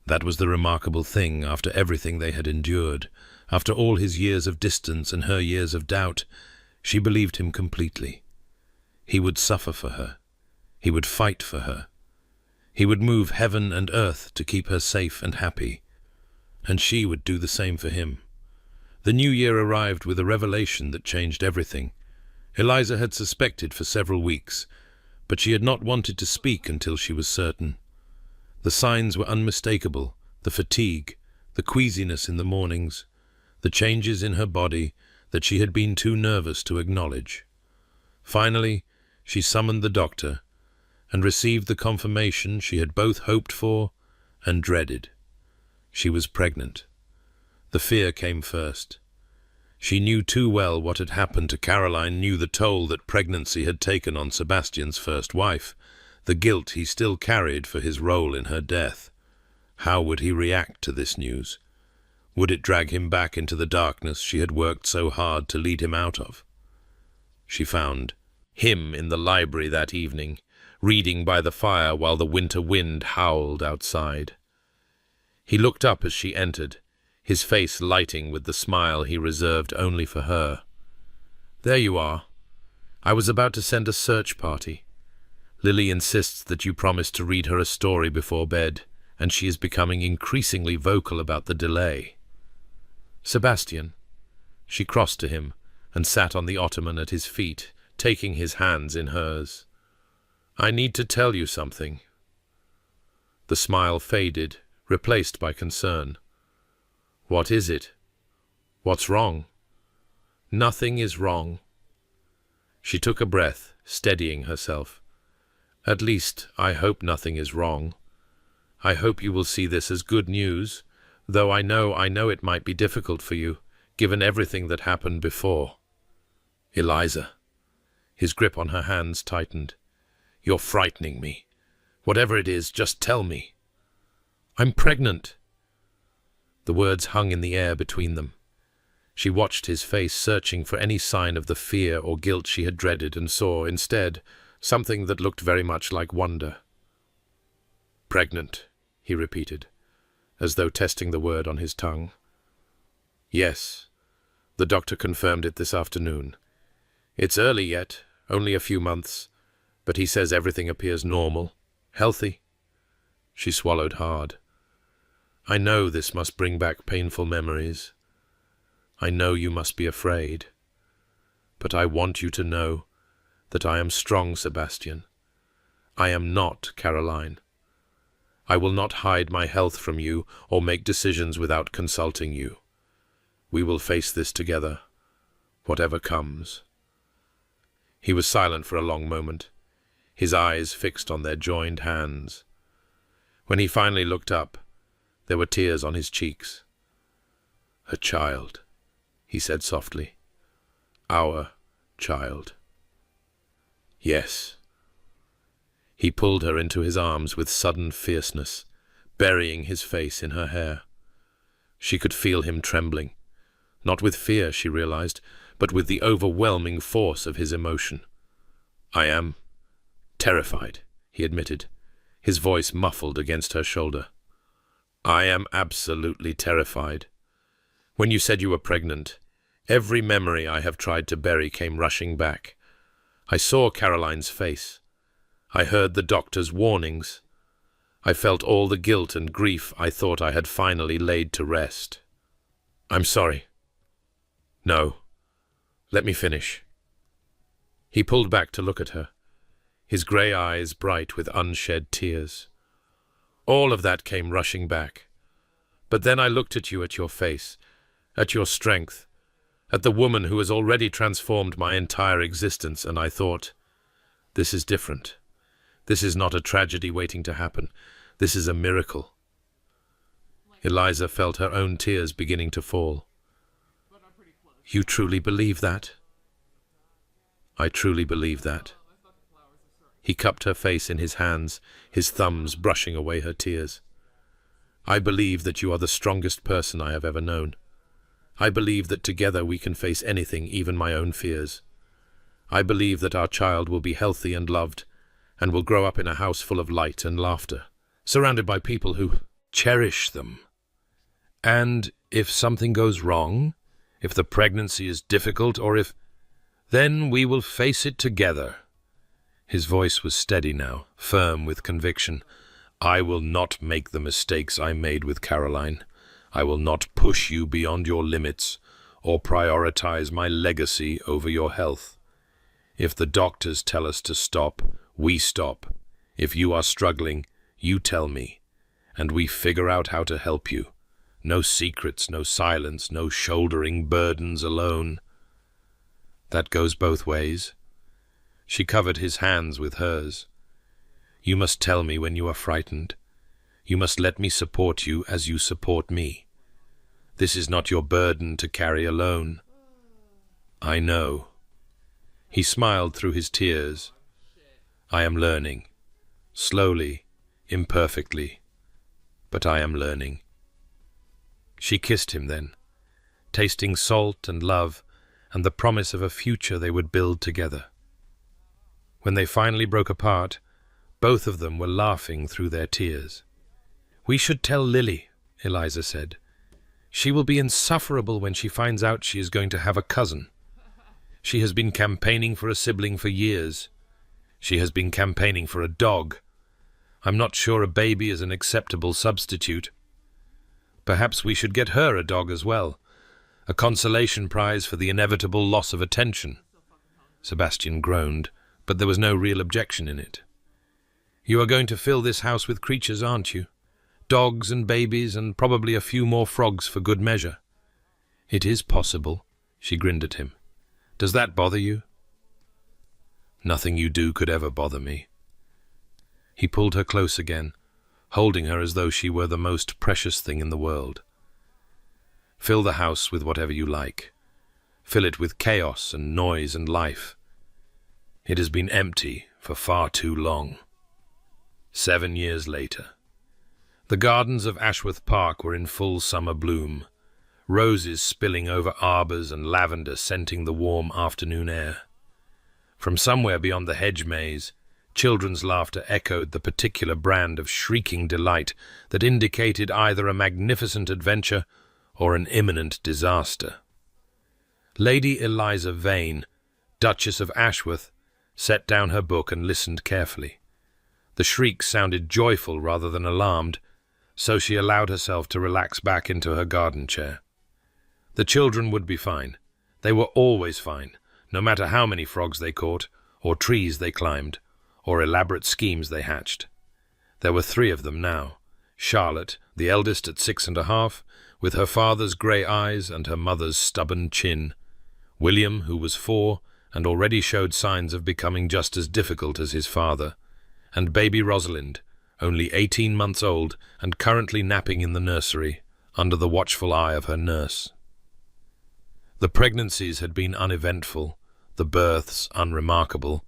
That was the remarkable thing. After everything they had endured, after all his years of distance and her years of doubt, she believed him completely. He would suffer for her. He would fight for her. He would move heaven and earth to keep her safe and happy. And she would do the same for him. The new year arrived with a revelation that changed everything. Eliza had suspected for several weeks, but she had not wanted to speak until she was certain. The signs were unmistakable, the fatigue, the queasiness in the mornings, the changes in her body that she had been too nervous to acknowledge. Finally, she summoned the doctor and received the confirmation she had both hoped for and dreaded. She was pregnant. The fear came first. She knew too well what had happened to Caroline, knew the toll that pregnancy had taken on Sebastian's first wife, the guilt he still carried for his role in her death. How would he react to this news? Would it drag him back into the darkness she had worked so hard to lead him out of? She found him in the library that evening, reading by the fire while the winter wind howled outside. He looked up as she entered, his face lighting with the smile he reserved only for her. "There you are. I was about to send a search party. Lily insists that you promised to read her a story before bed, and she is becoming increasingly vocal about the delay." "Sebastian." She crossed to him and sat on the ottoman at his feet, taking his hands in hers. "I need to tell you something." The smile faded, replaced by concern. "What is it? What's wrong?" "Nothing is wrong." She took a breath, steadying herself. "At least, I hope nothing is wrong. I hope you will see this as good news, though I know it might be difficult for you, given everything that happened before." "Eliza." His grip on her hands tightened. "You're frightening me. Whatever it is, just tell me." "I'm pregnant." The words hung in the air between them. She watched his face, searching for any sign of the fear or guilt she had dreaded, and saw, instead, something that looked very much like wonder. "Pregnant," he repeated, as though testing the word on his tongue. "Yes, the doctor confirmed it this afternoon. It's early yet, only a few months, but he says everything appears normal, healthy." She swallowed hard. "I know this must bring back painful memories. I know you must be afraid. But I want you to know that I am strong, Sebastian. I am not Caroline. I will not hide my health from you or make decisions without consulting you. We will face this together, whatever comes." He was silent for a long moment, his eyes fixed on their joined hands. When he finally looked up, there were tears on his cheeks. "A child," he said softly. "Our child." "Yes." He pulled her into his arms with sudden fierceness, burying his face in her hair. She could feel him trembling, not with fear, she realized, but with the overwhelming force of his emotion. "I am terrified," he admitted, his voice muffled against her shoulder. "I am absolutely terrified. When you said you were pregnant, every memory I have tried to bury came rushing back. I saw Caroline's face. I heard the doctor's warnings. I felt all the guilt and grief I thought I had finally laid to rest. I'm sorry. No. Let me finish." He pulled back to look at her, his grey eyes bright with unshed tears. "All of that came rushing back. But then I looked at you, at your face, at your strength, at the woman who has already transformed my entire existence, and I thought, this is different. This is not a tragedy waiting to happen. This is a miracle." Eliza felt her own tears beginning to fall. "You truly believe that?" "I truly believe that." He cupped her face in his hands, his thumbs brushing away her tears. I believe that you are the strongest person I have ever known. I believe that together we can face anything, even my own fears. I believe that our child will be healthy and loved, and will grow up in a house full of light and laughter, surrounded by people who cherish them. And if something goes wrong, if the pregnancy is difficult, then we will face it together. His voice was steady now, firm with conviction. I will not make the mistakes I made with Caroline. I will not push you beyond your limits or prioritize my legacy over your health. If the doctors tell us to stop, we stop. If you are struggling, you tell me, and we figure out how to help you. No secrets, no silence, no shouldering burdens alone. That goes both ways. She covered his hands with hers. You must tell me when you are frightened. You must let me support you as you support me. This is not your burden to carry alone. I know. He smiled through his tears. I am learning. Slowly, imperfectly, but I am learning. She kissed him then, tasting salt and love and the promise of a future they would build together. When they finally broke apart, both of them were laughing through their tears. We should tell Lily, Eliza said. She will be insufferable when she finds out she is going to have a cousin. She has been campaigning for a sibling for years. She has been campaigning for a dog. I'm not sure a baby is an acceptable substitute. Perhaps we should get her a dog as well, a consolation prize for the inevitable loss of attention. Sebastian groaned, but there was no real objection in it. You are going to fill this house with creatures, aren't you? Dogs and babies and probably a few more frogs for good measure. It is possible, she grinned at him. Does that bother you? Nothing you do could ever bother me. He pulled her close again, holding her as though she were the most precious thing in the world. Fill the house with whatever you like. Fill it with chaos and noise and life. It has been empty for far too long. 7 years later. The gardens of Ashworth Park were in full summer bloom, roses spilling over arbours and lavender scenting the warm afternoon air. From somewhere beyond the hedge maze, children's laughter echoed the particular brand of shrieking delight that indicated either a magnificent adventure or an imminent disaster. Lady Eliza Vane, Duchess of Ashworth, set down her book and listened carefully. The shrieks sounded joyful rather than alarmed, so she allowed herself to relax back into her garden chair. The children would be fine. They were always fine, no matter how many frogs they caught, or trees they climbed, or elaborate schemes they hatched. There were 3 of them now. Charlotte, the eldest at 6½ with her father's grey eyes and her mother's stubborn chin. William, who was 4, and already showed signs of becoming just as difficult as his father. And baby Rosalind, only 18 months old and currently napping in the nursery, under the watchful eye of her nurse. The pregnancies had been uneventful, the births unremarkable,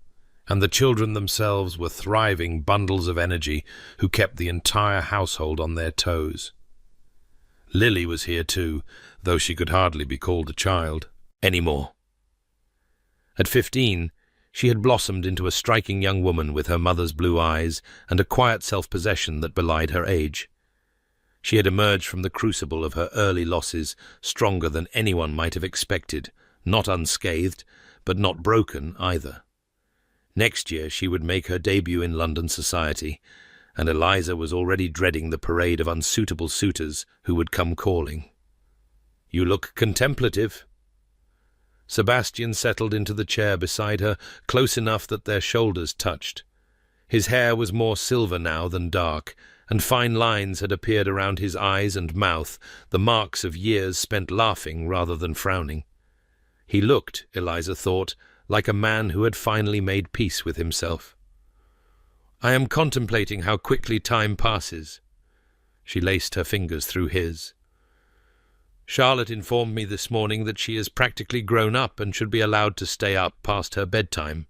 and the children themselves were thriving bundles of energy who kept the entire household on their toes. Lily was here too, though she could hardly be called a child anymore. At 15, she had blossomed into a striking young woman with her mother's blue eyes and a quiet self-possession that belied her age. She had emerged from the crucible of her early losses stronger than anyone might have expected, not unscathed, but not broken either. Next year she would make her debut in London society, and Eliza was already dreading the parade of unsuitable suitors who would come calling. "You look contemplative." Sebastian settled into the chair beside her, close enough that their shoulders touched. His hair was more silver now than dark, and fine lines had appeared around his eyes and mouth, the marks of years spent laughing rather than frowning. He looked, Eliza thought, like a man who had finally made peace with himself. "I am contemplating how quickly time passes." She laced her fingers through his. "Charlotte informed me this morning that she is practically grown up and should be allowed to stay up past her bedtime.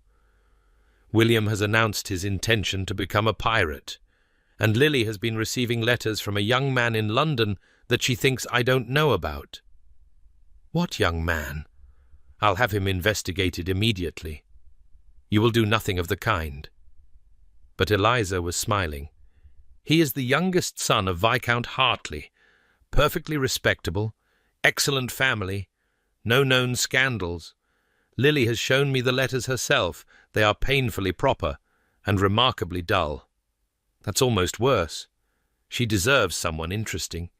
William has announced his intention to become a pirate, and Lily has been receiving letters from a young man in London that she thinks I don't know about." "What young man?" "I'll have him investigated immediately." "You will do nothing of the kind." But Eliza was smiling. "He is the youngest son of Viscount Hartley, perfectly respectable, excellent family, no known scandals. Lily has shown me the letters herself. They are painfully proper and remarkably dull. That's almost worse. She deserves someone interesting.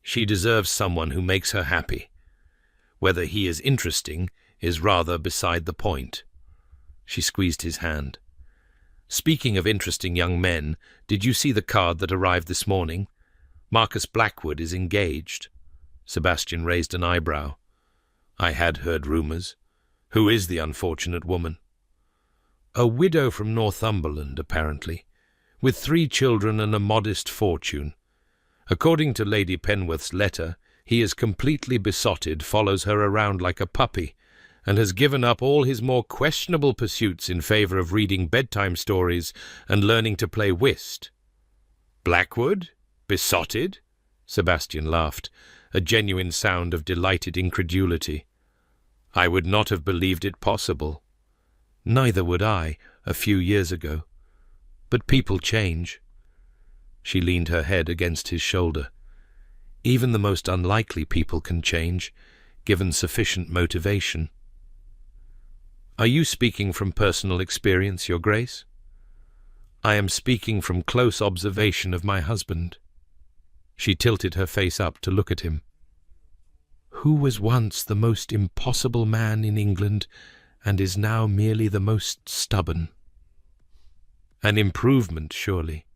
She deserves someone who makes her happy. Whether he is interesting is rather beside the point." She squeezed his hand. "Speaking of interesting young men, did you see the card that arrived this morning? Marcus Blackwood is engaged." Sebastian raised an eyebrow. "I had heard rumours. Who is the unfortunate woman?" "A widow from Northumberland, apparently, with 3 children and a modest fortune. According to Lady Penworth's letter, he is completely besotted, follows her around like a puppy, and has given up all his more questionable pursuits in favour of reading bedtime stories and learning to play whist." "Blackwood? Besotted?" Sebastian laughed, a genuine sound of delighted incredulity. "I would not have believed it possible." "Neither would I, a few years ago. But people change." She leaned her head against his shoulder. "Even the most unlikely people can change, given sufficient motivation." "Are you speaking from personal experience, Your Grace?" "I am speaking from close observation of my husband." She tilted her face up to look at him. "Who was once the most impossible man in England and is now merely the most stubborn." "An improvement, surely."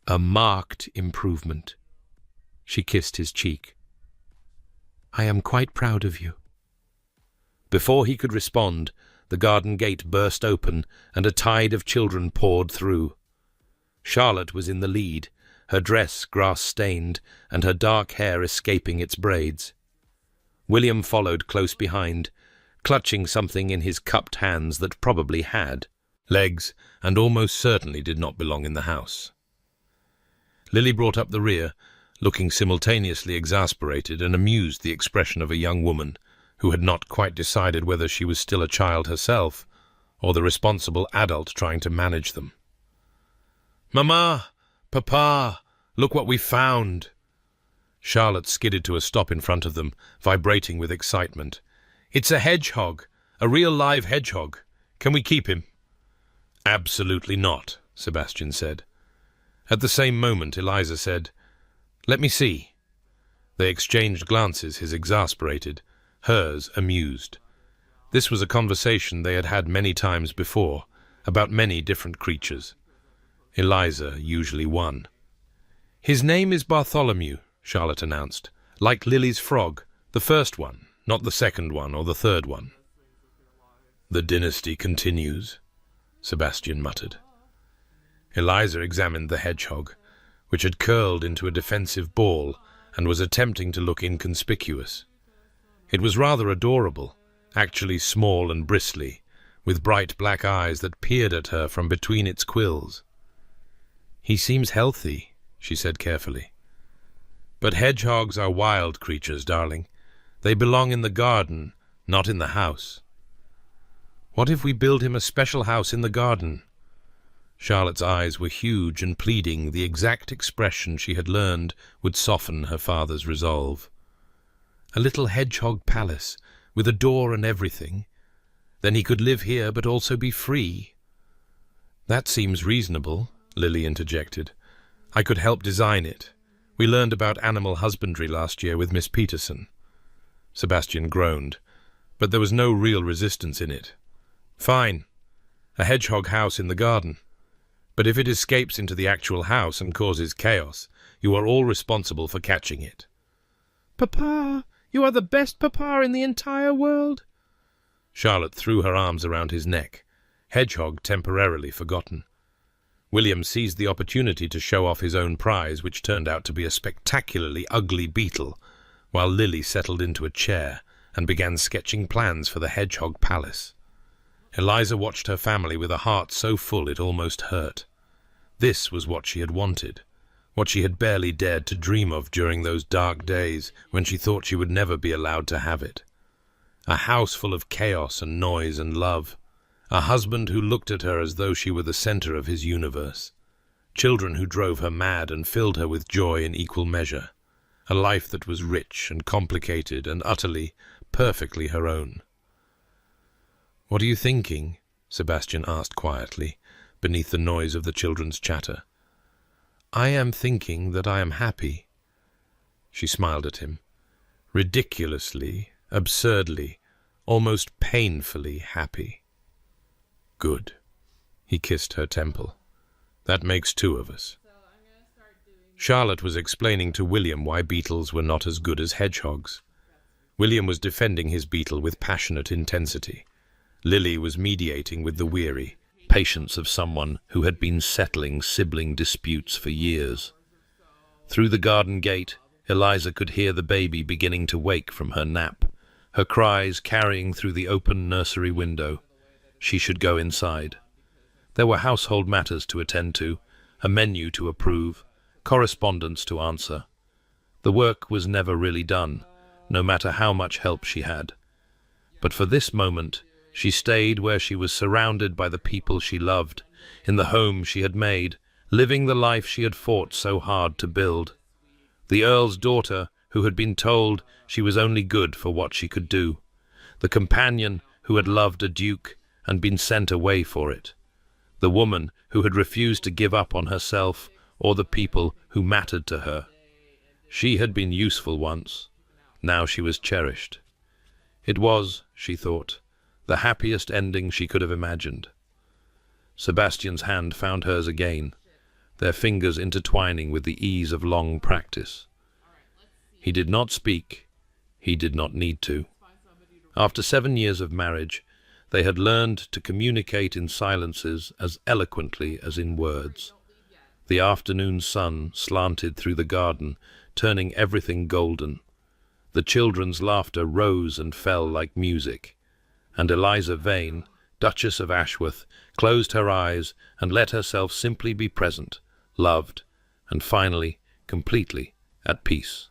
"A marked improvement." She kissed his cheek. "I am quite proud of you." Before he could respond, the garden gate burst open and a tide of children poured through. Charlotte was in the lead, her dress grass-stained and her dark hair escaping its braids. William followed close behind, clutching something in his cupped hands that probably had legs and almost certainly did not belong in the house. Lily brought up the rear, looking simultaneously exasperated and amused, the expression of a young woman who had not quite decided whether she was still a child herself or the responsible adult trying to manage them. "Mamma! Papa! Look what we found!" Charlotte skidded to a stop in front of them, vibrating with excitement. "It's a hedgehog! A real live hedgehog! Can we keep him?" "Absolutely not," Sebastian said. At the same moment Eliza said, "Let me see." They exchanged glances, his exasperated, hers amused. This was a conversation they had had many times before, about many different creatures. Eliza usually won. "His name is Bartholomew," Charlotte announced, "like Lily's frog, the first one, not the second one or the third one." "The dynasty continues," Sebastian muttered. Eliza examined the hedgehog, which had curled into a defensive ball and was attempting to look inconspicuous. It was rather adorable, actually small and bristly, with bright black eyes that peered at her from between its quills. "He seems healthy," she said carefully. "But hedgehogs are wild creatures, darling. They belong in the garden, not in the house." "What if we build him a special house in the garden?" Charlotte's eyes were huge and pleading, the exact expression she had learned would soften her father's resolve. "A little hedgehog palace, with a door and everything. Then he could live here but also be free." "That seems reasonable," Lily interjected. "I could help design it. We learned about animal husbandry last year with Miss Peterson." Sebastian groaned, but there was no real resistance in it. "Fine. A hedgehog house in the garden. But if it escapes into the actual house and causes chaos, you are all responsible for catching it." "Papa, you are the best papa in the entire world." Charlotte threw her arms around his neck, hedgehog temporarily forgotten. William seized the opportunity to show off his own prize, which turned out to be a spectacularly ugly beetle, while Lily settled into a chair and began sketching plans for the hedgehog palace. Eliza watched her family with a heart so full it almost hurt. This was what she had wanted, what she had barely dared to dream of during those dark days when she thought she would never be allowed to have it. A house full of chaos and noise and love. A husband who looked at her as though she were the center of his universe. Children who drove her mad and filled her with joy in equal measure. A life that was rich and complicated and utterly, perfectly her own. "What are you thinking?" Sebastian asked quietly, beneath the noise of the children's chatter. "I am thinking that I am happy." She smiled at him. Ridiculously, absurdly, almost painfully happy. "Good." He kissed her temple. "That makes two of us." Charlotte was explaining to William why beetles were not as good as hedgehogs. William was defending his beetle with passionate intensity. Lily was mediating with the weary patience of someone who had been settling sibling disputes for years. Through the garden gate, Eliza could hear the baby beginning to wake from her nap, her cries carrying through the open nursery window. She should go inside. There were household matters to attend to, a menu to approve, correspondence to answer. The work was never really done, no matter how much help she had. But for this moment, she stayed where she was surrounded by the people she loved, in the home she had made, living the life she had fought so hard to build. The Earl's daughter, who had been told she was only good for what she could do. The companion who had loved a duke and been sent away for it. The woman who had refused to give up on herself or the people who mattered to her. She had been useful once. Now she was cherished. It was, she thought, the happiest ending she could have imagined. Sebastian's hand found hers again, their fingers intertwining with the ease of long practice. He did not speak. He did not need to. After 7 years of marriage, they had learned to communicate in silences as eloquently as in words. The afternoon sun slanted through the garden, turning everything golden. The children's laughter rose and fell like music, and Eliza Vane, Duchess of Ashworth, closed her eyes and let herself simply be present, loved, and finally, completely at peace.